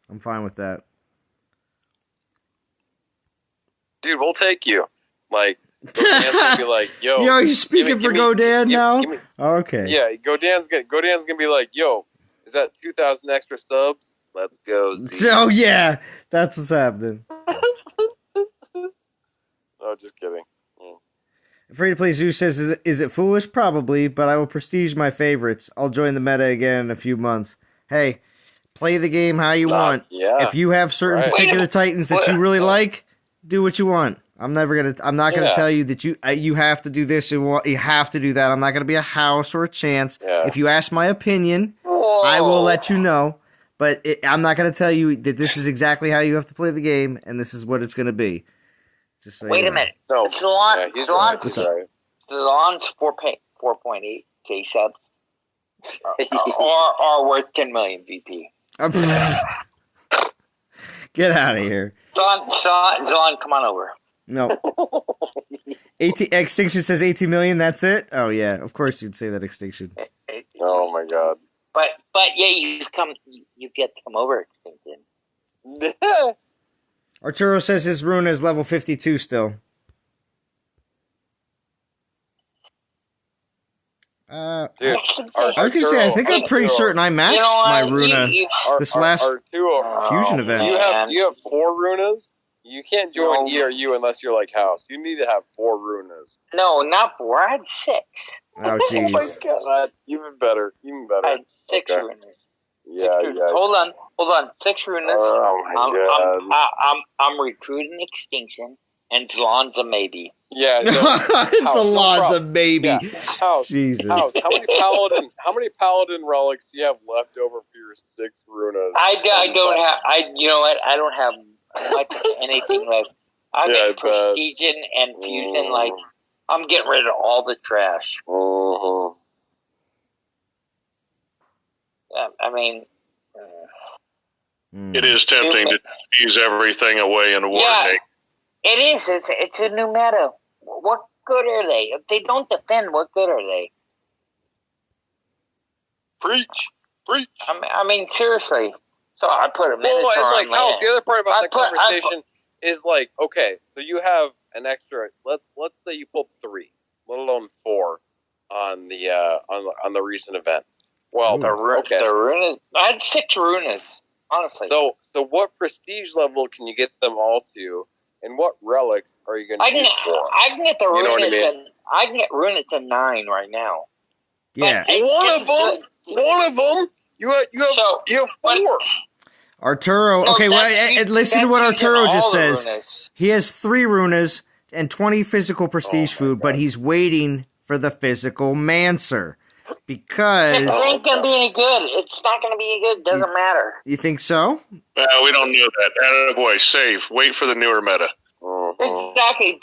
I'm fine with that. Dude, we'll take you. Like, Godan's gonna be like, yo. Yo, you speaking for Godan now? Okay. Yeah, Godan's gonna be like, yo, is that 2,000 extra subs? Let's go. Oh yeah, that's what's happening. Oh, just kidding. Free to play Zeus says, is it foolish? Probably, but I will prestige my favorites. I'll join the meta again in a few months. Hey, play the game how you want. Yeah. If you have certain particular Titans that you really like, do what you want. I'm not gonna tell you that you have to do this and you have to do that. I'm not gonna be a house or a chance. Yeah. If you ask my opinion, I will let you know. But I'm not gonna tell you that this is exactly how you have to play the game and this is what it's gonna be. Just so wait a minute. No, Salon's 4.8K subs are worth 10 million VP. Get out of here. Zon, come on over. No. Extinction says 18 million. That's it. Oh yeah, of course you'd say that Extinction. Oh my god. But yeah, you get to come over Extinction. Arturo says his rune is level 52 still. Dude, I was gonna say, I think I'm pretty certain I maxed my Runa this last fusion event. Do you have 4 Runas? You can't join ERU unless you're like House. You need to have 4 Runas. No, not 4. I had 6. Oh, jeez. Oh my god, even better. I had 6 Runas. Yeah. Hold on. 6 Runas. Oh my god. I'm recruiting Extinction, and Zalon's a maybe. Yeah, it's a lot of maybe. Yeah. House, Jesus. House, how many paladin relics do you have left over for your 6 Runas? I don't have. You know what? I don't have much of anything left. I'm getting Prestige and Fusion. Like, I'm getting rid of all the trash. I mean, it is tempting to use everything away in War. Yeah, it is. It's a new meta. What good are they? If they don't defend, what good are they? Preach. I mean, seriously. So I put a Minotaur and like, on the other part about the conversation is like, okay, so you have an extra. Let's say you pulled 3, let alone 4, on the recent event. Well, the Runas. I had 6 Runas, honestly. So what prestige level can you get them all to, and what relics are you going to use for? I can get the Runas. You know what I mean? I can get Runas to 9 right now. Yeah. One of them. You have 4. Arturo. No, okay, well, listen to what Arturo just says. Runas. He has 3 Runas and 20 physical prestige food, but he's waiting for the physical Mancer. Because it ain't gonna be any good. It's not gonna be any good. Doesn't matter. You think so? We don't know that. Boy, save. Wait for the newer meta. Exactly.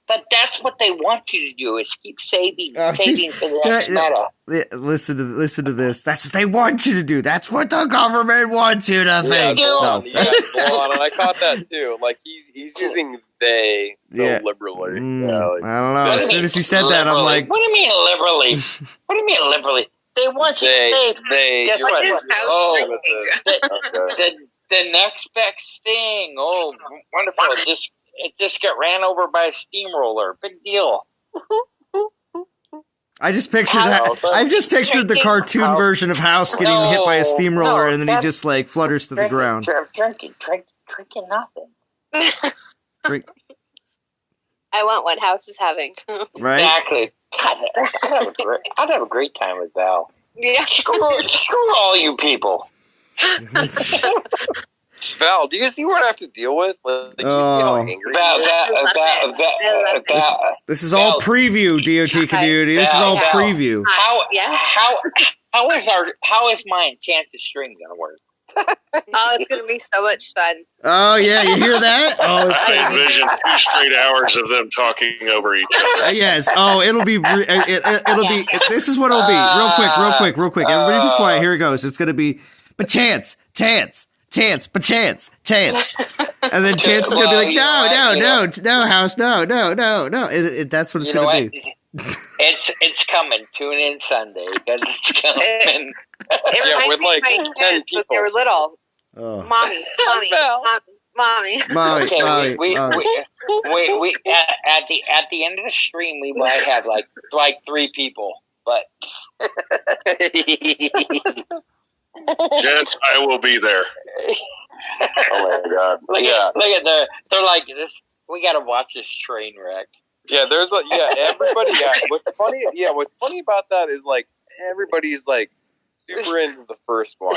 But that's what they want you to do, is keep saving for the next meta. Listen to this. That's what they want you to do. That's what the government wants you to think. I caught that too. Like he's using they so liberally. I don't know. As soon as he said that, I'm like, what do you mean liberally? What do you mean liberally? They want you to save. Guess what? The next best thing. Oh, wonderful. It just got ran over by a steamroller. Big deal. I just pictured that. I just pictured the cartoon version of House getting hit by a steamroller, and then he just like flutters to the ground. Drinking nothing. I want what House is having. Right? Exactly. I'd have a great time with Val. Yeah. Screw all you people. Val, do you see what I have to deal with? Like, you see how angry This is all preview, DOT community. This is all preview. How is my enchanted string gonna work? Oh, it's gonna be so much fun. Oh yeah, you hear that? Oh, I envision 2 straight hours of them talking over each other. Yes. Oh, it'll be. This is what it'll be. Real quick. Everybody, be quiet. Here it goes. It's gonna be, but chance. And then Chance is going to be like, no, House, no. That's what it's going to be. It's coming. Tune in Sunday, because it's coming. It with like 10 people. They were little. Oh. Mommy. Okay, we at the end of the stream, we might have like 3 people, but. Gents, I will be there. Oh my god! Look at they're like this. We got to watch this train wreck. Yeah, there's everybody. What's funny about that is like everybody's like super into the first one.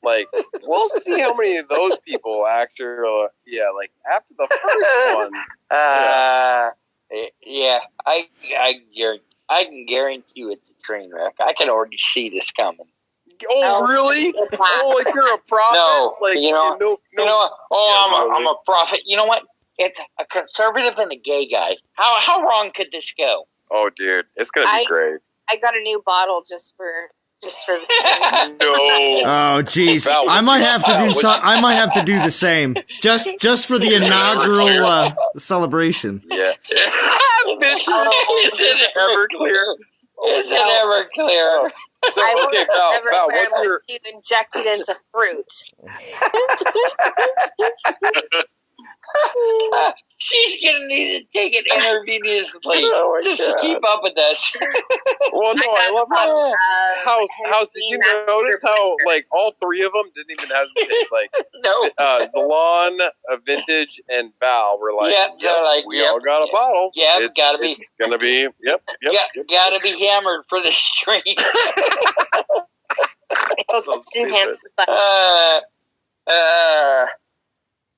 Like, we'll see how many of those people actually. Like after the first one. I can guarantee you it's a train wreck. I can already see this coming. Oh, really? Oh, like you're a prophet? No, like, you know what? Oh, I'm a prophet. You know what? It's a conservative and a gay guy. How wrong could this go? Oh, dude, it's gonna be great. I got a new bottle just for the stream. No. Oh, jeez. I might have to do the same. Just for the inaugural celebration. Yeah. Is it ever clear? Is it ever clear? So, okay, Val, what's your... You inject it into fruit. She's gonna need to take it intravenously just to keep up with us. Well, no, I love how House. Did you notice how like all three of them didn't even hesitate? Like, no, Zalon, Vintage, and Val were like, we all got a bottle. Yeah, gotta be. It's gonna be. Yep. Gotta be hammered for the stream.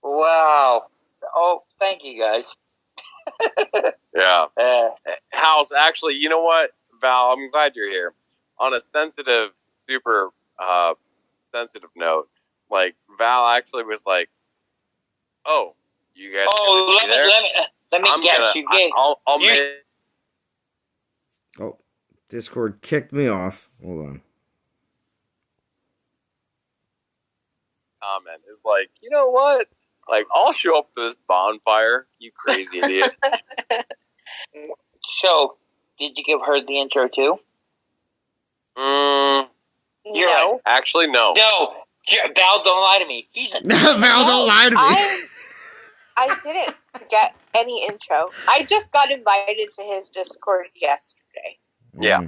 Wow. Oh, thank you guys. Yeah. House, actually, you know what, Val, I'm glad you're here. On a super sensitive note, like, Val actually was like, oh, you guys let me guess. I'll make... Oh, Discord kicked me off. Hold on. Comment is like, you know what? Like, I'll show up for this bonfire, you crazy idiot. So, did you give her the intro too? You're right. Actually, no. No, Val, don't lie to me. Val, don't lie to me. I didn't get any intro. I just got invited to his Discord yesterday. Yeah.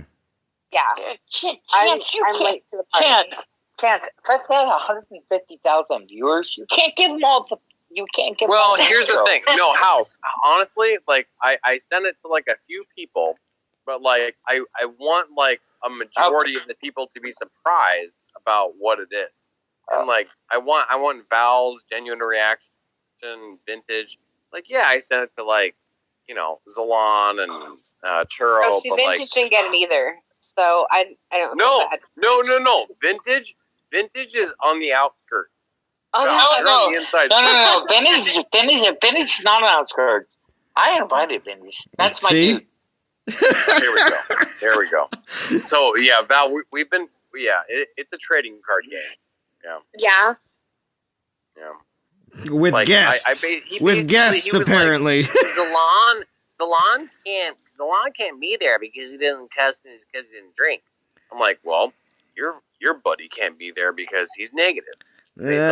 Yeah. I'm late to the party. Chance, if I've got 150,000 viewers, you can't give them all the. You can't give. Well, them here's the thing. No, House. Honestly, like I sent it to like a few people, but like I want like a majority of the people to be surprised about what it is, and like I want Val's genuine reaction, Vintage. Like, yeah, I sent it to like, you know, Zalon and Churro. Oh, see, Vintage didn't get it either, so I don't. No. Vintage is on the outskirts. Oh, no. On the inside. No. Vintage is not on the outskirts. I invited Vintage. That's my dude. There we go. So, yeah, Val, we've been... Yeah, it's a trading card game. Yeah. With like, guests. With guests, apparently. Like, Zalon can't be there because he didn't cuss and because he didn't drink. I'm like, well... Your buddy can't be there because he's negative. Listen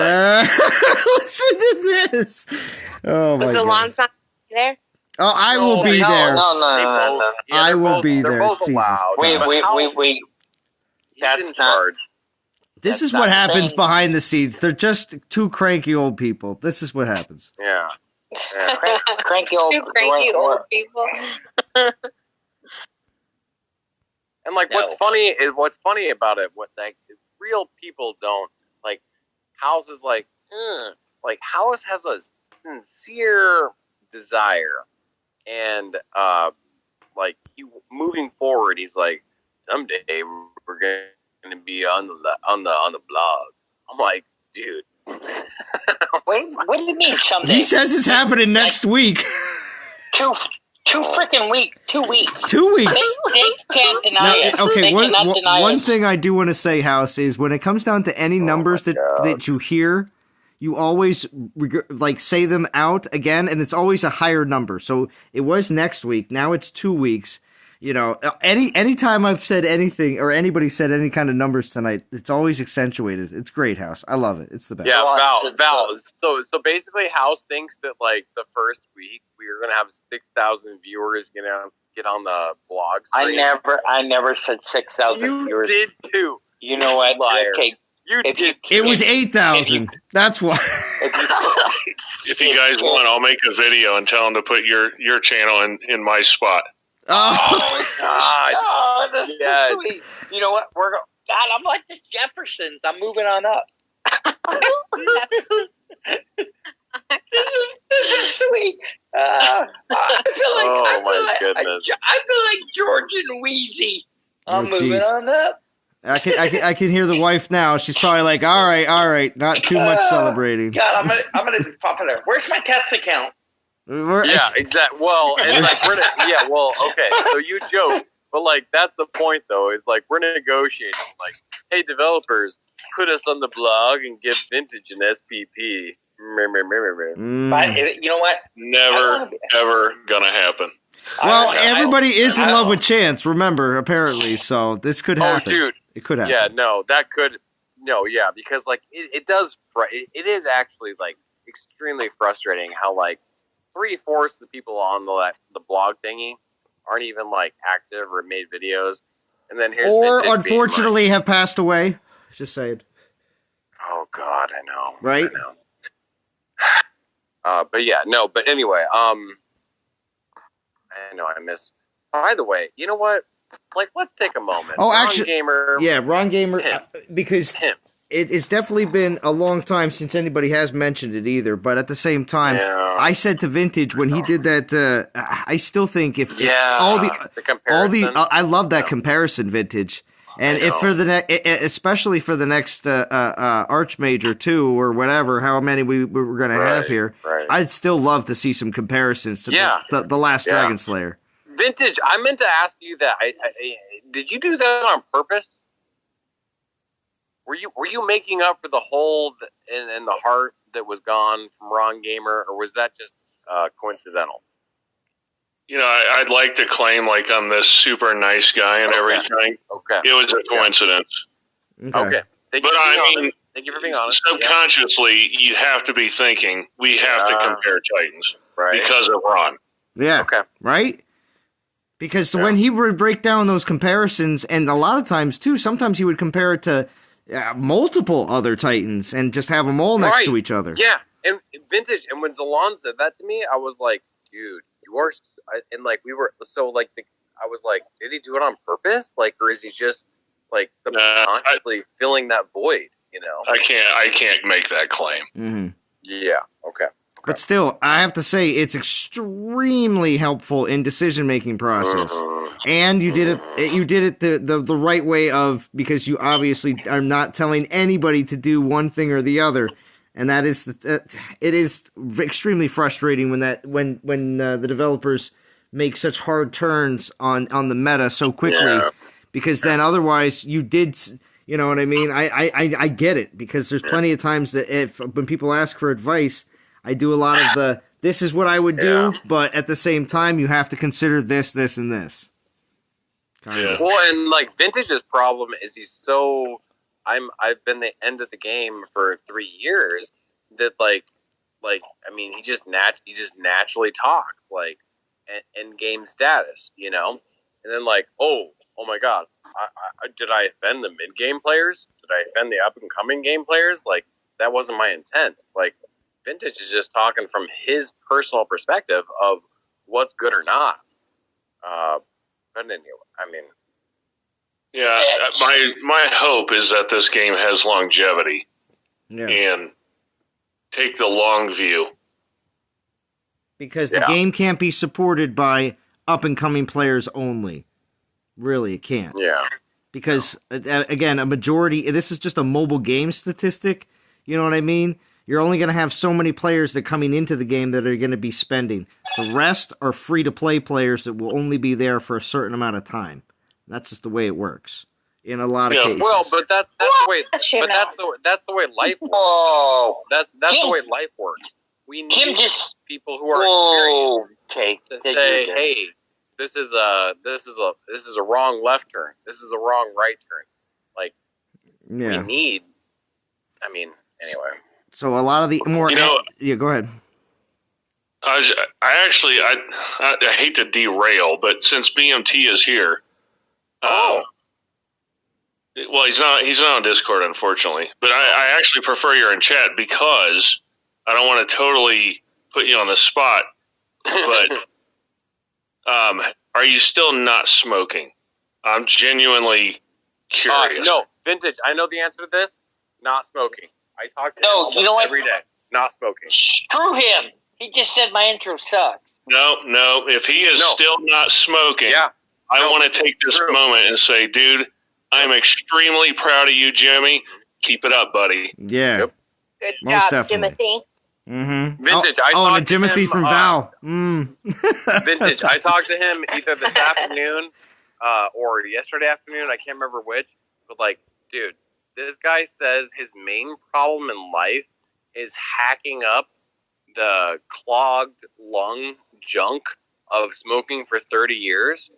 to this. Oh my God. Zalon's not there? Oh, I will be there. No. I will be there. They're both allowed. Wait. That's not. This is what happens behind the scenes. They're just two cranky old people. This is what happens. Yeah. Cranky old people. And like, what's funny about it? What like real people don't like. House is like House has a sincere desire, and like moving forward, he's like, someday we're gonna be on the blog. I'm like, dude. What do you mean someday? He says it's happening next week. Two freaking weeks. 2 weeks. 2 weeks. They can't deny it. Okay, one thing I do want to say, House, is when it comes down to any numbers that you hear, you always like say them out again, and it's always a higher number. So it was next week. Now it's 2 weeks. You know, anytime I've said anything or anybody said any kind of numbers tonight, it's always accentuated. It's great, House. I love it. It's the best. Yeah, Val. So basically, House thinks that like the first week we are gonna have 6,000 viewers get on the blog stream. I never said 6,000 viewers. You did too. You know what? Liar. Okay. It was 8,000. That's why. If you guys want, I'll make a video and tell them to put your channel in my spot. Oh God! Oh, this is sweet. You know what? God, I'm like the Jeffersons. I'm moving on up. This is sweet. I feel like George and Wheezy. I'm moving on up. I can hear the wife now. She's probably like, all right, not too much celebrating. God, I'm gonna be popular. Where's my test account? Yeah, exactly. Well, and like okay. So you joke, but like that's the point, though. Is like we're negotiating. Like, hey, developers, put us on the blog and give Vintage an SPP But you know what? Never, ever gonna happen. Well, everybody is in love with Chance, remember, apparently, so this could happen. Oh, dude. It could happen. Yeah, no, that could... No, yeah, because, like, it does... It is actually, like, extremely frustrating how, like, 3/4 of the people on the blog thingy aren't even, like, active or made videos. And then here's or, unfortunately, have passed away. Just saying. Oh, God, I know. Right? I know. But, yeah, no, but anyway, I know I missed... By the way, you know what? Like, let's take a moment. Oh, actually, Gamer. Yeah, Ron Gamer, because it's definitely been a long time since anybody has mentioned it either. But at the same time, I said to Vintage when he did that, I still think if all the comparison, I love that comparison, Vintage. And if for especially for the next Archmage 2 or whatever, how many we were going to have here, I'd still love to see some comparisons to the last Dragon Slayer. Vintage, I meant to ask you that. Did you do that on purpose? Were you making up for the hole in the heart that was gone from Ron Gamer, or was that just coincidental? You know, I'd like to claim like I'm this super nice guy and everything. Okay. It was a coincidence. Okay. Thank you for being honest. Subconsciously, you have to be thinking we have to compare Titans because of Ron. Yeah. Okay. Right? Because when he would break down those comparisons, and a lot of times, too, sometimes he would compare it to multiple other Titans and just have them all next to each other. Yeah, and Vintage, and when Zalon said that to me, I was like, dude, you are... And, like, we were... So, like, I was like, did he do it on purpose? Like, or is he just, like, subconsciously filling that void, you know? I can't make that claim. Mm-hmm. Yeah, okay. But still, I have to say, it's extremely helpful in decision-making process. And you did it the right way because you obviously are not telling anybody to do one thing or the other. And that is, it is extremely frustrating when the developers make such hard turns on the meta so quickly. Because then otherwise you did, you know what I mean? I get it, because there's plenty of times that when people ask for advice, I do a lot of this is what I would do, but at the same time, you have to consider this, this, and this. Well, and, like, Vintage's problem is I've been the end of the game for 3 years that, like, I mean, he just naturally talks, like, end game status, you know? And then, like, oh my God, did I offend the mid-game players? Did I offend the up-and-coming game players? Like, that wasn't my intent. Like, Vintage is just talking from his personal perspective of what's good or not. But anyway, I mean... Yeah, my hope is that this game has longevity and take the long view. Because the game can't be supported by up-and-coming players only. Really, it can't. Yeah. Because, again, a majority... This is just a mobile game statistic. You know what I mean? You're only going to have so many players that are coming into the game that are going to be spending. The rest are free-to-play players that will only be there for a certain amount of time. That's just the way it works in a lot of cases. Well, but that's the way. That's the way life works. That's the way life works. We need people who are experienced to say, "Hey, this is a wrong left turn. This is a wrong right turn." Like, we need. I mean, anyway. So a lot of the more, go ahead. I hate to derail, but since BMT is here, well, he's not on Discord, unfortunately. But I actually prefer you're in chat because I don't want to totally put you on the spot. But are you still not smoking? I'm genuinely curious. No, Vintage. I know the answer to this. Not smoking. I talk to him every day. Not smoking. Screw him. He just said my intro sucks. No. If he is still not smoking, I want to take this moment and say, dude, I'm extremely proud of you, Jimmy. Keep it up, buddy. Yeah. Good Most job, definitely. Timothy. Mm-hmm. Vintage. And Timothy from Val. Vintage. I talked to him either this afternoon or yesterday afternoon. I can't remember which. But, like, dude, this guy says his main problem in life is hacking up the clogged lung junk of smoking for 30 years,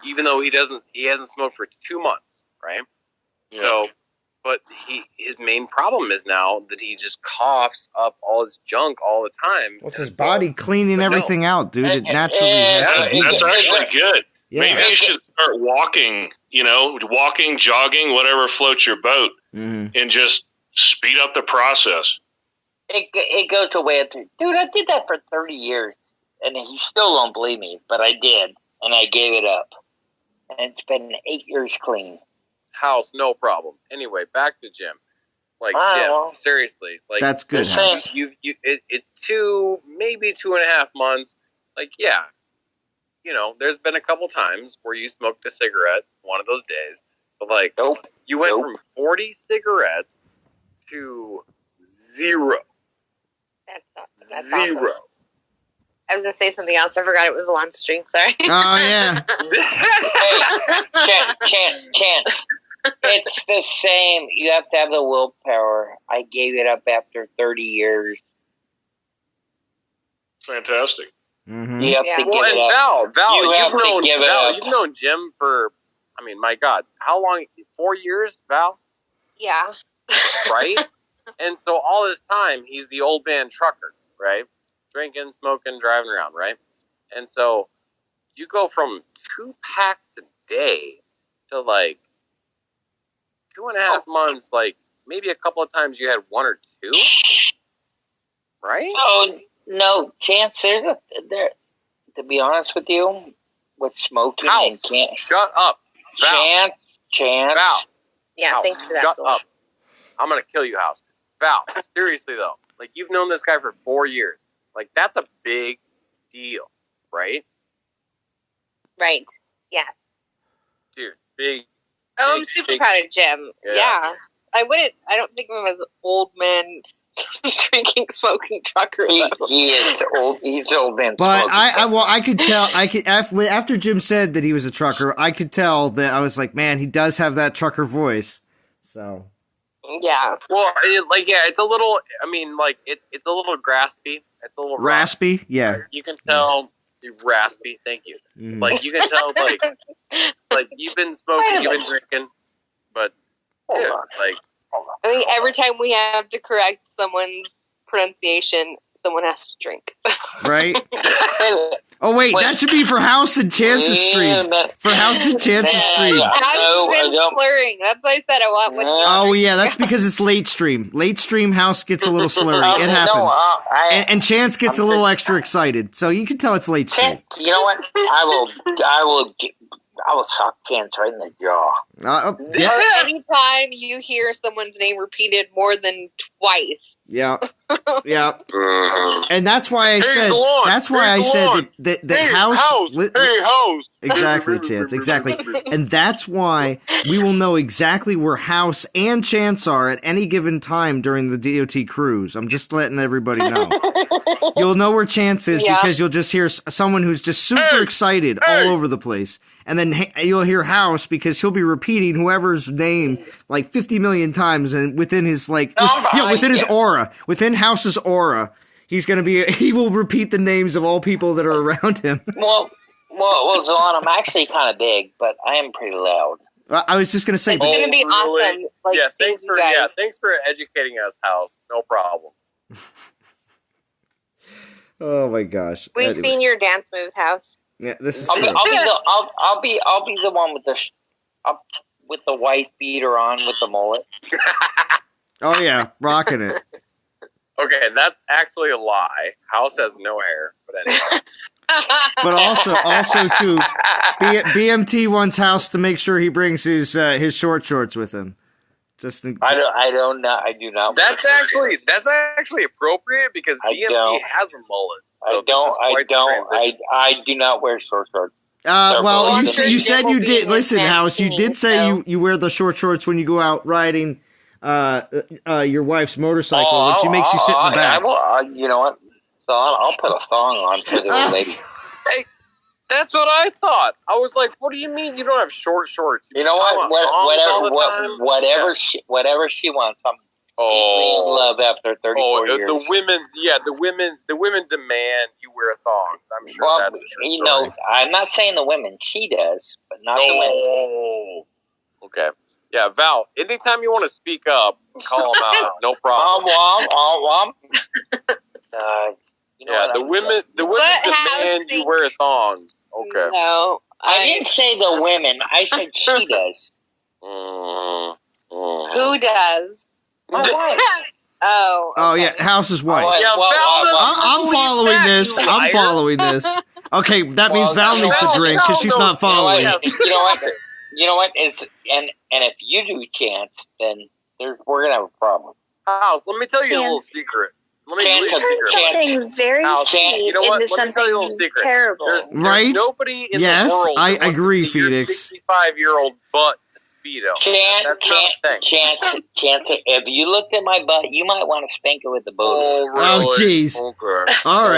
even though he hasn't smoked for 2 months, right? Yeah. So, but his main problem is now that he just coughs up all his junk all the time. What's his body cleaning everything out, dude? It naturally has to do that's that. actually good. Yeah. Maybe you should start walking, jogging, whatever floats your boat, and just speed up the process. It goes away. Dude, I did that for 30 years, and he still don't believe me, but I did, and I gave it up. And it's been 8 years clean. House, no problem. Anyway, back to Jim. Jim, seriously. That's good, House. It's 2, maybe 2.5 months. There's been a couple times where you smoked a cigarette one of those days, but nope. You went from 40 cigarettes to 0. That's 0. Awesome. I was going to say something else. I forgot it was a long stream. Sorry. Oh, yeah. Hey, Chance. It's the same. You have to have the willpower. I gave it up after 30 years. Fantastic. Mm-hmm. You have to give it up. Val, you've known Jim for, my God, how long? 4 years, Val? Yeah. Right? And so all this time, he's the old man trucker, right? Drinking, smoking, driving around, right? And so you go from 2 packs a day to 2.5 months, maybe a couple of times you had 1 or 2, right? Oh, no, Chance, there, to be honest with you, with smoking and can't. Shut up. Val. Chance. Val. Yeah, Val, thanks for that. Shut up. I'm going to kill you, House. Val, seriously, though. You've known this guy for 4 years. That's a big deal, right? Right. Yes. Dude, big. Oh, I'm super proud of Jim. Yeah. I don't think of him as an old man drinking, smoking trucker. He is old. He's old man. But I could tell. After Jim said that he was a trucker, I could tell that I was like, man, he does have that trucker voice. So. Yeah. Well, it's a little. It's a little graspy. It's a little raspy. Rough. Yeah. You can tell. Raspy. Thank you. Mm. You can tell. You've been smoking, you've been drinking, but dude, I think every time we have to correct someone's pronunciation, someone has to drink. Right? Oh, wait, that should be for House and Chance's stream. For House and Chance's stream. I've been slurring. That's why I said I want one. Oh, yeah, that's because it's late stream. Late stream, House gets a little slurry. It happens. And Chance gets a little extra excited. So you can tell it's late stream. You know what? I will sock Chance right in the jaw. Anytime you hear someone's name repeated more than twice. Yeah. Yeah. And that's why I said that House. Hey, House. Exactly, Chance. Exactly. And that's why we will know exactly where House and Chance are at any given time during the DOT cruise. I'm just letting everybody know. You'll know where Chance is because you'll just hear someone who's just super excited all over the place. And then you'll hear House because he'll be repeating whoever's name 50 million times, and within his within his aura, within House's aura, he will repeat the names of all people that are around him. Well, Zon, I'm actually kind of big, but I am pretty loud. I was just going to say, it's going to be awesome. Thanks for educating us, House. No problem. Oh my gosh, we've seen your dance moves, House. Yeah, this is. I'll be the one with the white beater on with the mullet. Oh yeah, rocking it. Okay, that's actually a lie. House has no hair, but anyway. But also too, BMT wants House to make sure he brings his short shorts with him. I do not. That's actually appropriate because BMT has a mullet. So I do not wear short shorts. Well, you said you did. Listen, House, you did say you wear the short shorts when you go out riding your wife's motorcycle, which makes you sit in the back. You know what? So I'll put a thong on for the lady. Hey, that's what I thought. I was like, "What do you mean you don't have short shorts?" You know what? Whatever she wants. deeply in love after 34 years. The women demand you wear thongs. I'm sure that's a true story. I'm not saying the women. She does, but not the women. Okay. Yeah, Val, anytime you want to speak up, call them out. No problem. The women demand you wear thongs. Okay. No. I didn't say the women. I said she does. Who does? My wife. Oh yeah, House's wife. I'm following this. I'm following this. Okay, that means Val needs to drink because she's not following. You know what? And if you do chance, then we're gonna have a problem. House, let me tell you a little secret. Something very sweet you know what? into Let me tell you a little something secret. terrible. There's Right? nobody in the Yes, world. I that wants agree, to see your Phoenix. 65-year-old butt speedo. Chance. If you looked at my butt, you might want to spank it with the boot. Oh, really? Oh, jeez. Okay. All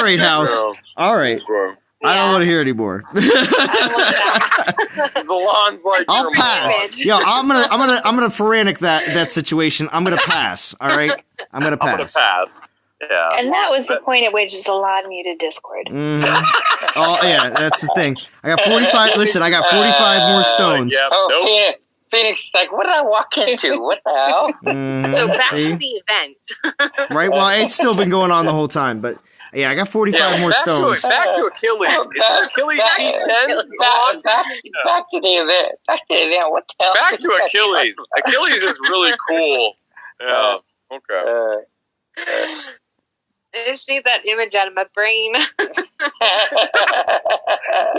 right, House. All right. I don't want to hear anymore. Zalon's like, I'll pass. Yo, I'm gonna Feranic that situation. I'm gonna pass. All right, I'm gonna pass. I'm gonna pass. Yeah. And that was the point at which Zalon muted Discord. Mm-hmm. Oh yeah, that's the thing. I got 45. Listen, I got 45 more stones. Phoenix is like, what did I walk into? What the hell? So back to the event. Right. Well, it's still been going on the whole time, but. Yeah, I got 45 more stones. Back to Achilles. Achilles P10? Back to the event. What the hell? Back to Achilles. Achilles is really cool. Yeah. Okay. I just need that image out of my brain.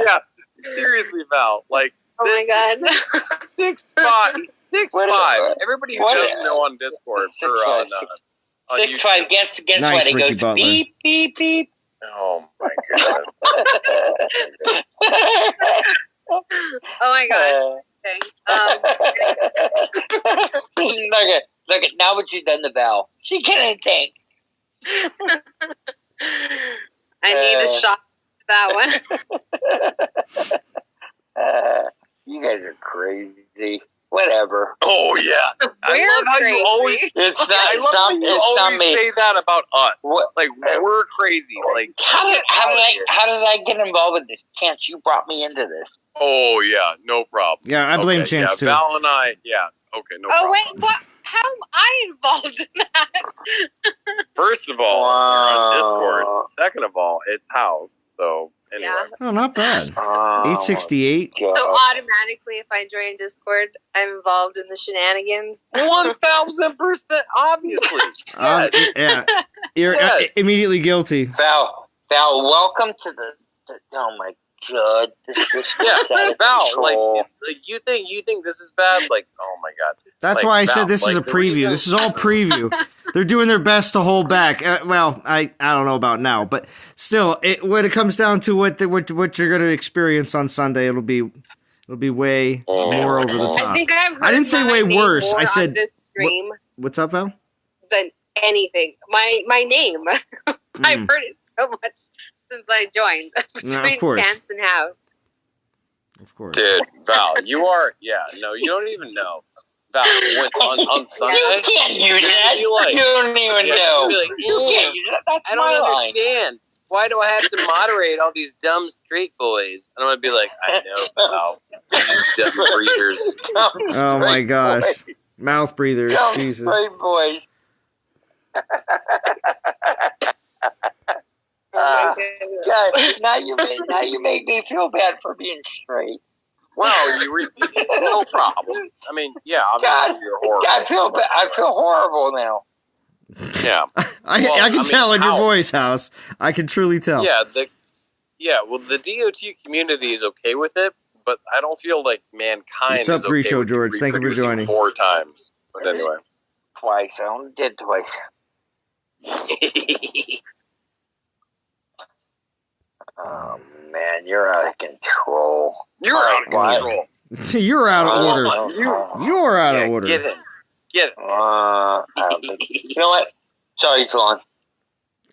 Yeah. Seriously, Val. Like, oh my god. 6'5". Everybody who doesn't know on Discord for 6'5". Guess nice, what? It Ricky goes Butler. beep beep beep. Oh my god. Oh my gosh. Okay. Look at now what you've done to Val. She can't take. I need a shot for that one. You guys are crazy. Whatever. Oh yeah. I love how you always. It's not me. Say that about us. What? Like we're crazy. Like how did I get involved with this? Chance, you brought me into this. Oh yeah, no problem. Yeah, I blame Chance too. Val and I. Yeah. Okay. No problem. Oh wait, what? How am I involved in that? First of all, you're on Discord. Second of all, it's House. So anyway. Yeah. Oh, not bad. 868. So automatically, if I join Discord, I'm involved in the shenanigans. 1000%, obviously. Yeah, you're immediately guilty. Val, welcome to the oh my god, this Val, like you think this is bad? Like, oh my god. That's why I said this is a preview. This is all preview. They're doing their best to hold back. Well, I don't know about now, but still, when it comes down to what you're going to experience on Sunday, it'll be way more over the top. I didn't say way worse. I said stream what's up, Val? Than anything. My name. I've heard it so much since I joined. Between Chance and House. Of course. Dude, Val, you are. Yeah, no, you don't even know. Val, on Sunday. You can't use that. You don't even know. You can't use that. That's I don't understand. Why do I have to moderate all these dumb straight boys? And I'm gonna be like, I know, Val. These dumb breeders. Oh my gosh, mouth breathers. Jesus. Straight boys. God, now you make me feel bad for being straight. Well, no problem. I mean, yeah, you're horrible. I feel horrible now. Yeah, I can tell in your voice, House. I can truly tell. Yeah, the DOT community is okay with it, but I don't feel like mankind What's up, is okay Grisho with George? Thank you for joining. 4 times, but anyway, twice. I only did twice. Oh man, you're out of control. You're out of control. You're out of order. You're out of order. Get it. You know what? Sorry, Salon.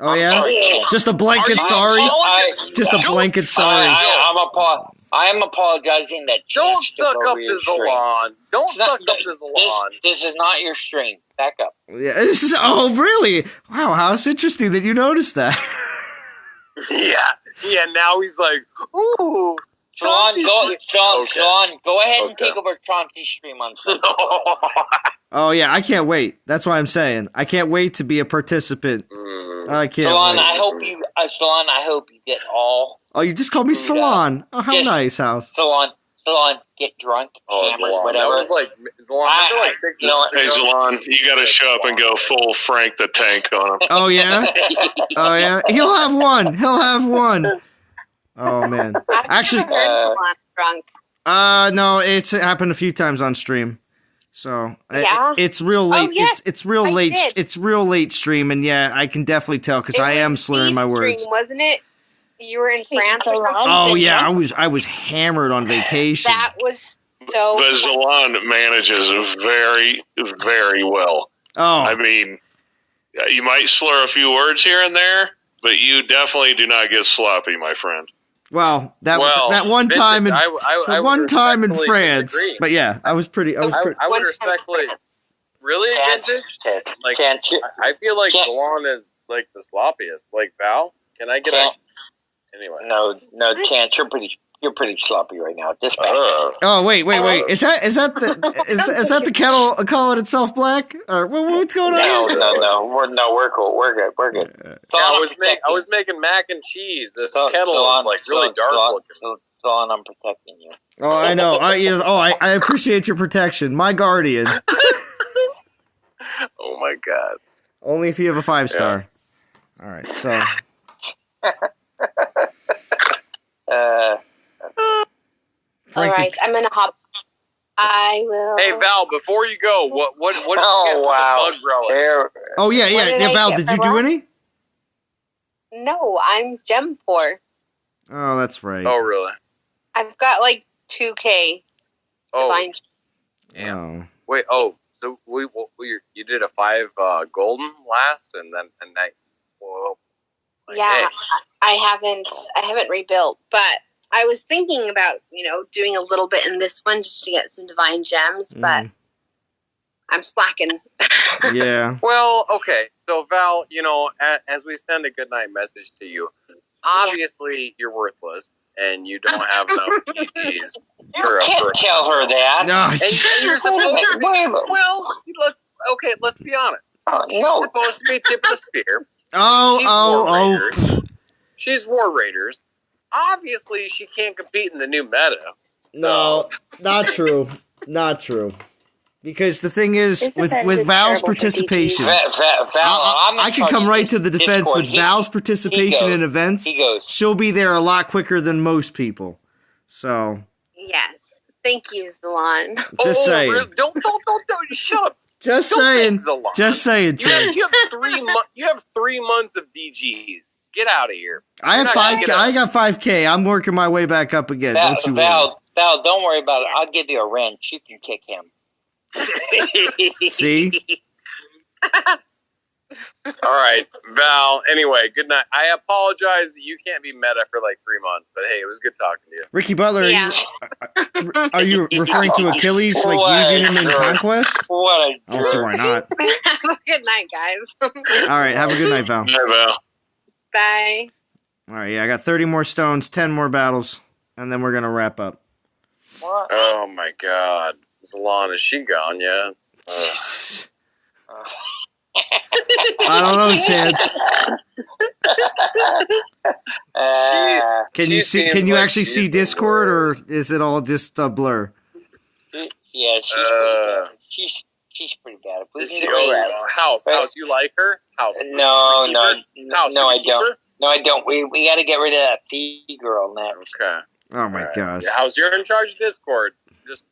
Oh yeah? Just a blanket sorry? Just a blanket sorry. I am apologizing that don't suck up to Zalon. Don't suck up to Zalon. This is not your stream. back up. Yeah. Oh, really? Wow, how it's interesting that you noticed that. Yeah. Now he's like, ooh. Sean, go ahead and take over Chauncey's stream on Sunday. Oh yeah, I can't wait. That's why I'm saying I can't wait to be a participant. I can't. Salon, wait. I hope you get all. Oh, you just called me Salon. Oh, how nice, House. Salon, get drunk, hammered, whatever. That was like Salon. Hey, Salon, you got to show up and go full Frank the Tank on him. Oh yeah. He'll have one. Oh man. Actually, drunk. No, it's happened a few times on stream. So yeah? it's real late. Oh, yes, it's real late. did. It's real late stream, and yeah, I can definitely tell because I am slurring my words. Wasn't it? You were in France or something? Oh yeah, I was hammered on vacation. That was so. But Zalon manages very, very well. Oh, I mean, you might slur a few words here and there, but you definitely do not get sloppy, my friend. Well, that one time in France, disagree. But yeah, I was pretty. I would respectfully, really, Vintage. Like, I feel like Salon is like the sloppiest. Like Val, can I get a? Anyway, no, Chance, you're pretty sloppy right now. This back. Oh wait! Is that the kettle calling itself black? Or what's going on? No, we're cool. We're good. Yeah, I was making mac and cheese. This kettle is like really dark looking. Salon, I'm protecting you. Oh, I know. I appreciate your protection, my guardian. Oh my god! Only if you have a 5-star. Yeah. All right, so. All right, I'm gonna hop. I will. Hey Val, before you go, what did you get for the bug relic? Oh yeah. Val, did you do any? No, I'm gem poor. Oh, that's right. Oh really? I've got like 2K. Divine. Yeah. Wait. Oh, so you did a 5 golden last, and that. Well. Like, yeah, hey. I haven't rebuilt, but I was thinking about, doing a little bit in this one just to get some divine gems, but I'm slacking. Yeah. Well, okay. So Val, as we send a goodnight message to you, obviously you're worthless and you don't have enough PGs. You can't tell her that. No. And you're supposed to be, well, look, okay, let's be honest. She's supposed to be tip of the spear. She's War Raiders. Obviously, she can't compete in the new meta. No, not true. Not true. Because the thing is, with Val's participation, I can come right to the defense with Val's participation in events. She'll be there a lot quicker than most people. So. Yes. Thank you, Zalon. Just saying. Really? Don't, shut up. Just saying. Just saying. You have 3 months of DGs. Get out of here. I got 5K. I'm working my way back up again. Don't you worry. Val, don't worry about it. I'll give you a wrench. You can kick him. See? All right, Val. Anyway, good night. I apologize that you can't be meta for like 3 months, but hey, it was good talking to you. Ricky Butler, are you referring to Achilles using him in Conquest? What a jerk. So why not? Have a good night, guys. All right, have a good night, Val. Bye, Val. Bye. All right, I got 30 more stones, 10 more battles, and then we're gonna wrap up. What? Oh my God, Zalon, is she gone yet? I don't know, Chance. Can you see? Can you actually see Discord, or is it all just a blur? Yeah, she's pretty bad. If we can House, you like her? House. No, I don't. No, I don't. We got to get rid of that fee girl next. Okay. Oh my gosh. Yeah, House, you're in charge of Discord.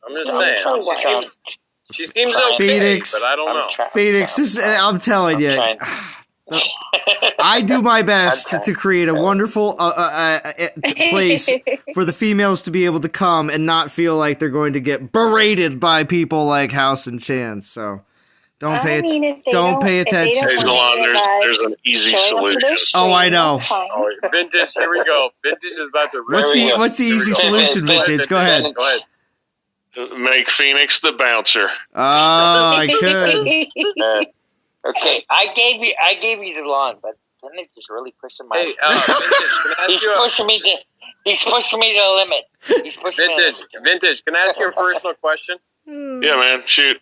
I'm just saying. She seems okay, Phoenix, but I don't know. Phoenix, I'm telling you, I do my best to create a wonderful place for the females to be able to come and not feel like they're going to get berated by people like House and Chance. So don't pay attention. There's an easy solution. Oh, I know. Oh, Vintage, here we go. Vintage is about to. What's the easy solution, Vintage? Go ahead. Make Phoenix the bouncer. Oh, I could. Okay, I gave you the lawn, but Phoenix is really pushing my. Hey, Vintage, he's pushing me to the limit. Vintage, can I ask you a personal question? Yeah, man, shoot.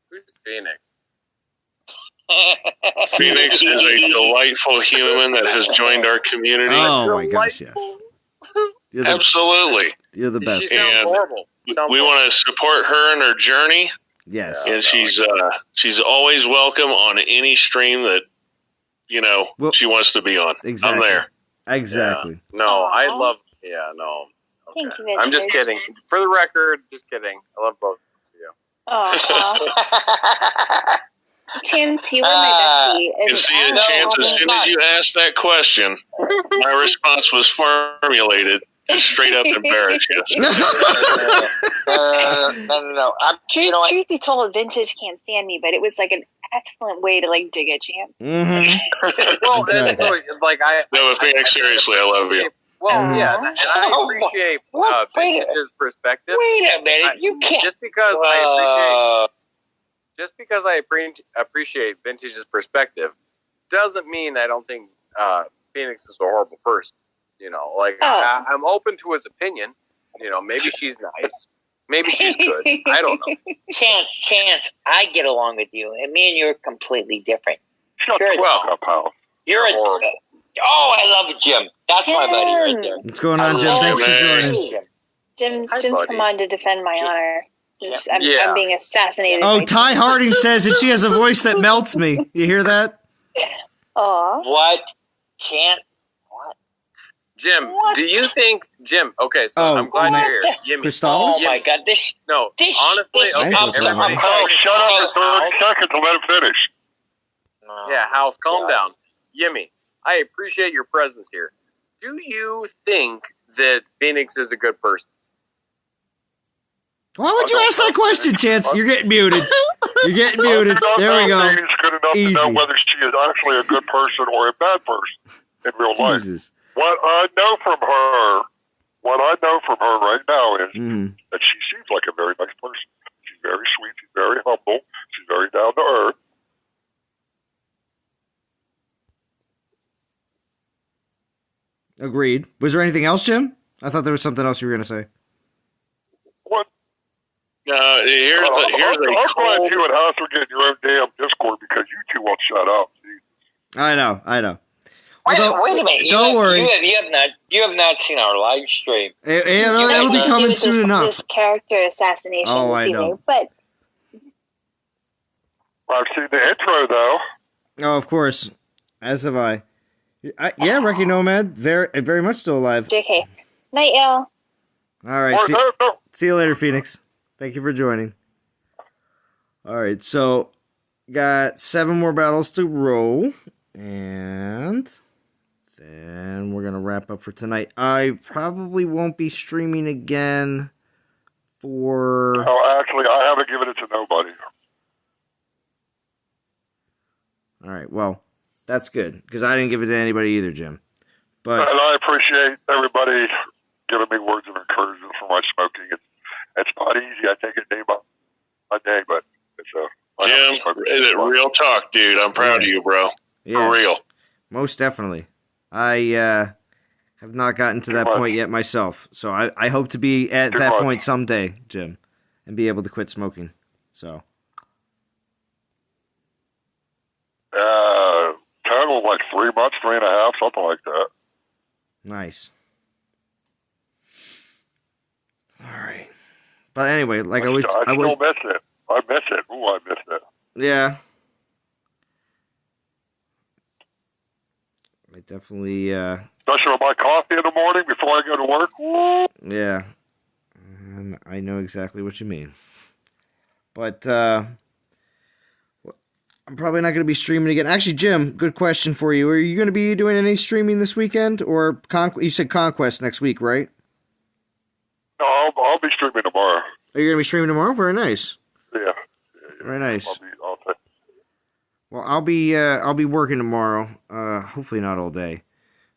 Who's Phoenix? Phoenix is a delightful human that has joined our community. Oh my gosh, yes. Absolutely. You're the best. She sounds horrible. We want to support her in her journey. Yes. And she's always welcome on any stream that, she wants to be on. Exactly. I'm there. Exactly. Yeah. No, I love, no. Okay. Thank you, I'm just kidding. For the record, just kidding. I love both of you. Oh, Chance, you were my bestie. You see it, Chance, as soon as you asked that question, my response was formulated to straight up embarrass you. No. Truth be told, Vintage can't stand me, but it was like an excellent way to dig at Chance. Mm-hmm. Well, exactly. so, No, Phoenix, seriously, I love you. Well, yeah, and I appreciate Vintage's perspective. Wait a minute, you can't. Just because I appreciate Vintage's perspective doesn't mean I don't think Phoenix is a horrible person. I'm open to his opinion. Maybe she's nice. Maybe she's good. I don't know. Chance, I get along with you, and me and you are completely different. Shut the fuck up, pal. You're horrible. Oh, I love Jim. That's my buddy right there. What's going on, Jim? Thanks for joining. Jim's come on to defend my honor. I'm being assassinated. Oh, Ty Harding says that she has a voice that melts me. You hear that? Aw. What? Chance? Jim, do you think okay, so I'm glad you're here. Jimmy. Oh my God, honestly, Shut up for 30 seconds and let him finish. Yeah, House, calm down. Yimmy, I appreciate your presence here. Do you think that Phoenix is a good person? Why would you ask that question, Chance? You're getting muted. You're getting muted. There we go. He's good enough to know whether she is actually a good person or a bad person in real life. Jesus. What I know from her right now is that she seems like a very nice person. She's very sweet. She's very humble. She's very down to earth. Agreed. Was there anything else, Jim? I thought there was something else you were going to say. What? I'm glad you and House are getting your own damn Discord because you two won't shut up. I know. Wait a minute. Don't worry. You have not seen our live stream. It'll be coming soon enough. This character assassination. Oh, I know. But I've seen the intro, though. Oh, of course. As have I. Yeah, Wrecky Nomad, very much still alive. JK. Night, y'all. All right. See you later, Phoenix. Thank you for joining. All right, so got 7 more battles to roll, and then we're going to wrap up for tonight. I probably won't be streaming again for... No, actually, I haven't given it to nobody. All right, well, that's good, because I didn't give it to anybody either, Jim. But and I appreciate everybody giving me words of encouragement for my smoking. It's not easy. I take it day by day, but it's Jim, real talk, dude. I'm proud of you, bro. Yeah, for real. Most definitely. I have not gotten to that point yet myself, so I hope to be at that point someday, Jim, and be able to quit smoking. So. Total like 3 months, 3.5, something like that. Nice. All right. But anyway, like I still miss it. I miss it. Ooh, I miss it. Yeah. I definitely... Especially with my coffee in the morning before I go to work. Woo! Yeah. And I know exactly what you mean. But, I'm probably not going to be streaming again. Actually, Jim, good question for you. Are you going to be doing any streaming this weekend? Or you said Conquest next week, right? No, I'll be streaming tomorrow. Are you going to be streaming tomorrow? Very nice. Yeah. Very nice. Well, I'll be working tomorrow. Hopefully not all day.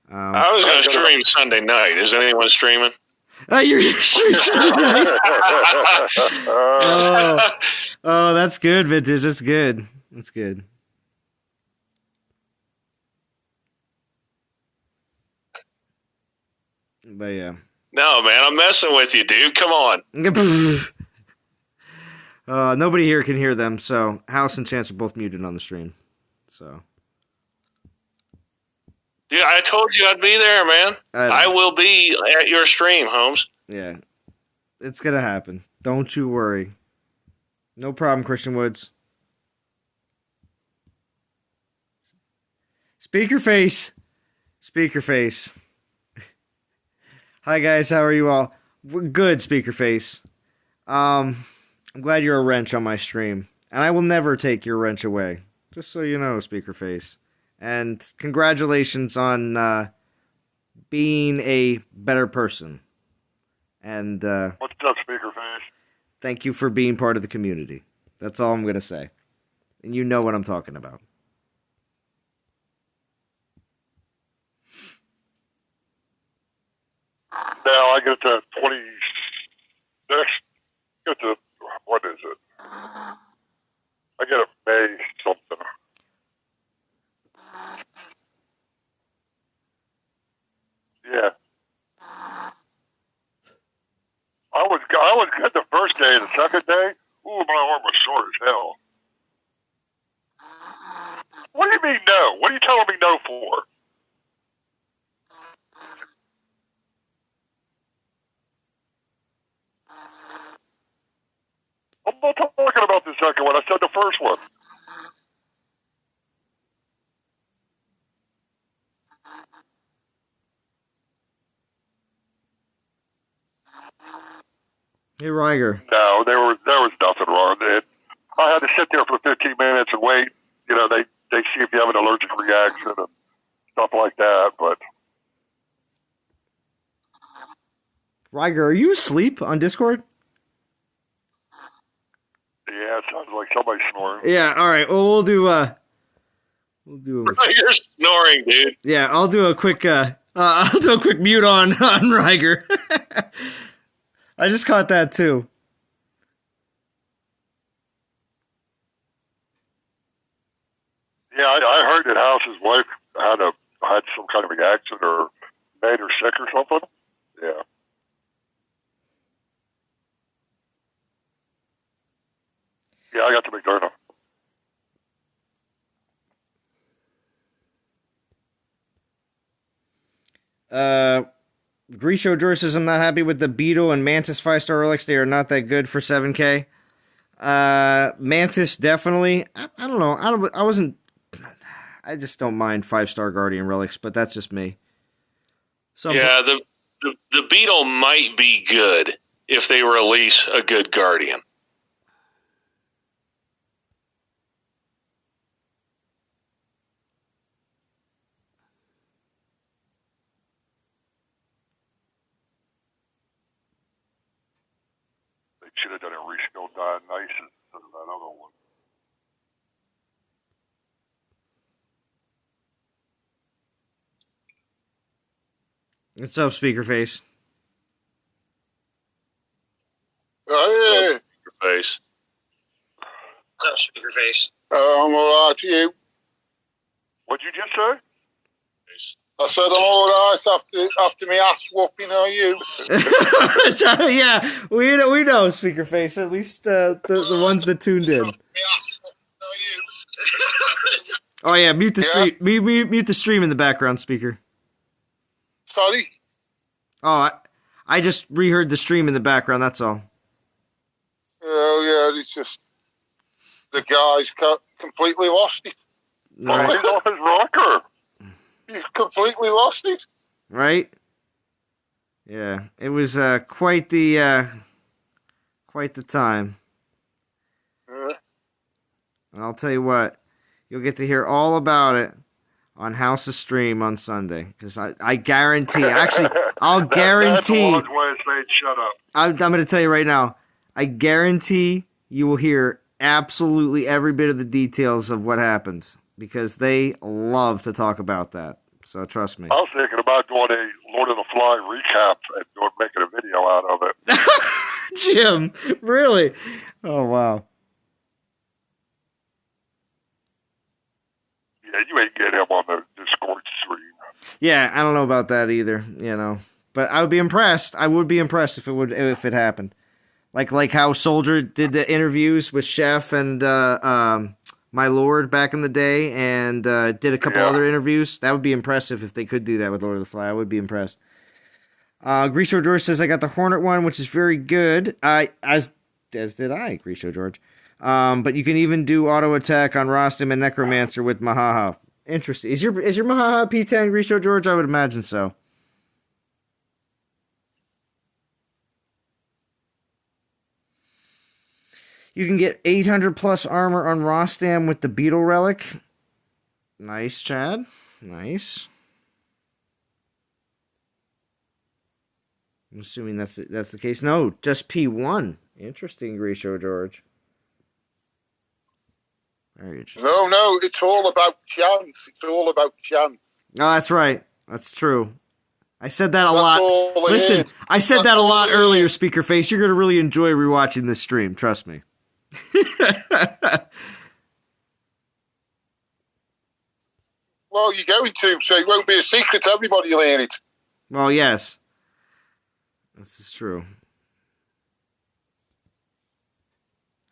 I was going to stream Sunday night. Is anyone streaming? You're right. Oh, that's good, Vintage. That's good. That's good. But yeah. No, man, I'm messing with you, dude. Come on. Nobody here can hear them, so House and Chance are both muted on the stream. So. Dude, I told you I'd be there, man. I will be at your stream, Holmes. Yeah. It's going to happen. Don't you worry. No problem, Christian Woods. Speaker face. Hi, guys. How are you all? We're good, Speaker face. I'm glad you're a wrench on my stream. And I will never take your wrench away. Just so you know, Speaker face. And congratulations on being a better person. And what's up, Speaker face? Thank you for being part of the community. That's all I'm going to say. And you know what I'm talking about. Now I get to 20. Get to, what is it? I get a May something. Yeah. I was good the first day. The second day, ooh, my arm was sore as hell. What do you mean no? What are you telling me no for? I'm not talking about the second one. I said the first one. Hey, Riger. No, there was nothing wrong. I had to sit there for 15 minutes and wait. You know, they see if you have an allergic reaction and stuff like that. But Riger, are you asleep on Discord? Yeah, it sounds like somebody snoring. Yeah, all right. Well, we'll do. You're snoring, dude. Yeah, I'll do a quick. I'll do a quick mute on Riger. I just caught that too. Yeah, I heard that House's wife had some kind of an accident or made her sick or something. Yeah. Yeah, I got to Moderna. Grisho Joyce says, I'm not happy with the Beetle and Mantis 5-star relics. They are not that good for 7K. Mantis, definitely. I don't know. I just don't mind 5-star Guardian relics, but that's just me. The Beetle might be good if they release a good Guardian. Should have done a reskill Dionysus instead of that other one. What's up, Speaker Face? Oh, yeah. Speaker Face. What's up, Speaker Face? I'm all right, you. What'd you just say? I said I'm all right after me ass whooping. Are you? So, yeah, we know, Speaker Face. At least the ones that tuned in. Oh yeah, mute the stream. Mute the stream in the background, Speaker. Sorry. Oh, I just reheard the stream in the background. That's all. Oh yeah, it's just the guy's completely lost it. Right. He's off his rocker. He's completely lost it. Right? Yeah, it was quite the time. And I'll tell you what, you'll get to hear all about it on House's stream on Sunday, because I guarantee. Actually, I'll guarantee. That's the way it's made. Shut up. I'm going to tell you right now. I guarantee you will hear absolutely every bit of the details of what happens, because they love to talk about that. So trust me. I was thinking about doing a Lord of the Fly recap and making a video out of it. Jim, really? Oh, wow. Yeah, you ain't get him on the Discord stream. Yeah, I don't know about that either, But I would be impressed. I would be impressed if it happened. Like how Soldier did the interviews with Chef and My Lord back in the day, and did a couple other interviews. That would be impressive if they could do that with Lord of the Fly. I would be impressed. Grisho George says I got the Hornet one, which is very good. As did I, Grisho George. But you can even do auto attack on Rostam and Necromancer with Mahaha. Interesting. Is your Mahaha P10, Grisho George? I would imagine so. You can get 800 plus armor on Rostam with the Beetle Relic. Nice, Chad. Nice. I'm assuming that's the case. No, just P1. Interesting, Grisho George. Very interesting. No, it's all about chance. It's all about chance. Oh, that's right. That's true. I said that a lot. Listen, I said that a lot earlier, Speaker Face. You're going to really enjoy rewatching this stream. Trust me. Well, you're going to, so it won't be a secret to everybody will hear it. Well, yes. This is true.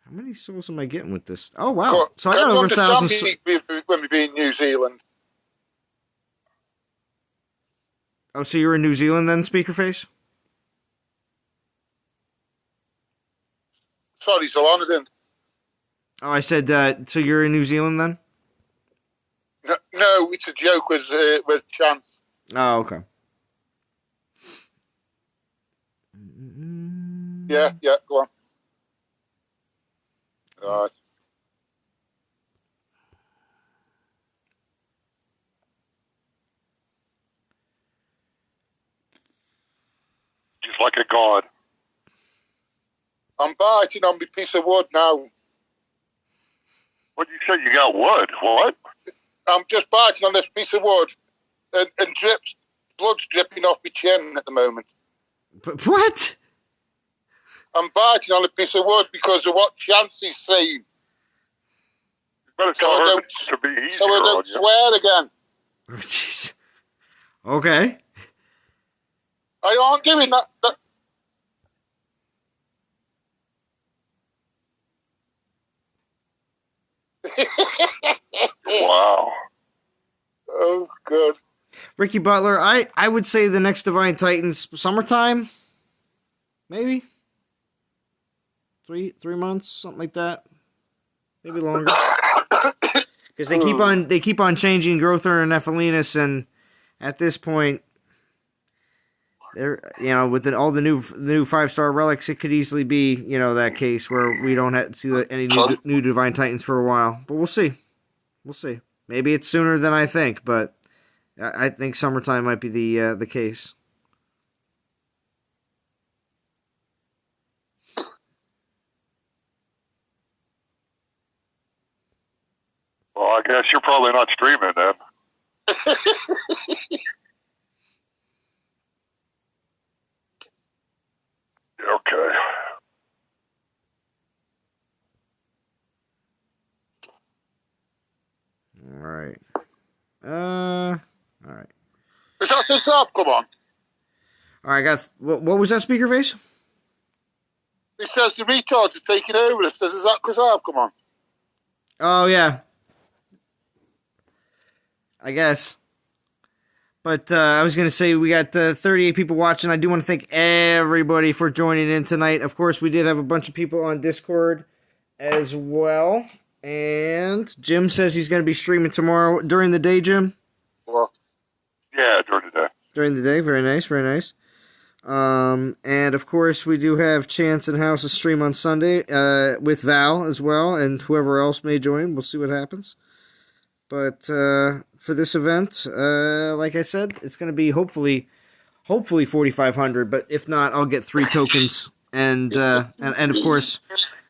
How many souls am I getting with this? Oh, wow. So I got over 1,000. When we be in New Zealand. Oh, so you're in New Zealand then, Speaker Face? Sorry, Solonidin. Oh, I said, so you're in New Zealand then? No, it's a joke with Chance. Oh, okay. Yeah, go on. Right. Just like a god. I'm biting on my piece of wood now. What you say? You got wood? What? I'm just biting on this piece of wood, and blood's dripping off my chin at the moment. But what? I'm biting on a piece of wood because of what Chance is saying. But it's hard to be easier so I don't swear again. Oh, jeez. Okay. I aren't doing that. Wow. Oh, good. Ricky Butler, I would say the next Divine Titans, summertime? Maybe? Three months, something like that. Maybe longer. Because they keep on changing Growther and Nephilinus, and at this point, they're with all the new 5-star relics, it could easily be that case where we don't have to see any new Divine Titans for a while. But we'll see. Maybe it's sooner than I think, but I think summertime might be the case. Well, I guess you're probably not streaming then. Okay. All right. All right. Is that this up? Come on. All right, what was that, Speaker Face? It says the retards are taking over. It says, is that Kazab? Come on. Oh, yeah. I guess. But I was going to say we got 38 people watching. I do want to thank everybody for joining in tonight. Of course, we did have a bunch of people on Discord as well. And Jim says he's going to be streaming tomorrow during the day, Jim? Well, yeah, during the day. During the day. Very nice, very nice. And of course, we do have Chance and House's stream on Sunday with Val as well, and whoever else may join. We'll see what happens. But for this event, like I said, it's going to be hopefully 4,500. But if not, I'll get 3 tokens, and of course,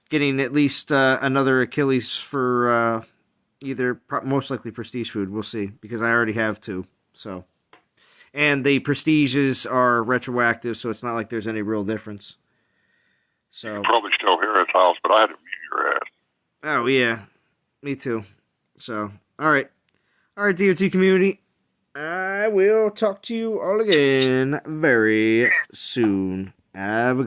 getting at least another Achilles for either most likely prestige food. We'll see, because I already have 2. So, and the prestiges are retroactive, so it's not like there's any real difference. So you can probably still hear his house, but I had to mute your ass. Oh yeah, me too. So all right, DOT community. I will talk to you all again very soon. Have a